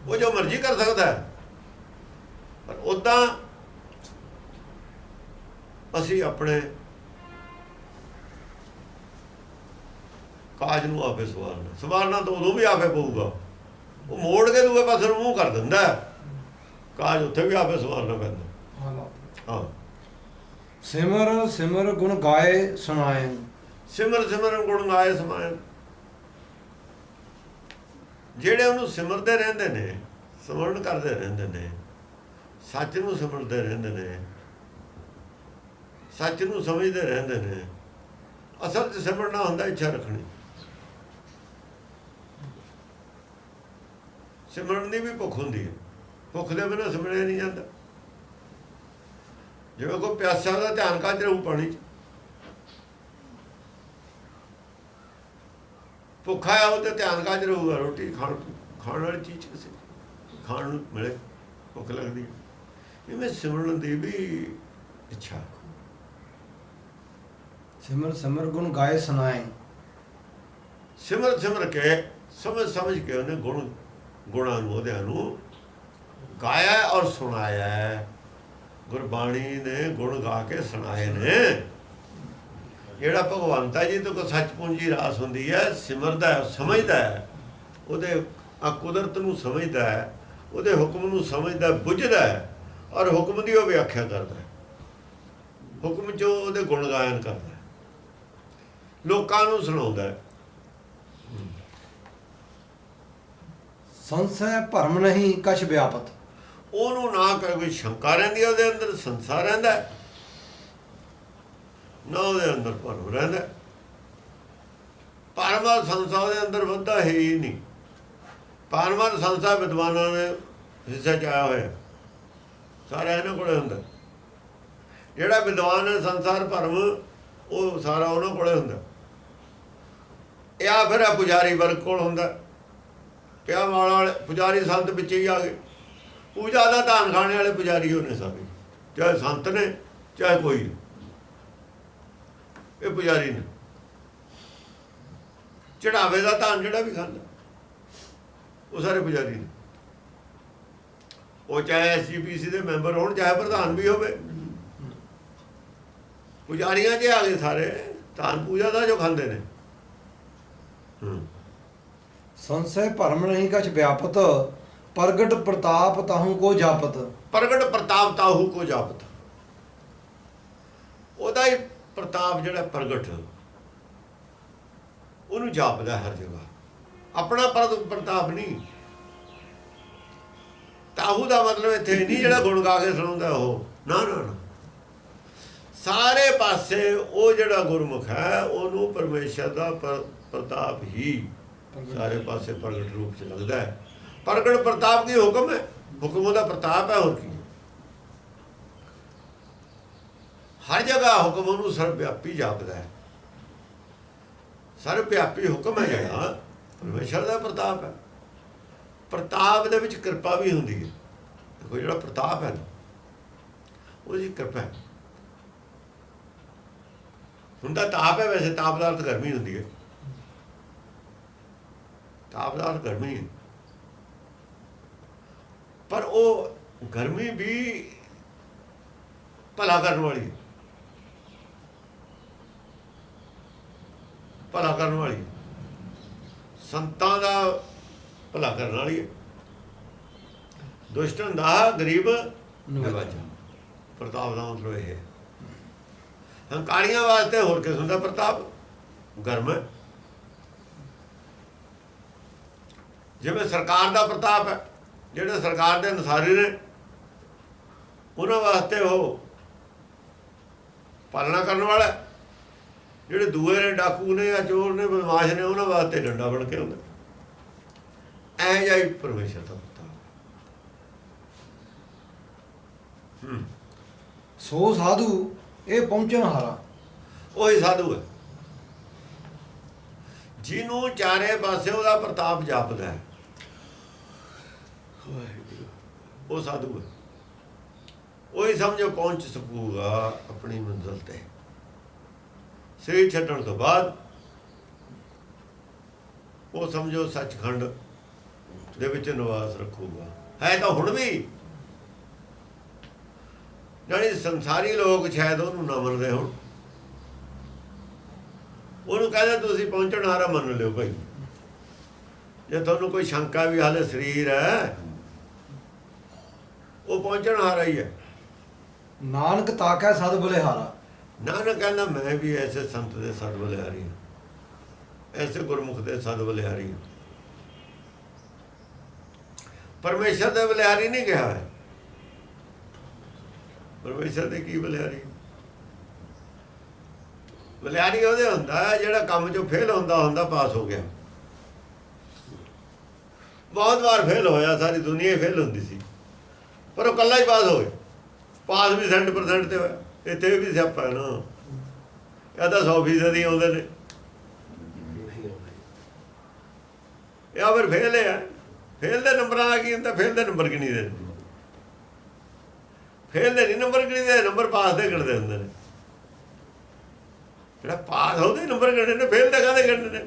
ਉਹ ਜੋ ਮਰਜ਼ੀ ਕਰ ਸਕਦਾ ਹੈ, ਪਰ ਉੱਦਾਂ ਅਸੀਂ ਆਪਣੇ ਕਾਜ ਨੂੰ ਆਪੇ ਸਵਾਰਨਾ। ਸਵਾਰਨਾ ਤਾਂ ਉਦੋਂ ਵੀ ਆਪੇ ਪਊਗਾ। ਉਹ ਮੋੜ ਕੇ ਦੂਏ ਪਾਸੇ ਨੂੰ ਮੂੰਹ ਕਰ ਦਿੰਦਾ, ਕਾਜ ਉੱਥੇ ਵੀ ਆਪੇ ਸਵਾਰਨਾ ਪੈਂਦਾ। ਹਾਂ। ਸਿਮਰ ਸਿਮਰ ਗੁਣ ਗਾਏ ਸੁਣਾਏ। ਸਿਮਰ ਸਿਮਰ ਗੁਣ ਗਾਏ ਸਮਾਏ। ਜਿਹੜੇ ਉਹਨੂੰ ਸਿਮਰਦੇ ਰਹਿੰਦੇ ਨੇ, ਸਿਮਰਨ ਕਰਦੇ ਰਹਿੰਦੇ ਨੇ, ਸੱਚ ਨੂੰ ਸਿਮਰਦੇ ਰਹਿੰਦੇ ਨੇ, ਸੱਚ ਨੂੰ ਸਮਝਦੇ ਰਹਿੰਦੇ ਨੇ। ਅਸਲ 'ਚ ਸਿਮਰਨਾ ਹੁੰਦਾ ਇੱਛਾ ਰੱਖਣੀ। ਸਿਮਰਨ ਦੀ ਵੀ ਭੁੱਖ ਹੁੰਦੀ ਹੈ, ਭੁੱਖ ਦੇ ਬਿਨਾਂ ਸਿਮਰਿਆ ਨਹੀਂ ਜਾਂਦਾ। ਜਿਵੇਂ ਕੋਈ ਪਿਆਸਾ ਦਾ ਧਿਆਨ ਕੱਜ ਰਹੂ ਪਾਣੀ 'ਚ, ਭੁੱਖਾ ਆ ਉਹਦੇ ਧਿਆਨ ਕੱਜ ਰਹੂਗਾ, ਰੋਟੀ ਖਾਣ ਵਾਲੀ ਚੀਜ਼ ਕਿਸੇ ਖਾਣ ਨੂੰ ਮਿਲੇ, ਭੁੱਖ ਲੱਗਦੀ ਹੈ। ਇਵੇਂ ਸਿਮਰਨ ਦੀ ਵੀ ਇੱਛਾ। ਸਿਮਰ ਸਿਮਰ ਗੁਣ ਗਾਏ ਸੁਣਾਏ। ਸਿਮਰ ਸਿਮਰ ਕੇ ਸਮਝ ਕੇ ਉਹਨੇ ਗੁਣਾਂ ਨੂੰ ਉਹਦਿਆਂ ਨੂੰ ਗਾਇਆ ਔਰ ਸੁਣਾਇਆ ਹੈ। ਗੁਰਬਾਣੀ ਨੇ ਗੁਣ ਗਾ ਕੇ ਸੁਣਾਏ ਨੇ। ਜਿਹੜਾ ਭਗਵੰਤਾ ਜੀ ਤੋਂ ਕੋਈ ਸੱਚ ਪੂੰਜੀ ਰਾਸ ਹੁੰਦੀ ਹੈ, ਸਿਮਰਦਾ ਹੈ, ਸਮਝਦਾ ਹੈ, ਉਹਦੇ ਆ ਕੁਦਰਤ ਨੂੰ ਸਮਝਦਾ ਹੈ, ਉਹਦੇ ਹੁਕਮ ਨੂੰ ਸਮਝਦਾ, ਬੁੱਝਦਾ ਹੈ, ਔਰ ਹੁਕਮ ਦੀ ਉਹ ਵਿਆਖਿਆ ਕਰਦਾ ਹੈ, ਹੁਕਮ 'ਚੋਂ ਉਹਦੇ ਗੁਣ ਗਾਇਨ ਕਰਦਾ ਹੈ, ਲੋਕਾਂ ਨੂੰ ਸੁਣਾਉਂਦਾ ਹੈ। ਸੰਸੈ ਭਰਮ ਨਹੀਂ ਕਛ ਵਿਆਪਤ। ਉਹਨੂੰ ਨਾ ਕੋਈ ਸ਼ੰਕਾ ਰਹਿੰਦੀ, ਉਹਦੇ ਅੰਦਰ ਸੰਸਾਰ ਰਹਿੰਦਾ, ਨਾ ਉਹਦੇ ਅੰਦਰ ਭਰਮ ਰਹਿੰਦਾ। ਭਰਮ ਔਰ ਸੰਸਾਰ ਦੇ ਅੰਦਰ ਵੱਧਾ ਹੈ ਹੀ ਨਹੀਂ। ਭਰਮ ਔਰ ਸੰਸਾਰ ਵਿਦਵਾਨਾਂ ਨੇ ਹਿੱਸਾ 'ਚ ਆਇਆ ਹੋਇਆ, ਸਾਰਾ ਇਹਨਾਂ ਕੋਲੇ ਹੁੰਦਾ। ਜਿਹੜਾ ਵਿਦਵਾਨ ਹੈ ਸੰਸਾਰ ਭਰਮ, ਉਹ ਸਾਰਾ ਉਹਨਾਂ ਕੋਲੇ ਹੁੰਦਾ। ਜਾਂ ਫਿਰ ਆ ਪੁਜਾਰੀ ਵਰਗ ਕੋਲ ਹੁੰਦਾ। ਕਿਆ ਮਾਲ ਵਾਲੇ ਪੁਜਾਰੀ ਸੰਤ ਵਿੱਚ ਹੀ ਆ ਗਏ। ਪੂਜਾ ਦਾ ਧਾਨ ਖਾਣੇ ਵਾਲੇ ਪੁਜਾਰੀ ਉਹਨੇ ਸਾਰੇ, ਚਾਹੇ ਸੰਤ ਨੇ ਚਾਹੇ ਕੋਈ, ਇਹ ਪੁਜਾਰੀ ਨੇ। ਚੜਾਵੇ ਦਾ ਧਾਨ ਜਿਹੜਾ ਵੀ ਖਾਂਦਾ, ਉਹ ਸਾਰੇ ਪੁਜਾਰੀ ਨੇ। ਉਹ ਚਾਹੇ SGPC ਦੇ ਮੈਂਬਰ ਹੋਣ, ਚਾਹੇ ਪ੍ਰਧਾਨ ਵੀ ਹੋਵੇ, ਪੁਜਾਰੀਆਂ 'ਚ ਆ ਗਏ ਸਾਰੇ। ਧਾਨ ਪੂਜਾ ਦਾ ਜੋ ਖਾਂਦੇ ਨੇ। ਸੰਸੈ ਭਰਮ ਨਹੀਂ ਕਛ ਵਿਆਪਤ। ਪ੍ਰਗਟ ਪ੍ਰਤਾਪ ਤਾਹੂ ਕੋ ਜਾਪਤ। ਪ੍ਰਗਟ ਪ੍ਰਤਾਪ ਤਾਹੂ ਕੋ ਜਾਪਤ। ਉਹਦਾ ਹੀ ਪ੍ਰਤਾਪ ਜਿਹੜਾ ਪ੍ਰਗਟ, ਉਹਨੂੰ ਜਾਪਦਾ ਹਰ ਜਗ੍ਹਾ। ਆਪਣਾ ਪ੍ਰਤਾਪ ਨਹੀਂ। ਤਾਹੂ ਦਾ ਮਤਲਬ ਇੱਥੇ ਨਹੀਂ ਜਿਹੜਾ ਗੁਣ ਗਾ ਕੇ ਸੁਣਾਉਂਦਾ ਉਹ, ਨਾ ਨਾ ਨਾ। ਸਾਰੇ ਪਾਸੇ ਉਹ ਜਿਹੜਾ ਗੁਰਮੁਖ ਹੈ, ਉਹਨੂੰ ਪਰਮੇਸ਼ਰ ਦਾ ਪ੍ਰਤਾਪ ਹੀ ਸਾਰੇ ਪਾਸੇ ਪ੍ਰਗਟ ਰੂਪ 'ਚ ਲੱਗਦਾ ਹੈ। ਪ੍ਰਗਟ ਪ੍ਰਤਾਪ ਕੀ ਹੁਕਮ ਹੈ, ਹੁਕਮ ਉਹਦਾ ਪ੍ਰਤਾਪ ਹੈ, ਹੋਰ ਕੀ। ਹਰ ਜਗ੍ਹਾ ਹੁਕਮ ਉਹਨੂੰ ਸਰਵ ਵਿਆਪੀ ਜਾਪਦਾ ਹੈ। ਸਰਵ ਵਿਆਪੀ ਹੁਕਮ ਹੈ ਜਿਹੜਾ ਪਰਮੇਸ਼ਰ ਦਾ ਪ੍ਰਤਾਪ ਹੈ। ਪ੍ਰਤਾਪ ਦੇ ਵਿੱਚ ਕਿਰਪਾ ਵੀ ਹੁੰਦੀ ਹੈ। ਦੇਖੋ ਜਿਹੜਾ ਪ੍ਰਤਾਪ ਹੈ ਉਹਦੀ ਕਿਰਪਾ ਹੈ। ਹੁੰਦਾ ਤਾਪ ਹੈ, ਵੈਸੇ ਤਾਪ ਦਾ ਅਰਥ ਗਰਮੀ ਹੁੰਦੀ ਹੈ। ਤਾਪ ਦਾ ਅਰਥ ਗਰਮੀ ਹੈ, ਪਰ ਉਹ ਗਰਮੀ ਵੀ ਭਲਾ ਕਰਨ ਵਾਲੀ ਹੈ, ਭਲਾ ਕਰਨ ਵਾਲੀ ਹੈ, ਸੰਤਾਂ ਦਾ ਭਲਾ ਕਰਨ ਵਾਲੀ ਹੈ। ਦੁਸ਼ਟਨ ਦਾ ਗਰੀਬ ਨਿਵਾਜਾ। ਪ੍ਰਤਾਪ ਦਾ ਮਤਲਬ ਇਹ ਹੈ। ਹੰਕਾਰੀਆਂ ਵਾਸਤੇ ਹੋਰ ਕਿਸਮ ਦਾ ਪ੍ਰਤਾਪ ਗਰਮ ਹੈ। ਜਿਵੇਂ ਸਰਕਾਰ ਦਾ ਪ੍ਰਤਾਪ ਹੈ, ਜਿਹੜੇ ਸਰਕਾਰ ਦੇ ਅਨੁਸਾਰੀ ਨੇ ਉਹਨਾਂ ਵਾਸਤੇ ਉਹ ਪਾਲਣਾ ਕਰਨ ਵਾਲਾ। ਜਿਹੜੇ ਦੂਏ ਨੇ, ਡਾਕੂ ਨੇ ਜਾਂ ਚੋਰ ਨੇ, ਬਦਮਾਸ਼ ਨੇ, ਉਹਨਾਂ ਵਾਸਤੇ ਡੰਡਾ ਬਣ ਕੇ ਹੁੰਦਾ। ਐ ਜਿਹਾ ਹੀ ਪਰਮੇਸ਼ਰ ਦਾ ਪ੍ਰਤਾਪ। ਸੋ ਸਾਧੂ ਇਹ ਪਹੁੰਚਣ ਹਾਰਾ। ਉਹੀ ਸਾਧੂ ਹੈ ਜਿਹਨੂੰ ਚਾਰੇ ਪਾਸੇ ਉਹਦਾ ਪ੍ਰਤਾਪ ਜਾਪਦਾ ਹੈ, ਉਹ ਸਾਧੂ ਹੈ। ਉਹੀ ਸਮਝੋ ਪਹੁੰਚ ਸਕੂਗਾ ਆਪਣੀ ਮੰਜ਼ਿਲ ਤੇ। ਸਰੀਰ ਛੱਡਣ ਤੋਂ ਬਾਅਦ ਉਹ ਸਮਝੋ ਸੱਚਖੰਡ ਦੇ ਵਿੱਚ ਨਿਵਾਸ ਰੱਖੂਗਾ। ਹੈ ਤਾਂ ਹੁਣ ਵੀ, ਜਾਣੀ ਸੰਸਾਰੀ ਲੋਕ ਸ਼ਾਇਦ ਉਹਨੂੰ ਨਾ ਮੰਨਦੇ ਹੋਣ। ਉਹਨੂੰ ਕਹਿੰਦੇ ਤੁਸੀਂ ਪਹੁੰਚਣ ਹਾਰਾ ਮੰਨ ਲਿਓ ਭਾਈ। ਜੇ ਤੁਹਾਨੂੰ ਕੋਈ ਸ਼ੰਕਾ ਵੀ ਹਾਲੇ ਸਰੀਰ ਹੈ, ਉਹ ਪਹੁੰਚਣ ਹਾਰਾ ਹੀ ਹੈ। ਨਾਨਕ ਤਾਕੈ ਸਦ ਬਲਿਹਾਰਾ। ਨਾਨਕ ਕਹਿੰਦਾ ਮੈਂ ਵੀ ਐਸੇ ਸੰਤ ਦੇ ਸਦ ਬਲਿਹਾਰੀ ਹਾਂ, ਐਸੇ ਗੁਰਮੁਖ ਦੇ ਸਦ ਬਲਿਹਾਰੀ ਹਾਂ। ਪਰਮੇਸ਼ਰ ਦੇ ਬਲਿਹਾਰੀ ਨਹੀਂ ਕਿਹਾ ਹੈ। ਪਰਮੇਸ਼ਰ ਦੇ ਕੀ ਬਲਿਹਾਰੀ? ਬਲਿਹਾਰੀ ਉਹਦੇ ਹੁੰਦਾ ਜਿਹੜਾ ਕੰਮ 'ਚੋਂ ਫੇਲ ਹੁੰਦਾ ਪਾਸ ਹੋ ਗਿਆ। ਬਹੁਤ ਵਾਰ ਫੇਲ ਹੋਇਆ, ਸਾਰੀ ਦੁਨੀਆ ਹੀ ਫੇਲ ਹੁੰਦੀ ਸੀ, ਪਰ ਉਹ ਇਕੱਲਾ ਹੀ ਪਾਸ ਹੋ ਗਿਆ। ਪਾਸ ਵੀ 100% ਤੇ ਹੋਇਆ। ਇੱਥੇ ਵੀ ਸਿਆਪਾ ਹੈ ਨਾ, ਇਹ ਤਾਂ 100% ਹੀ ਆਉਂਦੇ ਨੇ, ਇਹ ਫਿਰ ਫੇਲ ਹੈ। ਫੇਲ ਦੇ ਨੰਬਰਾਂ ਦਾ ਕੀ ਹੁੰਦਾ? ਫੇਲ ਦੇ ਨੰਬਰ ਗਿਣੀ ਦੇ, ਫੇਲ ਦੇ ਨਹੀਂ ਨੰਬਰ ਗਿਣੀਦੇ, ਨੰਬਰ ਪਾਸ ਦੇ ਗਿਣਦੇ ਹੁੰਦੇ ਨੇ। ਜਿਹੜਾ ਪਾਸ ਉਹਦੇ ਨੰਬਰ ਗਿਣਦੇ ਨੇ, ਫੇਲ ਦੇ ਕਾਹਦੇ ਗਿਣਦੇ ਨੇ?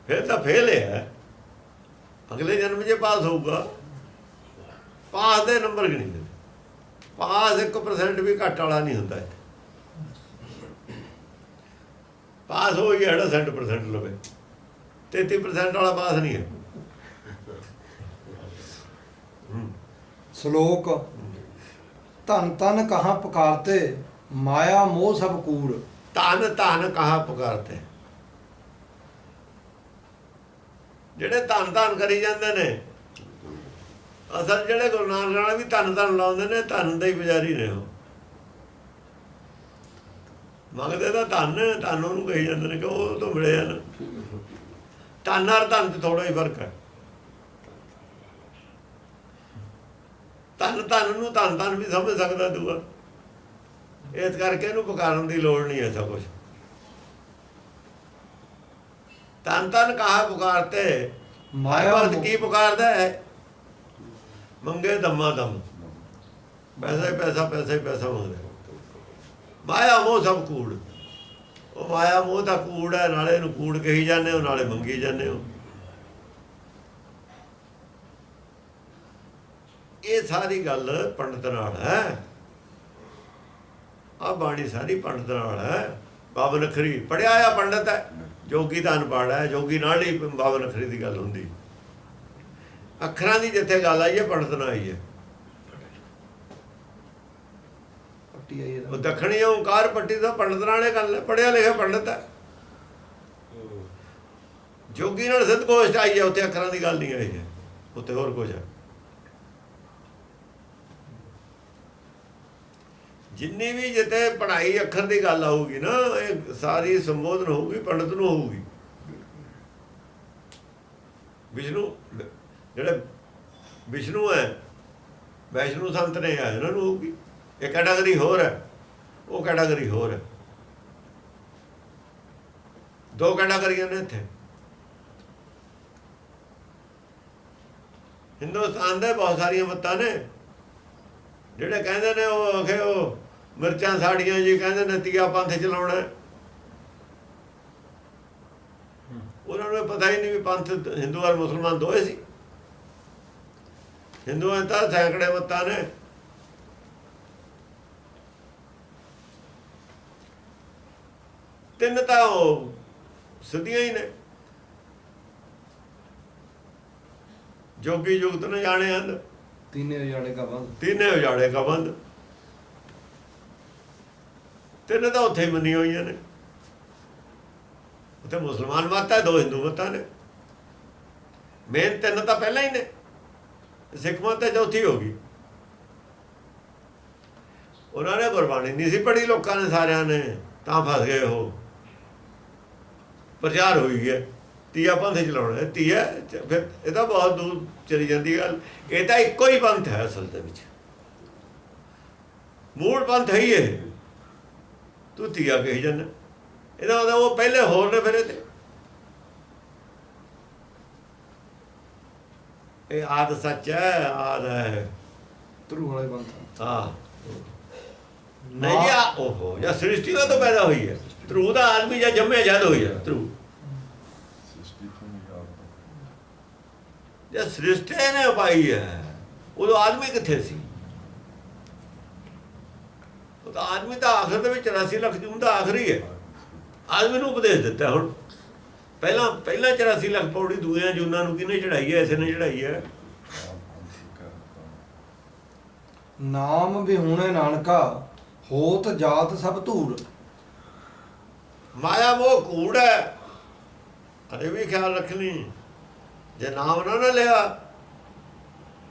ਫੇਲ ਤਾਂ ਫੇਲ ਹੈ, ਅਗਲੇ ਜਨਮ 'ਚ ਪਾਸ ਹੋਊਗਾ। ਪਾਸ ਦੇ ਨੰਬਰ ਗਿਣੀਦੇ, ਪਾਸ 1% ਵੀ ਘੱਟ ਵਾਲਾ ਨਹੀਂ ਹੁੰਦਾ। ਪਾਸ ਹੋ ਗਿਆ ਜਿਹੜਾ 100% ਲਵੇ, 33% ਵਾਲਾ ਪਾਸ ਨਹੀਂ ਹੈ। ਸ਼ਲੋਕ ਧਨ ਧਨ ਕਹਾਂ ਪੁਕਾਰਤੇ ਮਾਇਆ ਮੋਹ ਸਭ ਕੂੜ। ਧਨ ਧਨ ਕਹਾਂ ਪੁਕਾਰਤੇ, ਜਿਹੜੇ ਧਨ ਧਨ ਕਰੀ ਜਾਂਦੇ ਨੇ, ਅਸਲ ਜਿਹੜੇ ਗੁਰੂ ਨਾਨਕ ਨਾਲ ਵੀ ਧਨ ਧਨ ਲਾਉਂਦੇ ਨੇ, ਧਨ ਦੇ ਹੀ ਪੁਜਾਰੀ ਨੇ। ਉਹ ਮੰਗਦੇ ਤਾਂ ਧਨ, ਧਨ ਉਹਨੂੰ ਕਹੀ ਜਾਂਦੇ ਨੇ ਕਿ ਉਹ ਤੋਂ ਮਿਲੇ ਹਨ। ਧਨ ਔਰ ਧਨ 'ਚ ਥੋੜਾ ਹੀ ਫਰਕ ਹੈ। ਧਨ ਧਨ ਨੂੰ ਧਨ ਧਨ ਵੀ ਸਮਝ ਸਕਦਾ ਦੂਆ, ਇਸ ਕਰਕੇ ਇਹਨੂੰ ਪੁਕਾਰਨ ਦੀ ਲੋੜ ਨਹੀਂ ਹੈ। ਸਭ ਕੁਛ ਧਨ ਧਨ ਕਹਾ ਪੁਕਾਰਤੇ, ਮਾਇਆ ਭਗਤ ਕੀ ਪੁਕਾਰਦਾ ਹੈ? ਮੰਗੇ ਦਮਾ ਦਮ, ਪੈਸਾ ਹੀ ਪੈਸਾ, ਪੈਸਾ ਹੀ ਪੈਸਾ ਮੰਗਦਾ। ਮਾਇਆ ਮੋਹ ਸਭ ਕੂੜ, ਉਹ ਮਾਇਆ ਮੋਹ ਦਾ ਕੂੜ ਹੈ। ਨਾਲੇ ਇਹਨੂੰ ਕੂੜ ਕਹੀ ਜਾਂਦੇ ਹੋ, ਨਾਲੇ ਮੰਗੀ ਜਾਂਦੇ ਹੋ। ਇਹ ਸਾਰੀ ਗੱਲ ਪੰਡਤ ਨਾਲ ਹੈ। ਆਹ ਬਾਣੀ ਸਾਰੀ ਪੰਡਤ ਨਾਲ ਹੈ। ਬਾਬਾ ਨਖਰੀ ਪੜਿਆ ਆ ਪੰਡਤ ਹੈ, ਜੋਗੀ ਤਾਂ ਅਨਪੜ੍ਹ ਹੈ। ਜੋਗੀ ਨਾਲ ਹੀ ਬਾਬਾ ਨਖਰੀ ਦੀ ਗੱਲ ਹੁੰਦੀ। ਅੱਖਰਾਂ ਦੀ ਜਿੱਥੇ ਗੱਲ ਆਈ ਹੈ, ਪੰਡਤ ਨਾਲ ਆਈ ਹੈ। ਉਹ ਦੱਖਣੀ ਓਂਕਾਰ ਪੱਟੀ ਦਾ ਪੰਡਤ ਨਾਲ ਇਹ ਗੱਲ ਹੈ। ਪੜਿਆ ਲਿਖਿਆ ਪੰਡਤ ਹੈ। ਜੋਗੀ ਨਾਲ ਸਿੱਧ ਗੋਸ਼ਟ ਆਈ ਹੈ, ਉੱਥੇ ਅੱਖਰਾਂ ਦੀ ਗੱਲ ਨਹੀਂ ਆਈ ਹੈ, ਉੱਥੇ ਹੋਰ ਕੁਝ ਹੈ। ਜਿੰਨੀ ਵੀ ਜਿੱਥੇ ਪੜ੍ਹਾਈ ਅੱਖਰ ਦੀ ਗੱਲ ਆਊਗੀ ਨਾ, ਇਹ ਸਾਰੀ ਸੰਬੋਧਨ ਹੋਊਗੀ ਪੰਡਤ ਨੂੰ ਹੋਊਗੀ। ਵਿਸ਼ਨੂੰ ਜਿਹੜੇ ਵਿਸ਼ਨੂੰ ਹੈ, ਵੈਸ਼ਨੂੰ ਸੰਤ ਨੇ ਆ, ਇਹਨਾਂ ਨੂੰ ਹੋਊਗੀ। ਇਹ ਕੈਟਾਗਰੀ ਹੋਰ ਹੈ, ਉਹ ਕੈਟਾਗਰੀ ਹੋਰ ਹੈ। ਦੋ ਕੈਟਾਗਰੀਆਂ ਨੇ ਇੱਥੇ। ਹਿੰਦੁਸਤਾਨ ਦੇ ਬਹੁਤ ਸਾਰੀਆਂ ਮੱਤਾਂ ਨੇ। ਜਿਹੜੇ ਕਹਿੰਦੇ ਨੇ ਉਹ ਆਖੇ ਉਹ ਮਿਰਚਾਂ ਸਾੜੀਆਂ ਜੀ, ਕਹਿੰਦੇ ਨੇ ਤੀਆ ਪੰਥ ਚਲਾਉਣਾ। ਉਹਨਾਂ ਨੂੰ ਪਤਾ ਹੀ ਨਹੀਂ ਵੀ ਪੰਥ ਹਿੰਦੂ ਔਰ ਮੁਸਲਮਾਨ ਦੋਏ ਸੀ। ਹਿੰਦੂਆਂ ਤਾਂ ਸੈਂਕੜੇ ਮੱਤਾਂ ਨੇ। ਤਿੰਨ ਤਾਂ ਉਹ ਸਿੱਧੀਆਂ ਹੀ ਨੇ। ਜੋਗੀ ਜੁਗਤ ਨੇ ਜਾਣੇ ਹਨ, तीने उजाड़े का बंद, ਤਿੰਨੇ ਉਜਾੜੇ ਕਾ ਬੰਦ। ਤਿੰਨ ਤਾਂ ਉੱਥੇ ਹੀ ਮੰਨੀਆਂ ਹੋਈਆਂ ਨੇ। ਉੱਥੇ ਮੁਸਲਮਾਨ ਮੱਤ ਹੈ, ਦੋ ਹਿੰਦੂ ਮੱਤਾਂ ਨੇ। ਮੇਨ ਤਿੰਨ ਤਾਂ ਪਹਿਲਾਂ ਹੀ ਨੇ। ਸਿੱਖ ਮੱਤ ਤਾਂ ਚੌਥੀ ਹੋ ਗਈ। ਉਹਨਾਂ ਨੇ ਗੁਰਬਾਣੀ ਨਹੀਂ ਸੀ ਪੜ੍ਹੀ, ਲੋਕਾਂ ਨੇ ਸਾਰਿਆਂ ਨੇ, ਤਾਂ ਫਸ ਗਏ ਉਹ। ਪ੍ਰਚਾਰ ਹੋਈ ਗਿਆ ਤੀਆ ਪੰਥ ਚਲਾਉਣਾ। ਤੀਆ ਫਿਰ ਇਹ ਤਾਂ ਬਹੁਤ ਦੂਰ ਚਲੀ ਜਾਂਦੀ ਗੱਲ। ਇਹ ਤਾਂ ਇੱਕੋ ਹੀ ਪੰਥ ਹੈ ਅਸਲ ਦੇ ਵਿੱਚ, ਮੂਲ ਪੰਥ ਹੈ ਹੀ ਇਹ। ਤੂੰ ਤੀਆ ਕਹੀ ਜਾਂਦਾ, ਇਹਦਾ ਮਤਲਬ ਉਹ ਪਹਿਲੇ ਹੋਰ ਨੇ, ਫਿਰ ਇਹ ਆਦ ਸੱਚ ਹੈ, ਆਦ ਹੈ ध्रुव वाले बंद। ਹਾਂ ਨਹੀਂ ਜੀ। ਓਹੋ, ਜਾਂ ਸ੍ਰਿਸ਼ਟੀ ਦਾ ਤਾਂ ਪੈਦਾ ਹੋਈ ਹੈ। ਧਰੂ ਦਾ ਆਦਮੀ ਜਾਂ ਜੰਮਿਆ ਜਦ ਹੋਈ ਹੈ। ਧਰੂ ਜੇ ਸ੍ਰਿਸ਼ਟੀ ਨੇ ਪਾਈ ਹੈ, ਉਦੋਂ ਆਦਮੀ ਕਿੱਥੇ ਸੀ? ਉਹ ਤਾਂ ਆਦਮੀ ਤਾਂ ਆਖਰ ਦੇ ਵਿੱਚ 84 ਲੱਖ ਜੂਨ ਦਾ ਆਖਰੀ ਹੈ। ਆਦਮੀ ਨੂੰ ਉਪਦੇਸ਼ ਦਿੱਤਾ। ਹੁਣ ਪਹਿਲਾਂ 84 ਲੱਖ ਪੌੜੀ ਦੂਆਂ ਜੂਨਾਂ ਨੂੰ ਕਿਹਨੇ ਚੜਾਈ ਹੈ? ਇਸੇ ਨੇ ਚੜਾਈ ਹੈ। नाम विहूणे नानका होत जात सब धूड़। ਮਾਇਆ ਮੋਹ ਕੂੜ ਹੈ। ਅਰੇ ਵੀ ਖਿਆਲ ਰੱਖਣੀ, ਜੇ ਨਾਮ ਨਾ ਲਿਆ,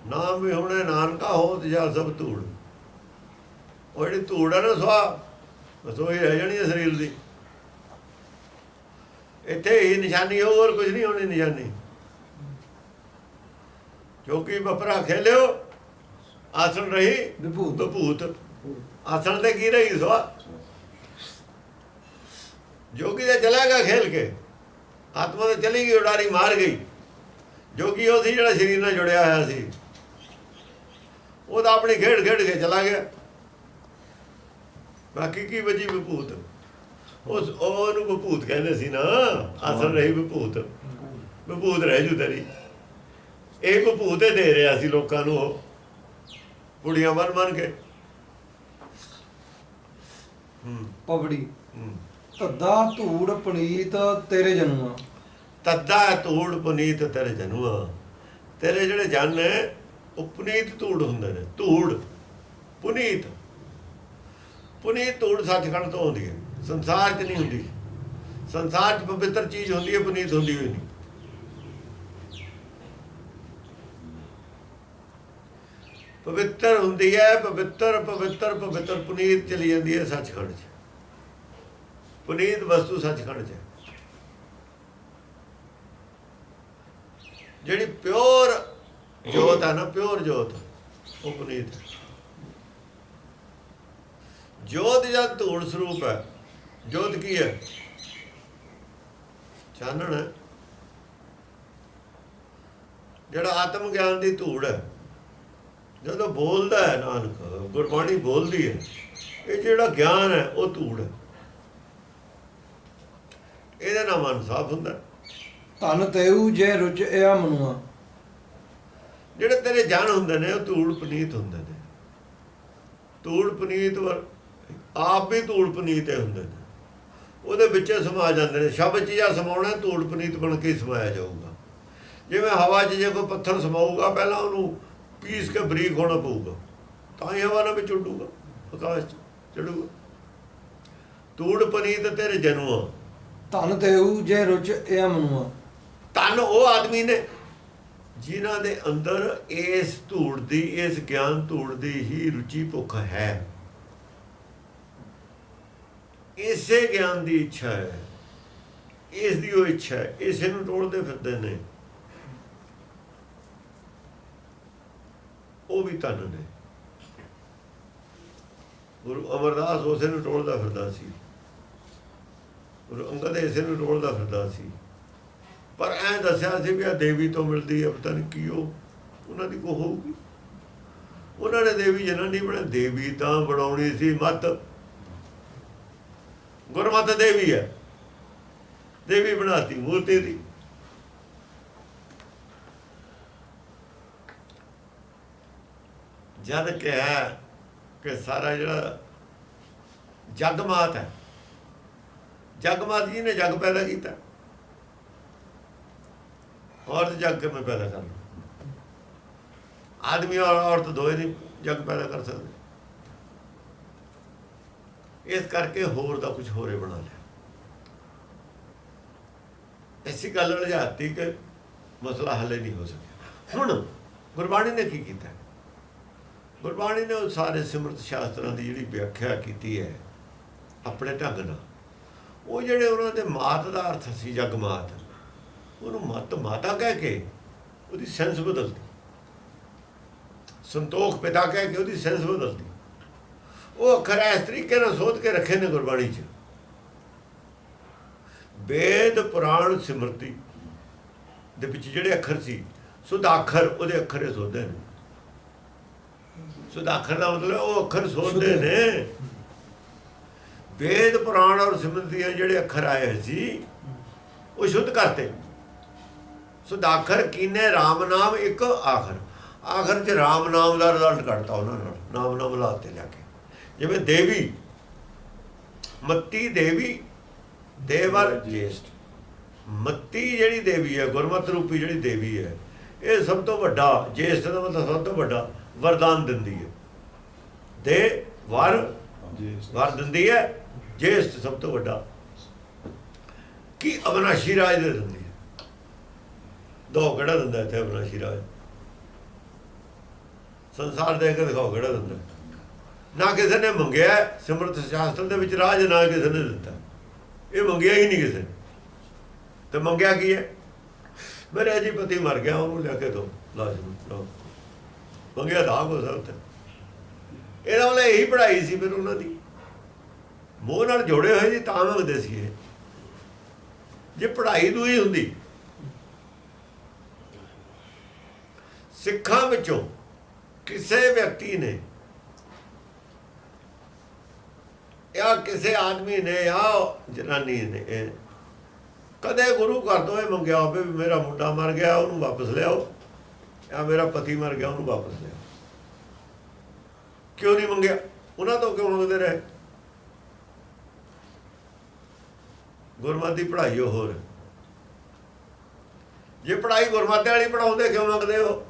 ਨਾਮ ਵੀ ਹੁਣੇ ਨਾਨਕਾ ਹੋਤ ਜਾ ਸਭ ਧੂੜ। ਉਹ ਜਿਹੜੀ ਧੂੜ ਹੈ ਨਾ, ਬਸ ਉਹੀ ਰਹਿ ਜਾਣੀ ਹੈ ਸਰੀਰ ਦੀ। ਇੱਥੇ ਹੀ ਨਿਸ਼ਾਨੀ, ਹੋਰ ਕੁਝ ਨਹੀਂ ਹੋਣੀ ਨਿਸ਼ਾਨੀ। ਕਿਉਂਕਿ ਬਪਰਾ ਖੇਲਿਓ ਆਸਣ ਰਹੀ ਵਿਭੂਤ। ਵਿਭੂਤ। ਆਸਣ ਤੇ ਕੀ ਰਹੀ ਸਵਾ? ਜੋਗੀ ਤੇ ਚਲਾ ਗਿਆ ਖੇਲ ਕੇ, ਆਤਮਾ ਤੇ ਚਲੀ ਗਈ, ਉਡਾਰੀ ਮਾਰ ਗਈ। ਜੋਗੀ ਉਹ ਸੀ ਜਿਹੜਾ ਸਰੀਰ ਨਾਲ ਜੁੜਿਆ ਹੋਇਆ ਸੀ, ਉਹ ਤਾਂ ਆਪਣੀ ਖੇਡ ਖੇਡ ਕੇ ਚਲਾ ਗਿਆ। ਬਾਕੀ ਕੀ ਬਚੀ? ਵਿਭੂਤ। ਉਹਨੂੰ ਵਿਭੂਤ ਕਹਿੰਦੇ ਸੀ ਨਾ, ਆਸਣ ਰਹੀ ਵਿਭੂਤ। ਵਿਭੂਤ ਰਹਿ ਜੂ ਤੇਰੀ। ਇਹ ਵਿਭੂਤ ਹੀ ਦੇ ਰਿਹਾ ਸੀ ਲੋਕਾਂ ਨੂੰ, ਉਹ ਕੁੜੀਆਂ ਬਣ ਕੇ। ਪਵੜੀ ਧੱਦਾ ਧੂੜ ਪੁਨੀਤ ਤੇਰੇ ਜਨੂਆ। ਤੱਦਾ ਧੂੜ ਪੁਨੀਤ ਤੇਰੇ ਜਨੂਆ। ਤੇਰੇ ਜਿਹੜੇ ਜਨ ਨੇ ਉਹ ਪੁਨੀਤ ਧੂੜ ਹੁੰਦੇ ਨੇ। ਧੂੜ ਪੁਨੀਤ, ਪੁਨੀਤ ਧੂੜ ਸੱਚਖੰਡ ਤੋਂ ਆਉਂਦੀ ਹੈ, ਸੰਸਾਰ 'ਚ ਨਹੀਂ ਹੁੰਦੀ। ਸੰਸਾਰ 'ਚ ਪਵਿੱਤਰ ਚੀਜ਼ ਹੁੰਦੀ ਹੈ, ਪੁਨੀਤ ਹੁੰਦੀ ਹੋਈ ਨਹੀਂ। ਪਵਿੱਤਰ ਹੁੰਦੀ ਹੈ, ਪਵਿੱਤਰ ਪਵਿੱਤਰ ਪਵਿੱਤਰ ਪੁਨੀਤ ਚਲੀ ਜਾਂਦੀ ਹੈ ਸੱਚਖੰਡ 'ਚ। ਪੁਨੀਤ ਵਸਤੂ ਸੱਚਖੰਡ 'ਚ। ਜਿਹੜੀ ਪਿਓਰ ਜੋਤ ਹੈ ਨਾ, ਪਿਓਰ ਜੋਤ, ਉਹ ਪੁਨੀਤ ਹੈ। ਜੋਤ ਜਦ ਧੂੜ ਸਰੂਪ ਹੈ। ਜੋਤ ਕੀ ਹੈ? ਚਾਨਣ ਹੈ, ਜਿਹੜਾ ਆਤਮ ਗਿਆਨ ਦੀ ਧੂੜ ਹੈ। ਜਦੋਂ ਬੋਲਦਾ ਹੈ ਨਾਨਕ, ਗੁਰਬਾਣੀ ਬੋਲਦੀ ਹੈ, ਇਹ ਜਿਹੜਾ ਗਿਆਨ ਹੈ ਉਹ ਧੂੜ ਹੈ। ਇਹਦੇ ਨਾਲ ਮਨ ਸਾਫ਼ ਹੁੰਦਾ। ਧਨ ਤੇਊ ਜੇ ਰੁਚਿਆ ਮਨੂਆ। ਜਿਹੜੇ ਤੇਰੇ ਜਨ ਹੁੰਦੇ ਨੇ ਉਹ ਧੂੜ ਪੁਨੀਤ ਹੁੰਦੇ ਨੇ। ਧੂੜ ਪੁਨੀਤ ਆਪ ਵੀ ਧੂੜ ਪੁਨੀਤ ਹੁੰਦੇ ਨੇ, ਉਹਦੇ ਵਿੱਚ ਸਮਾ ਜਾਂਦੇ ਨੇ। ਸ਼ਬਦ 'ਚ ਜਾਂ ਸਮਾਉਣਾ, ਧੂੜ ਪੁਨੀਤ ਬਣ ਕੇ ਸਮਾਇਆ ਜਾਊਗਾ। ਜਿਵੇਂ ਹਵਾ 'ਚ ਜੇ ਕੋਈ ਪੱਥਰ ਸਮਾਊਗਾ, ਪਹਿਲਾਂ ਉਹਨੂੰ ਪੀਸ ਕੇ ਬਰੀਕ ਹੋਣਾ ਪਊਗਾ, ਤਾਂ ਹੀ ਹਵਾ ਨਾਲ ਵਿੱਚ ਉੱਡੂਗਾ, ਆਕਾਸ਼ 'ਚ ਚੜੂਗਾ। ਧੂੜ ਪੁਨੀਤ ਤੇਰੇ ਜਨੂਆ। ਧਨ ਤੇਊ ਜੇ ਰੁਚਿਆ ਮਨੂਆ। ਧਨ ਉਹ ਆਦਮੀ ਨੇ ਜਿਨ੍ਹਾਂ ਦੇ ਅੰਦਰ ਇਸ ਧੂੜ ਦੀ, ਇਸ ਗਿਆਨ ਧੂੜ ਦੀ ਹੀ ਰੁਚੀ ਭੁੱਖ ਹੈ, ਇਸੇ ਗਿਆਨ ਦੀ ਇੱਛਾ ਹੈ, ਇਸ ਦੀ ਉਹ ਇੱਛਾ ਹੈ, ਇਸੇ ਨੂੰ ਟੋਲਦੇ ਫਿਰਦੇ ਨੇ, ਉਹ ਵੀ ਧਨ ਨੇ। ਗੁਰੂ ਅਮਰਦਾਸ ਉਸੇ ਨੂੰ ਟੋਲਦਾ ਫਿਰਦਾ ਸੀ, ਗੁਰੂ ਅੰਗਦ ਇਸੇ ਨੂੰ ਟੋਲਦਾ ਫਿਰਦਾ ਸੀ। ਪਰ ਐਂ ਦੱਸਿਆ ਸੀ ਵੀ ਆ ਦੇਵੀ ਤੋਂ ਮਿਲਦੀ ਹੈ, ਪਤਾ ਨਹੀਂ ਕੀ ਉਹ ਉਹਨਾਂ ਦੀ ਕੋ ਹੋਊਗੀ। ਉਹਨਾਂ ਨੇ ਦੇਵੀ ਜਨਾਨੀ ਬਣਾ। ਦੇਵੀ ਤਾਂ ਬਣਾਉਣੀ ਸੀ ਮੱਤ, ਗੁਰਮਤਿ ਦੇਵੀ ਹੈ, ਦੇਵੀ ਬਣਾਤੀ ਮੂਰਤੀ ਦੀ। ਜਦ ਕਿਹਾ ਕਿ ਸਾਰਾ ਜਿਹੜਾ ਜਗਮਾਤ ਹੈ, ਜਗਮਾਤ ਜੀ ਨੇ ਜਗ ਪੈਦਾ ਕੀਤਾ। ਔਰਤ ਜਗ ਕਿਵੇਂ ਪੈਦਾ ਕਰ ਲਓ? ਆਦਮੀ ਔਰ ਔਰਤ ਦੋਏ ਨਹੀਂ ਜਗ ਪੈਦਾ ਕਰ ਸਕਦੇ। ਇਸ ਕਰਕੇ ਹੋਰ ਦਾ ਕੁਝ ਹੋਰੇ ਬਣਾ ਲਿਆ। ਐਸੀ ਗੱਲ ਉਲਝਾਤੀ ਕਿ ਮਸਲਾ ਹੱਲ ਨਹੀਂ ਹੋ ਸਕਿਆ। ਹੁਣ ਗੁਰਬਾਣੀ ਨੇ ਕੀ ਕੀਤਾ? ਗੁਰਬਾਣੀ ਨੇ ਉਹ ਸਾਰੇ ਸਿਮਰਤ ਸ਼ਾਸਤਰਾਂ ਦੀ ਜਿਹੜੀ ਵਿਆਖਿਆ ਕੀਤੀ ਹੈ ਆਪਣੇ ਢੰਗ ਨਾਲ, ਉਹ ਜਿਹੜੇ ਉਹਨਾਂ ਦੇ ਮਾਤ ਦਾ ਅਰਥ ਸੀ ਜਗਮਾਤ, ਉਹਨੂੰ ਮਤ ਮਾਤਾ ਕਹਿ ਕੇ ਉਹਦੀ ਸੈਂਸ ਬਦਲਦੀ। ਸੰਤੋਖ ਪਿਤਾ ਕਹਿ ਕੇ ਉਹਦੀ ਸੈਂਸ ਬਦਲਦੀ। ਉਹ ਅੱਖਰ ਇਸ ਤਰੀਕੇ ਨਾਲ ਸੋਧ ਕੇ ਰੱਖੇ ਨੇ ਗੁਰਬਾਣੀ 'ਚ। ਵੇਦ ਪੁਰਾਣ ਸਿਮਰਤੀ ਦੇ ਵਿੱਚ ਜਿਹੜੇ ਅੱਖਰ ਸੀ ਸੁਦਾਖਰ, ਉਹਦੇ ਅੱਖਰ ਇਹ ਸੋਧੇ ਨੇ। ਸੁਦਾਖਰ ਦਾ ਮਤਲਬ ਉਹ ਅੱਖਰ ਸੋਧਦੇ ਨੇ। ਵੇਦ ਪੁਰਾਣ ਔਰ ਸਿਮਰਤੀਆਂ ਜਿਹੜੇ ਅੱਖਰ ਆਏ ਸੀ ਉਹ ਸ਼ੁੱਧ ਕਰਤੇ। ਸੁਦਾਖਰ ਕੀਨੇ ਰਾਮ ਨਾਮ ਇੱਕ ਆਖਰ, ਆਖਰ 'ਚ ਰਾਮ ਨਾਮ ਦਾ ਰਿਜ਼ਲਟ ਕੱਢਤਾ ਉਹਨਾਂ ਨਾਲ, ਨਾਮ ਲਾਤੇ ਲਿਆ ਕੇ। ਜਿਵੇਂ ਦੇਵੀ, ਮੱਤੀ ਦੇਵੀ, ਦੇਵਰ ਜੇਸ਼ਟ। ਮੱਤੀ ਜਿਹੜੀ ਦੇਵੀ ਹੈ, ਗੁਰਮਤਿ ਰੂਪੀ ਜਿਹੜੀ ਦੇਵੀ ਹੈ, ਇਹ ਸਭ ਤੋਂ ਵੱਡਾ, ਜੇਸ਼ਟ ਦਾ ਮਤਲਬ ਸਭ ਤੋਂ ਵੱਡਾ ਵਰਦਾਨ ਦਿੰਦੀ ਹੈ। ਦੇ ਵਰ ਦਿੰਦੀ ਹੈ, ਜੇਸ਼ਟ ਸਭ ਤੋਂ ਵੱਡਾ ਕੀ ਅਵਿਨਾਸ਼ੀ ਰਾਜ ਦੇ ਦਿੰਦੀ ਹੈ। ਦੋ ਕਿਹੜਾ ਦਿੰਦਾ ਇੱਥੇ ਅਵਿਨਾਸ਼ੀ ਰਾਜ? ਸੰਸਾਰ ਦੇਖ ਕੇ ਦਿਖਾਓ ਕਿਹੜਾ ਦਿੰਦਾ। ਨਾ ਕਿਸੇ ਨੇ ਮੰਗਿਆ ਸਿਮਰਤ ਸ਼ਾਸਤਰ ਦੇ ਵਿੱਚ ਰਾਜ, ਨਾ ਕਿਸੇ ਨੇ ਦਿੱਤਾ। ਇਹ ਮੰਗਿਆ ਹੀ ਨਹੀਂ ਕਿਸੇ ਨੇ। ਤੇ ਮੰਗਿਆ ਕੀ ਹੈ? ਮੇਰੇ ਜੀ ਪਤੀ ਮਰ ਗਿਆ, ਉਹਨੂੰ ਲੈ ਕੇ ਦੋ ਲਾਜ਼ਮੀ। ਮੰਗਿਆ ਤਾਂ ਕੁਛ ਉੱਥੇ ਇਹਦਾ ਮਤਲਬ ਇਹੀ ਪੜ੍ਹਾਈ ਸੀ ਫਿਰ ਉਹਨਾਂ ਦੀ, ਮੋਹ ਨਾਲ ਜੋੜੇ ਹੋਏ ਜੀ, ਤਾਂ ਮੰਗਦੇ ਸੀ ਇਹ। ਜੇ ਪੜ੍ਹਾਈ ਦੂਈ ਹੁੰਦੀ, ਸਿੱਖਾਂ ਵਿੱਚੋਂ ਕਿਸੇ ਵਿਅਕਤੀ ਨੇ ਜਾਂ ਕਿਸੇ ਆਦਮੀ ਨੇ ਜਾਂ ਜਨਾਨੀ ਨੇ ਕਦੇ ਗੁਰੂ ਘਰ ਤੋਂ ਇਹ ਮੰਗਿਆ ਹੋਵੇ ਵੀ ਮੇਰਾ ਮੁੰਡਾ ਮਰ ਗਿਆ ਉਹਨੂੰ ਵਾਪਸ ਲਿਆਓ, ਜਾਂ ਮੇਰਾ ਪਤੀ ਮਰ ਗਿਆ ਉਹਨੂੰ ਵਾਪਸ ਲਿਆਓ? ਕਿਉਂ ਨਹੀਂ ਮੰਗਿਆ? ਉਹਨਾਂ ਤੋਂ ਕਿਉਂ ਮੰਗਦੇ ਰਹੇ? ਗੁਰਮਤਿ ਦੀ ਪੜ੍ਹਾਈ ਉਹ ਹੋਰ। ਜੇ ਪੜ੍ਹਾਈ ਗੁਰਮਤਿ ਵਾਲੀ ਪੜ੍ਹਾਉਂਦੇ ਕਿਉਂ ਮੰਗਦੇ ਹੋ?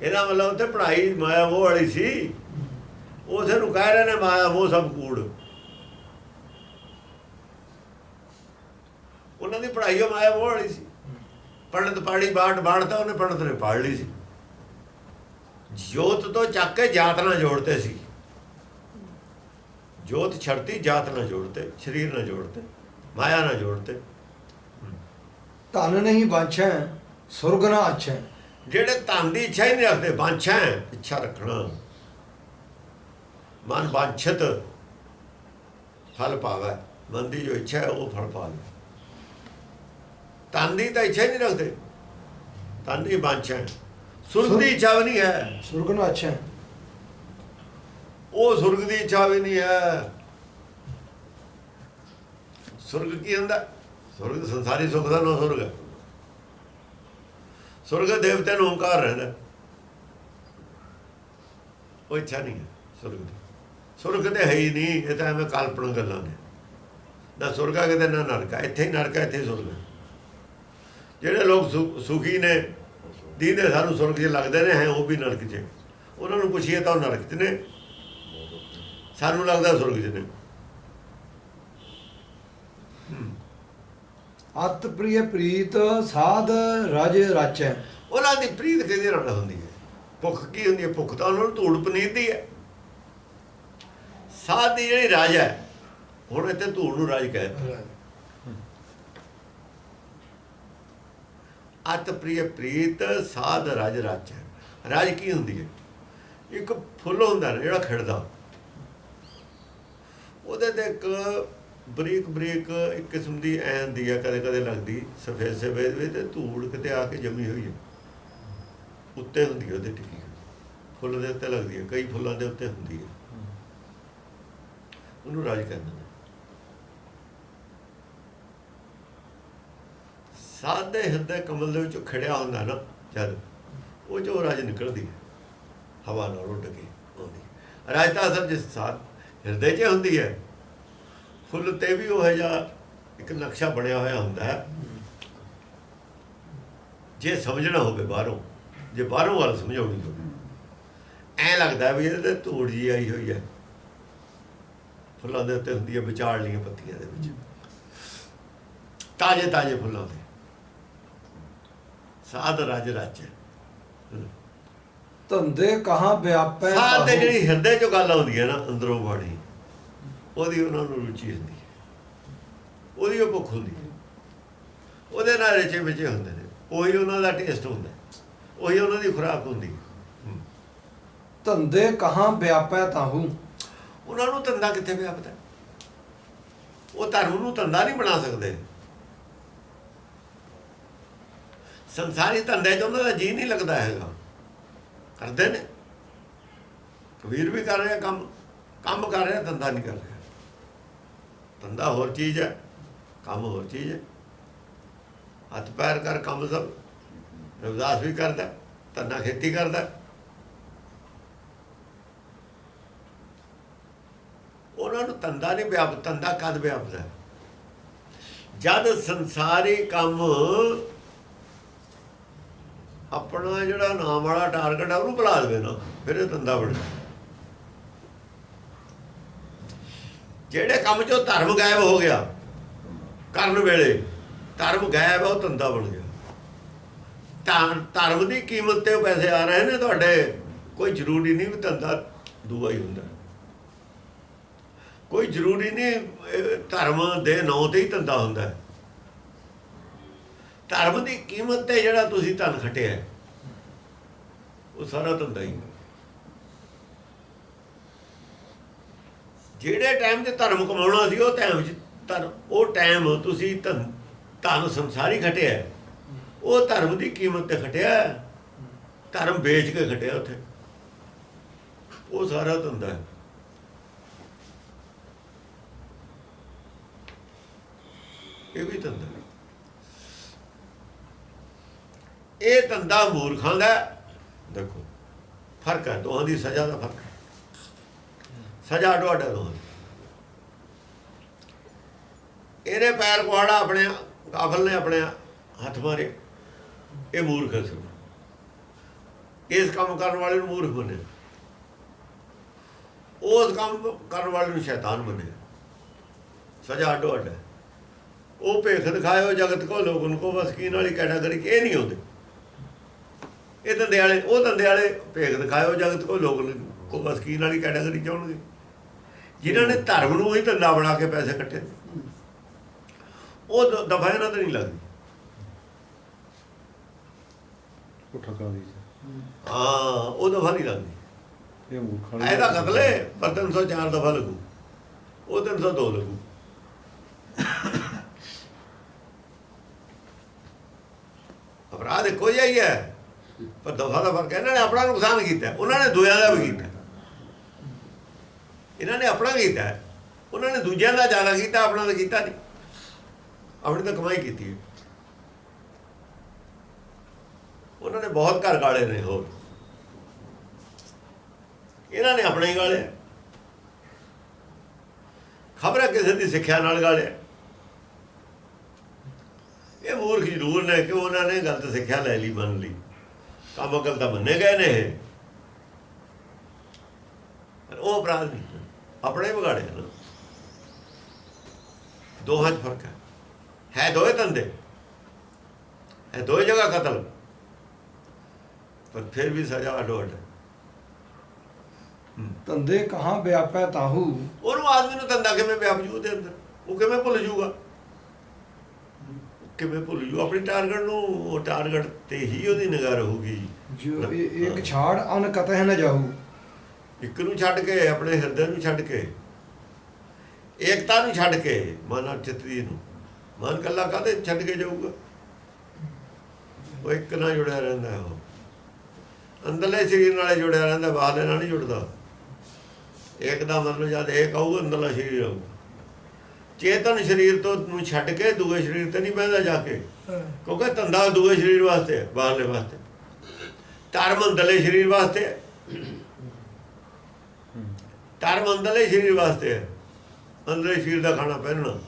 ਇਹਦਾ ਮਤਲਬ ਉੱਥੇ ਪੜ੍ਹਾਈ ਮਾਇਆ ਮੋਹ ਵਾਲੀ ਸੀ। ਉਸੇ ਨੂੰ ਕਹਿ ਰਹੇ ਨੇ ਮਾਇਆ ਮੋਹ ਸਭ ਕੂੜ। ਉਹਨਾਂ ਦੀ ਪੜ੍ਹਾਈ ਉਹ ਮਾਇਆ ਮੋਹ ਵਾਲੀ ਸੀ। ਪੰਡਤ ਪਾੜੀ ਬਾਟ ਬਾੜਤਾ, ਉਹਨੇ ਪੰਡਤ ਨੇ ਪਾੜ ਲਈ ਸੀ। ਜੋਤ ਤੋਂ ਚੱਕ ਕੇ ਜਾਤ ਨਾਲ ਜੋੜਤੇ ਸੀ। ਜੋਤ ਛੜਤੀ, ਜਾਤ ਨਾਲ ਜੋੜਤੇ, ਸਰੀਰ ਨਾਲ ਜੋੜਤੇ, ਮਾਇਆ ਨਾਲ ਜੋੜਤੇ। ਧਨ ਨਹੀਂ ਵਾਂਛੈ ਸੁਰਗ ਨਾ ਆਛੈ। ਜਿਹੜੇ ਧਨ ਦੀ ਇੱਛਾ ਹੀ ਨਹੀਂ ਰੱਖਦੇ, ਵਾਂਛਾ ਇੱਛਾ ਰੱਖਣਾ। ਮਨ ਵਾਂਛਿਤ ਫਲ ਪਾਵੇ, ਮਨ ਦੀ ਜੋ ਇੱਛਾ ਹੈ ਉਹ ਫਲ ਪਾਵੇ। ਧਨ ਦੀ ਤਾਂ ਇੱਛਾ ਹੀ ਨਹੀਂ ਰੱਖਦੇ, ਧਨ ਦੀ ਵਾਂਛਾ। ਸੁਰਗ ਦੀ ਇੱਛਾ ਵੀ ਨਹੀਂ ਹੈ, ਸੁਰਗ ਨਾ ਆਛੈ। ਉਹ ਸੁਰਗ ਦੀ ਇੱਛਾ ਵੀ ਨਹੀਂ ਹੈ। ਸੁਰਗ ਕੀ ਹੁੰਦਾ? ਸੁਰਗ ਸੰਸਾਰੀ ਸੁੱਖ ਦਾ ਨਾਂ ਸੁਰਗ ਹੈ। ਸੁਰਗ ਦੇਵਤੇ ਨੂੰ ਓਂਕਾਰ ਰਹਿੰਦਾ, ਉਹ ਇੱਛਾ ਨਹੀਂ ਹੈ ਸੁਰਗ ਦੀ। ਸੁਰਗ ਤੇ ਹੈ ਹੀ ਨਹੀਂ, ਇਹ ਤਾਂ ਐਵੇਂ ਕਲਪਨਾ ਗੱਲਾਂ ਨੇ। ਨਾ ਸੁਰਗ ਆ ਕਿਤੇ ਨਾ ਨਰਕ ਆ। ਇੱਥੇ ਹੀ ਨਰਕ ਹੈ, ਇੱਥੇ ਹੀ ਸੁਰਗ ਹੈ। ਜਿਹੜੇ ਲੋਕ ਸੁਖੀ ਨੇ, ਦੀਦੇ ਸਾਨੂੰ ਸੁਰਗ 'ਚ ਲੱਗਦੇ ਨੇ, ਹੈ ਉਹ ਵੀ ਨਰਕ 'ਚ। ਉਹਨਾਂ ਨੂੰ ਪੁੱਛੀਏ ਤਾਂ ਉਹ ਨਰਕ 'ਚ ਨੇ, ਸਾਨੂੰ ਲੱਗਦਾ ਸੁਰਗ 'ਚ ਨੇ। ਅਤ ਪ੍ਰਿਯ ਪ੍ਰੀਤ ਸਾਧ ਰਜ ਰਾਚੈ। ਉਹਨਾਂ ਦੀ ਪ੍ਰੀਤ ਕਿਹਦੇ ਨਾਲ ਹੁੰਦੀ ਹੈ? ਭੁੱਖ ਕੀ ਹੁੰਦੀ ਹੈ? ਭੁੱਖ ਤਾਂ ਉਹਨਾਂ ਨੂੰ ਧੂੜ ਪਨੀਰ ਦੀ ਹੈ। ਸਾਧ ਦੀ ਜਿਹੜੀ ਰਾਜ ਹੈ, ਹੁਣ ਇੱਥੇ ਧੂੜ ਨੂੰ ਰਾਜ ਕਹਿ। ਅਤ ਪ੍ਰਿਯ ਪ੍ਰੀਤ ਸਾਧ ਰਜ ਰਾਚੈ। ਰਾਜ ਕੀ ਹੁੰਦੀ ਹੈ? ਇੱਕ ਫੁੱਲ ਹੁੰਦਾ ਨਾ ਜਿਹੜਾ ਖਿੜਦਾ, ਉਹਦੇ ਤੇ ਇੱਕ ਬਰੀਕ ਬਰੀਕ ਇੱਕ ਕਿਸਮ ਦੀ ਐਂ ਹੁੰਦੀ ਹੈ, ਕਦੇ ਕਦੇ ਲੱਗਦੀ ਸਫੇਦ ਸਫੇਦ ਵਿੱਚ, ਤੇ ਧੂੜ ਕਿਤੇ ਆ ਕੇ ਜੰਮੀ ਹੋਈ ਹੈ ਉੱਤੇ ਹੁੰਦੀ ਹੈ, ਉਹਦੇ ਟਿੱਕੀ ਫੁੱਲ ਦੇ ਉੱਤੇ ਲੱਗਦੀ ਹੈ, ਕਈ ਫੁੱਲਾਂ ਦੇ ਉੱਤੇ ਹੁੰਦੀ ਹੈ। ਉਹਨੂੰ ਰਾਜ ਕਹਿੰਦੇ ਨੇ। ਸਾਧ ਦੇ ਹਿਰਦੇ ਕਮਲ ਦੇ ਵਿੱਚੋਂ ਖਿੜਿਆ ਹੁੰਦਾ ਨਾ ਜਦ, ਉਹ 'ਚੋਂ ਰਾਜ ਨਿਕਲਦੀ ਹੈ, ਹਵਾ ਨਾਲ ਉੱਡ ਕੇ ਆਉਂਦੀ। ਰਾਜ ਤਾਂ ਅਸਲ ਜਿਸ ਸਾਧ ਹਿਰਦੇ 'ਚ ਹੁੰਦੀ ਹੈ। ਫੁੱਲ 'ਤੇ ਵੀ ਉਹ ਜਿਹਾ ਇੱਕ ਨਕਸ਼ਾ ਬਣਿਆ ਹੋਇਆ ਹੁੰਦਾ ਹੈ। ਜੇ ਸਮਝਣਾ ਹੋਵੇ ਬਾਹਰੋਂ, ਜੇ ਬਾਹਰੋਂ ਵੱਲ ਸਮਝਾਉਣੀ ਹੋਵੇ, ਐਂ ਲੱਗਦਾ ਵੀ ਇਹਦੇ 'ਤੇ ਧੂੜ ਜੀ ਆਈ ਹੋਈ ਹੈ। ਫੁੱਲਾਂ ਦੇ ਉੱਤੇ ਹੁੰਦੀ ਹੈ, ਵਿਚਾਲੀਆਂ ਪੱਤੀਆਂ ਦੇ ਵਿੱਚ, ਤਾਜ਼ੇ ਤਾਜ਼ੇ ਫੁੱਲਾਂ ਦੇ। ਸਾਧ ਰਜ ਰਾਚੈ। ਧੰਦੇ ਕਹਾਂ ਵਿਆਪੈ। ਸਾਧ ਦੇ ਜਿਹੜੀ ਹਿਰਦੇ 'ਚੋਂ ਗੱਲ ਆਉਂਦੀ ਹੈ ਨਾ, ਅੰਦਰੋਂ ਬਾਣੀ, ਉਹਦੀ ਉਹਨਾਂ ਨੂੰ ਰੁਚੀ ਹੁੰਦੀ ਹੈ, ਉਹਦੀ ਉਹ ਭੁੱਖ ਹੁੰਦੀ ਹੈ, ਉਹਦੇ ਨਾਲ ਰਚੇ ਵਿਚੇ ਹੁੰਦੇ ਨੇ, ਉਹੀ ਉਹਨਾਂ ਦਾ ਟੇਸਟ ਹੁੰਦਾ, ਉਹੀ ਉਹਨਾਂ ਦੀ ਖੁਰਾਕ ਹੁੰਦੀ ਹੈ। ਧੰਦੇ ਕਹਾਂ ਵਿਆਪੈ ਤਾਹੂ। ਉਹਨਾਂ ਨੂੰ ਧੰਦਾ ਕਿੱਥੇ ਵਿਆਪਦਾ? ਉਹ ਧਰਮ ਨੂੰ ਧੰਦਾ ਨਹੀਂ ਬਣਾ ਸਕਦੇ। ਸੰਸਾਰੀ ਧੰਦੇ 'ਚ ਉਹਨਾਂ ਦਾ ਜੀਅ ਨਹੀਂ ਲੱਗਦਾ ਹੈਗਾ। ਕਰਦੇ ਨੇ, ਕਬੀਰ ਵੀ ਕਰ ਰਿਹਾ ਕੰਮ, ਕੰਮ ਕਰ ਰਿਹਾ, ਧੰਦਾ ਨਹੀਂ ਕਰ ਰਿਹਾ। ਧੰਦਾ ਹੋਰ ਚੀਜ਼ ਹੈ, ਕੰਮ ਹੋਰ ਚੀਜ਼ ਹੈ। ਹੱਥ ਪੈਰ ਕਰ ਕੰਮ ਸਭ। ਰਵਿਦਾਸ ਵੀ ਕਰਦਾ, ਧੰਦਾ ਖੇਤੀ ਕਰਦਾ। ਉਹਨਾਂ ਨੂੰ ਧੰਦਾ ਨਹੀਂ ਵਿਆਪ। ਧੰਦਾ ਕਦ ਵਿਆਪਦਾ? ਜਦ ਸੰਸਾਰੀ ਕੰਮ ਆਪਣਾ ਜਿਹੜਾ ਨਾਮ ਵਾਲਾ ਟਾਰਗੇਟ ਹੈ ਉਹਨੂੰ ਭੁਲਾ ਦੇਵੇ ਨਾ, ਫਿਰ ਇਹ ਧੰਦਾ ਬਣ ਜਾਂਦਾ। ਜਿਹੜੇ ਕੰਮ 'ਚੋਂ ਧਰਮ ਗਾਇਬ ਹੋ ਗਿਆ, ਕਰਨ ਵੇਲੇ ਧਰਮ ਗਾਇਬ ਹੈ, ਉਹ ਧੰਦਾ ਬਣ ਗਿਆ। ਧਰਮ ਦੀ ਕੀਮਤ 'ਤੇ ਉਹ ਪੈਸੇ ਆ ਰਹੇ ਨੇ ਤੁਹਾਡੇ। ਕੋਈ ਜ਼ਰੂਰੀ ਨਹੀਂ ਵੀ ਧੰਦਾ ਦੂਆ ਹੀ ਹੁੰਦਾ, ਕੋਈ ਜ਼ਰੂਰੀ ਨਹੀਂ ਧਰਮ ਦੇ ਨਾਂ 'ਤੇ ਹੀ ਧੰਦਾ ਹੁੰਦਾ। ਧਰਮ ਦੀ ਕੀਮਤ 'ਤੇ ਜਿਹੜਾ ਤੁਸੀਂ ਧਨ ਖਟਿਆ, ਉਹ ਸਾਰਾ ਧੰਦਾ ਹੀ। ਜਿਹੜੇ ਟਾਈਮ 'ਚ ਧਰਮ ਕਮਾਉਣਾ ਸੀ ਉਹ ਟਾਈਮ ਤੁਸੀਂ ਧਨ ਸੰਸਾਰੀ ਖਟਿਆ, ਉਹ ਧਰਮ ਦੀ ਕੀਮਤ ਤੇ ਖਟਿਆ, ਧਰਮ ਵੇਚ ਕੇ ਖਟਿਆ ਉੱਥੇ। ਉਹ ਸਾਰਾ ਧੰਦਾ ਹੈ। ਇਹ ਵੀ ਧੰਦਾ, ਇਹ ਧੰਦਾ ਮੂਰਖਾਂ ਦਾ। ਦੇਖੋ ਫਰਕ ਹੈ, ਦੋਹਾਂ ਦੀ ਸਜ਼ਾ ਦਾ ਫਰਕ ਹੈ। ਸਜ਼ਾ ਅੱਡੋ ਅੱਡ ਦੋਹਾਂ ਦੀ। ਇਹਨੇ ਪੈਰ ਕੁਹਾੜਾ ਆਪਣੇ ਕਾਫਲ ਨੇ ਆਪਣੇ ਹੱਥ ਮਾਰੇ, ਇਹ ਮੂਰਖ ਹੈ। ਇਸ ਕੰਮ ਕਰਨ ਵਾਲੇ ਨੂੰ ਮੂਰਖ ਮੰਨਿਆ, ਉਸ ਕੰਮ ਕਰਨ ਵਾਲੇ ਨੂੰ ਸ਼ੈਤਾਨ ਮੰਨਿਆ। ਸਜ਼ਾ ਅੱਡੋ ਅੱਡ ਹੈ। ਉਹ ਭੇਖ ਦਿਖਾਇਓ ਜਗਤ ਕੋ ਲੋਗਨ ਕੋ, ਬਸ ਕੀ ਵਾਲੀ ਕੈਟਾਗਰੀ 'ਚ ਇਹ ਨਹੀਂ ਆਉਂਦੇ। ਇਹ ਧੰਦੇ ਵਾਲੇ, ਉਹ ਧੰਦੇ ਵਾਲੇ ਭੇਖ ਦਿਖਾਇਓ ਜਗਤ ਕੋ ਲੋਗਨ ਕੋ, ਬਸ ਕੀ ਵਾਲੀ ਕੈਟਾਗਰੀ 'ਚ ਆਉਣਗੇ, ਜਿਨ੍ਹਾਂ ਨੇ ਧਰਮ ਨੂੰ ਹੀ ਧੰਦਾ ਬਣਾ ਕੇ ਪੈਸੇ ਇਕੱਠੇ। ਉਹ ਦਫਾ ਇਹਨਾਂ ਤੇ ਨਹੀਂ ਲੱਗਦੀ। ਹਾਂ, ਉਹ ਦਫਾ ਨਹੀਂ ਲੱਗਦੀ। ਇਹਦਾ ਕਤਲ ਹੈ ਪਰ 304 ਦਫਾ ਲੱਗੂ, ਉਹ 302 ਲੱਗੂ। ਅਪਰਾਧ ਇੱਕੋ ਜਿਹਾ ਹੀ ਹੈ, ਪਰ ਦਫਾ ਦਾ ਫਰਕ ਹੈ। ਇਹਨਾਂ ਨੇ ਆਪਣਾ ਨੁਕਸਾਨ ਕੀਤਾ, ਉਹਨਾਂ ਨੇ ਦੂਜਿਆਂ ਦਾ ਵੀ ਕੀਤਾ। ਇਹਨਾਂ ਨੇ ਆਪਣਾ ਕੀਤਾ, ਉਹਨਾਂ ਨੇ ਦੂਜਿਆਂ ਦਾ ਜ਼ਿਆਦਾ ਕੀਤਾ, ਆਪਣਾ ਤਾਂ ਕੀਤਾ ਨਹੀਂ। ਆਪਣੀ ਤਾਂ ਕਮਾਈ ਕੀਤੀ ਹੈ। ਉਹਨਾਂ ਨੇ ਬਹੁਤ ਘਰ ਗਾਲੇ ਨੇ, ਹੋਰ ਇਹਨਾਂ ਨੇ ਆਪਣੇ ਹੀ ਗਾਲੇ। ਖਬਰ ਹੈ ਕਿਸੇ ਦੀ ਸਿੱਖਿਆ ਨਾਲ ਗਾਲਿਆ। ਇਹ ਮੂਰਖ ਜ਼ਰੂਰ ਨੇ ਕਿ ਉਹਨਾਂ ਨੇ ਗਲਤ ਸਿੱਖਿਆ ਲੈ ਲਈ, ਮੰਨ ਲਈ, ਕੰਮ ਅਕਲ ਤਾਂ ਮੰਨੇ ਗਏ ਨੇ ਇਹ, ਉਹ ਅਪਰਾਧ ਨਹੀਂ, ਆਪਣੇ ਵਿਗਾੜੇ ਨਾ। ਦੋਹਾਂ 'ਚ ਫਰਕ ਹੈ ਦੋਏ ਧੰਦੇ ਹੈ, ਦੋਏ ਜਗ੍ਹਾ ਕਤਲ, ਪਰ ਫਿਰ ਵੀ ਸਜ਼ਾ ਅੱਡੋ ਅੱਡ। ਧੰਦੇ ਕਹਾਂ ਵਿਆਪੈ ਤਾਹੂ, ਉਹਨੂੰ ਆਦਮੀ ਨੂੰ ਧੰਦਾ ਕਿਵੇਂ ਵਿਆਪ ਜੂ ਉਹਦੇ ਅੰਦਰ? ਉਹ ਕਿਵੇਂ ਭੁੱਲ ਜੂਗਾ? ਕਿਵੇਂ ਭੁੱਲ ਜੂ ਆਪਣੀ ਟਾਰਗੇਟ ਨੂੰ? ਉਹ ਟਾਰਗੇਟ ਤੇ ਹੀ ਉਹਦੀ ਨਿਗਾਹ ਰਹੂਗੀ। ਜੋ ਇੱਕ ਛਾੜ ਅਨ ਕਤਹਿ ਨ ਜਾਊ, ਇੱਕ ਨੂੰ ਛੱਡ ਕੇ, ਆਪਣੇ ਹਿਰਦੇ ਨੂੰ ਛੱਡ ਕੇ, ਏਕਤਾ ਨੂੰ ਛੱਡ ਕੇ, ਮਨ ਅਰ ਚਿੱਤਰੀ ਨੂੰ। ਮਨ ਇਕੱਲਾ ਕਾਹਦੇ ਛੱਡ ਕੇ ਜਾਊਗਾ? ਉਹ ਇੱਕ ਨਾਲ ਜੁੜਿਆ ਰਹਿੰਦਾ, ਉਹ ਅੰਦਰਲੇ ਸਰੀਰ ਨਾਲ ਜੁੜਿਆ ਰਹਿੰਦਾ, ਬਾਹਰਲੇ ਨਾਲ ਨਹੀਂ ਜੁੜਦਾ। ਇੱਕ ਦਾ ਮਤਲਬ ਜਦ ਇੱਕ ਆਊਗਾ, ਅੰਦਰਲਾ ਸਰੀਰ ਆਊਗਾ। ਚੇਤਨ ਸਰੀਰ ਤੋਂ ਨੂੰ ਛੱਡ ਕੇ ਦੂਏ ਸਰੀਰ ਤੇ ਨਹੀਂ ਬਹਿੰਦਾ ਜਾ ਕੇ, ਕਿਉਂਕਿ ਧੰਦਾ ਦੂਏ ਸਰੀਰ ਵਾਸਤੇ, ਬਾਹਰਲੇ ਵਾਸਤੇ। ਧਰਮ ਅੰਦਰਲੇ ਸਰੀਰ ਵਾਸਤੇ ਹੈ, ਧਰਮ ਅੰਦਰਲੇ ਸਰੀਰ ਵਾਸਤੇ ਹੈ। ਅੰਦਰਲੇ ਸਰੀਰ ਦਾ ਖਾਣਾ ਪਹਿਨਣਾ,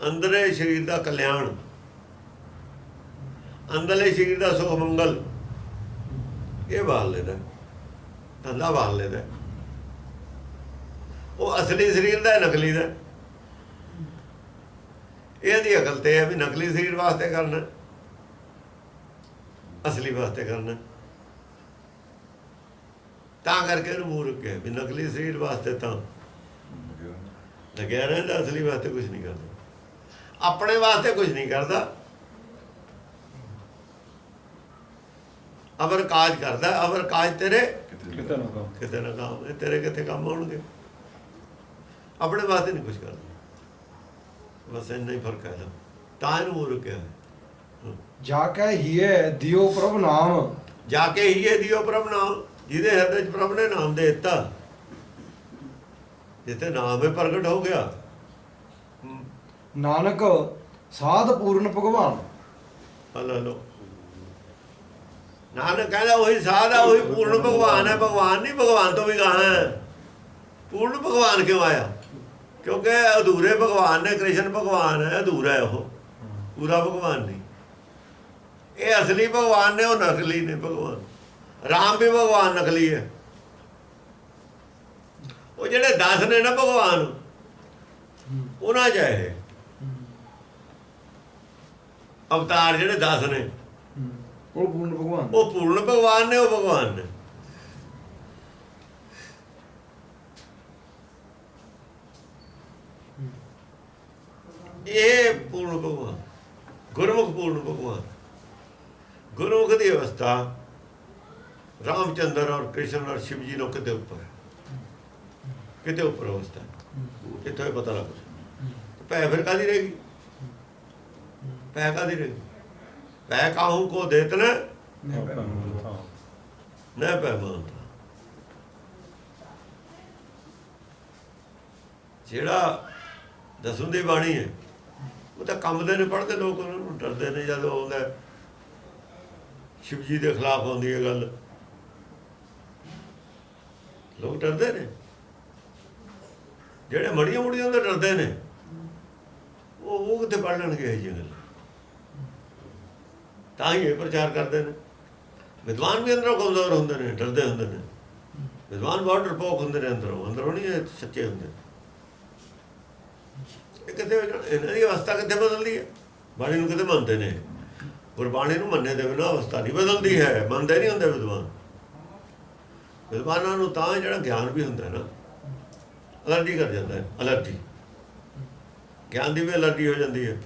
ਅੰਦਰਲੇ ਸਰੀਰ ਦਾ ਕਲਿਆਣ, ਅੰਦਰਲੇ ਸਰੀਰ ਦਾ ਸੁਖ ਮੰਗਲ, ਇਹ ਬਾਹਰਲੇ ਦਾ ਧੰਦਾ, ਬਾਹਰਲੇ ਦਾ। ਉਹ ਅਸਲੀ ਸਰੀਰ ਦਾ, ਨਕਲੀ ਦਾ। ਇਹਦੀ ਅਕਲ ਤੇ ਹੈ ਵੀ ਨਕਲੀ ਸਰੀਰ ਵਾਸਤੇ ਕਰਨਾ, ਅਸਲੀ ਵਾਸਤੇ ਕਰਨਾ। ਤਾਂ ਕਰਕੇ ਇਹਨੂੰ ਮੂਰਖ ਕਿਹਾ ਵੀ ਨਕਲੀ ਸਰੀਰ ਵਾਸਤੇ ਤਾਂ ਲੱਗਿਆ ਰਹਿੰਦਾ, ਅਸਲੀ ਵਾਸਤੇ ਕੁਛ ਨਹੀਂ ਕਰਦਾ, ਆਪਣੇ ਵਾਸਤੇ ਕੁਛ ਨਹੀਂ ਕਰਦਾ। ਅਵਰ ਕਾਜ ਕਰਦਾ, ਅਵਰ ਕਾਜ ਤੇਰੇ ਕਿਤੇ ਨਾ ਕੰਮ, ਇਹ ਤੇਰੇ ਕਿਤੇ ਕੰਮ ਆਉਣਗੇ। ਆਪਣੇ ਵਾਸਤੇ ਨਹੀਂ ਕੁਛ ਕਰਦਾ, ਬਸ ਇੰਨਾ ਹੀ ਫਰਕ ਹੈ। ਤਾਂ ਇਹਨੂੰ ਮੂਰਖ ਕਿਹਾ। ਜਾ ਕੇ ਹੀਏ ਦਿਓ ਪ੍ਰਭ ਨਾਮ, ਜਾ ਕੇ ਹੀਏ ਦਿਓ ਪ੍ਰਭ ਨਾਮ, ਜਿਹਦੇ ਹਿਰਦੇ 'ਚ ਪ੍ਰਭ ਨੇ ਨਾਮ ਦੇ ਦਿੱਤਾ, ਜਿੱਥੇ ਨਾਮ ਹੀ ਪ੍ਰਗਟ ਹੋ ਗਿਆ। ਨਾਨਕ ਸਾਧ ਪੂਰਨ ਭਗਵਾਨ। ਹਲੋ ਨਾਨਕ ਕਹਿੰਦਾ ਉਹੀ ਸਾਧ ਆ, ਉਹੀ ਪੂਰਨ ਭਗਵਾਨ ਹੈ। ਭਗਵਾਨ ਨਹੀਂ, ਭਗਵਾਨ ਤੋਂ ਵੀ ਗਾਹਾਂ ਹੈ। ਪੂਰਨ ਭਗਵਾਨ ਕਿਉਂ ਆਇਆ? ਕਿਉਂਕਿ ਅਧੂਰੇ ਭਗਵਾਨ ਨੇ, ਕ੍ਰਿਸ਼ਨ ਭਗਵਾਨ ਹੈ, ਅਧੂਰਾ ਹੈ ਉਹ, ਪੂਰਾ ਭਗਵਾਨ ਨਹੀਂ। ਇਹ ਅਸਲੀ ਭਗਵਾਨ ਨੇ, ਉਹ ਨਕਲੀ ਨੇ ਭਗਵਾਨ। ਰਾਮ ਵੀ ਭਗਵਾਨ ਨਕਲੀ ਹੈ। ਉਹ ਜਿਹੜੇ 10 ਨੇ ਨਾ ਭਗਵਾਨ, ਉਹਨਾਂ 'ਚ ਹੈ ਅਵਤਾਰ, ਜਿਹੜੇ 10 ਨੇ ਉਹ ਪੂਰਨ ਭਗਵਾਨ, ਉਹ ਪੂਰਨ ਭਗਵਾਨ ਨੇ, ਉਹ ਭਗਵਾਨ ਨੇ। ਇਹ ਪੂਰਨ ਭਗਵਾਨ, ਗੁਰਮੁਖ ਪੂਰਨ ਭਗਵਾਨ। ਗੁਰਮੁਖ ਦੀ ਅਵਸਥਾ ਰਾਮਚੰਦਰ ਔਰ ਕ੍ਰਿਸ਼ਨ ਔਰ ਸ਼ਿਵ ਜੀ ਲੋਕ ਦੇ ਉੱਪਰ ਹੈ। ਕਿਤੇ ਉੱਪਰ ਅਵਸਥਾ ਇੱਥੋਂ ਇਹ ਪਤਾ ਲੱਗ ਪੈ ਫਿਰ ਕਾਹਦੀ ਰਹੇਗੀ ਪੈ ਕਾਹਦੀ ਰਹੇਗੀ ਪੈ ਕਾਹੂ ਕੋ ਦੇਤ ਨੇ ਨਹੀਂ ਭੈ ਹਾਂ ਨਾ ਪੈ ਮੰਨਦਾ ਜਿਹੜਾ ਦਸੂੰ ਦੀ ਬਾਣੀ ਹੈ ਉਹ ਤਾਂ ਕੰਬਦੇ ਨੇ ਪੜ੍ਹਦੇ ਲੋਕ ਉਹਨਾਂ ਨੂੰ ਡਰਦੇ ਨੇ ਜਦੋਂ ਆਉਂਦਾ ਸ਼ਿਵ ਜੀ ਦੇ ਖਿਲਾਫ ਆਉਂਦੀ ਹੈ ਗੱਲ ਲੋਕ ਡਰਦੇ ਨੇ ਜਿਹੜੇ ਮੜੀਆਂ ਮੁੜੀਆਂ ਤੋਂ ਡਰਦੇ ਨੇ ਉਹ ਕਿੱਥੇ ਪੜ੍ਹ ਲੈਣਗੇ ਇਹ ਜਿਹੀ ਗੱਲ ਤਾਂ ਹੀ ਇਹ ਪ੍ਰਚਾਰ ਕਰਦੇ ਨੇ ਵਿਦਵਾਨ ਵੀ ਅੰਦਰੋਂ ਕਮਜ਼ੋਰ ਹੁੰਦੇ ਨੇ ਡਰਦੇ ਹੁੰਦੇ ਨੇ ਵਿਦਵਾਨ ਬਹੁਤ ਡਰਪੋਕ ਹੁੰਦੇ ਨੇ ਅੰਦਰੋਂ ਨਹੀਂ ਇਹ ਸੱਚੇ ਹੁੰਦੇ ਇਹ ਕਿਤੇ ਇਹਨਾਂ ਦੀ ਅਵਸਥਾ ਕਿੱਥੇ ਬਦਲਦੀ ਹੈ ਬਾਣੀ ਨੂੰ ਕਿਤੇ ਮੰਨਦੇ ਨੇ ਗੁਰਬਾਣੀ ਨੂੰ ਮੰਨੇ ਦੇ ਬਿਨਾਂ ਅਵਸਥਾ ਨਹੀਂ ਬਦਲਦੀ ਹੈ ਮੰਨਦੇ ਨਹੀਂ ਹੁੰਦੇ ਵਿਦਵਾਨ ਵਿਦਵਾਨਾਂ ਨੂੰ ਤਾਂ ਜਿਹੜਾ ਗਿਆਨ ਵੀ ਹੁੰਦਾ ਨਾ ਅਲਰਜੀ ਕਰ ਜਾਂਦਾ ਹੈ ਅਲਰਜੀ ਗਿਆਨ ਦੀ ਵੀ ਅਲਰਜੀ ਹੋ ਜਾਂਦੀ ਹੈ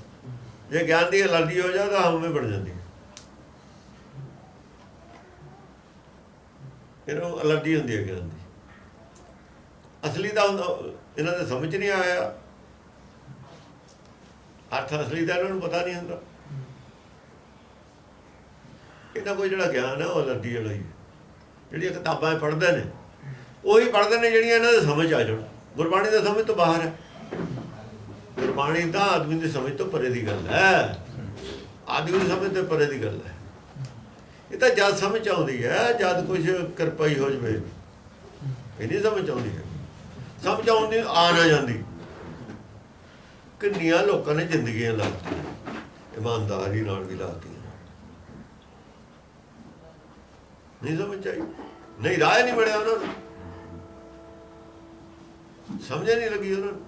ਜੇ ਗਿਆਨ ਦੀ ਅਲਰਜੀ ਹੋ ਜਾਏ ਤਾਂ ਹਉਮੈ ਬਣ ਜਾਂਦੀ ਹੈ ਇਹਨੂੰ ਅਲਰਜੀ ਹੁੰਦੀ ਹੈ ਗਿਆਨ ਦੀ ਅਸਲੀ ਦਾ ਹੁੰਦਾ ਇਹਨਾਂ ਦੇ ਸਮਝ ਨਹੀਂ ਆਇਆ ਅਰਥ ਅਸਲੀ ਦਾ ਇਹਨਾਂ ਨੂੰ ਪਤਾ ਨਹੀਂ ਹੁੰਦਾ ਇਹਨਾਂ ਕੋਈ ਜਿਹੜਾ ਗਿਆਨ ਹੈ ਉਹ ਅਲਰਜੀ ਵਾਲਾ ਹੀ ਹੈ ਜਿਹੜੀਆਂ ਕਿਤਾਬਾਂ ਪੜ੍ਹਦੇ ਨੇ ਉਹੀ ਪੜ੍ਹਦੇ ਨੇ ਜਿਹੜੀਆਂ ਇਹਨਾਂ ਦੇ ਸਮਝ ਆ ਜਾਣ ਗੁਰਬਾਣੀ ਦਾ ਸਮਝ ਤੋਂ ਬਾਹਰ ਹੈ ਗੁਰਬਾਣੀ ਤਾਂ ਆਦਮੀ ਦੀ ਸਮਝ ਤੋਂ ਪਰੇ ਦੀ ਗੱਲ ਹੈ ਆਦਮੀ ਦੀ ਸਮਝ ਤੋਂ ਪਰੇ ਦੀ ਗੱਲ ਹੈ ਇਹ ਤਾਂ ਜਦ ਸਮਝ ਆਉਂਦੀ ਹੈ ਜਦ ਕੁਝ ਕਿਰਪਾਈ ਹੋ ਜਵੇ ਇਹ ਨਹੀਂ ਸਮਝ ਆਉਂਦੀ ਹੈ ਸਮਝ ਆਉਂਦੀ ਆ ਨਾ ਜਾਂਦੀ ਕਿੰਨੀਆਂ ਲੋਕਾਂ ਨੇ ਜ਼ਿੰਦਗੀਆਂ ਲਾਤੀਆਂ ਇਮਾਨਦਾਰੀ ਨਾਲ ਵੀ ਲਾਤੀਆਂ ਨਹੀਂ ਸਮਝ ਆਈ ਨਹੀਂ ਰਾਹ ਨਹੀਂ ਮਿਲਿਆ ਉਹਨਾਂ ਨੂੰ ਸਮਝ ਨਹੀਂ ਲੱਗੀ ਉਹਨਾਂ ਨੂੰ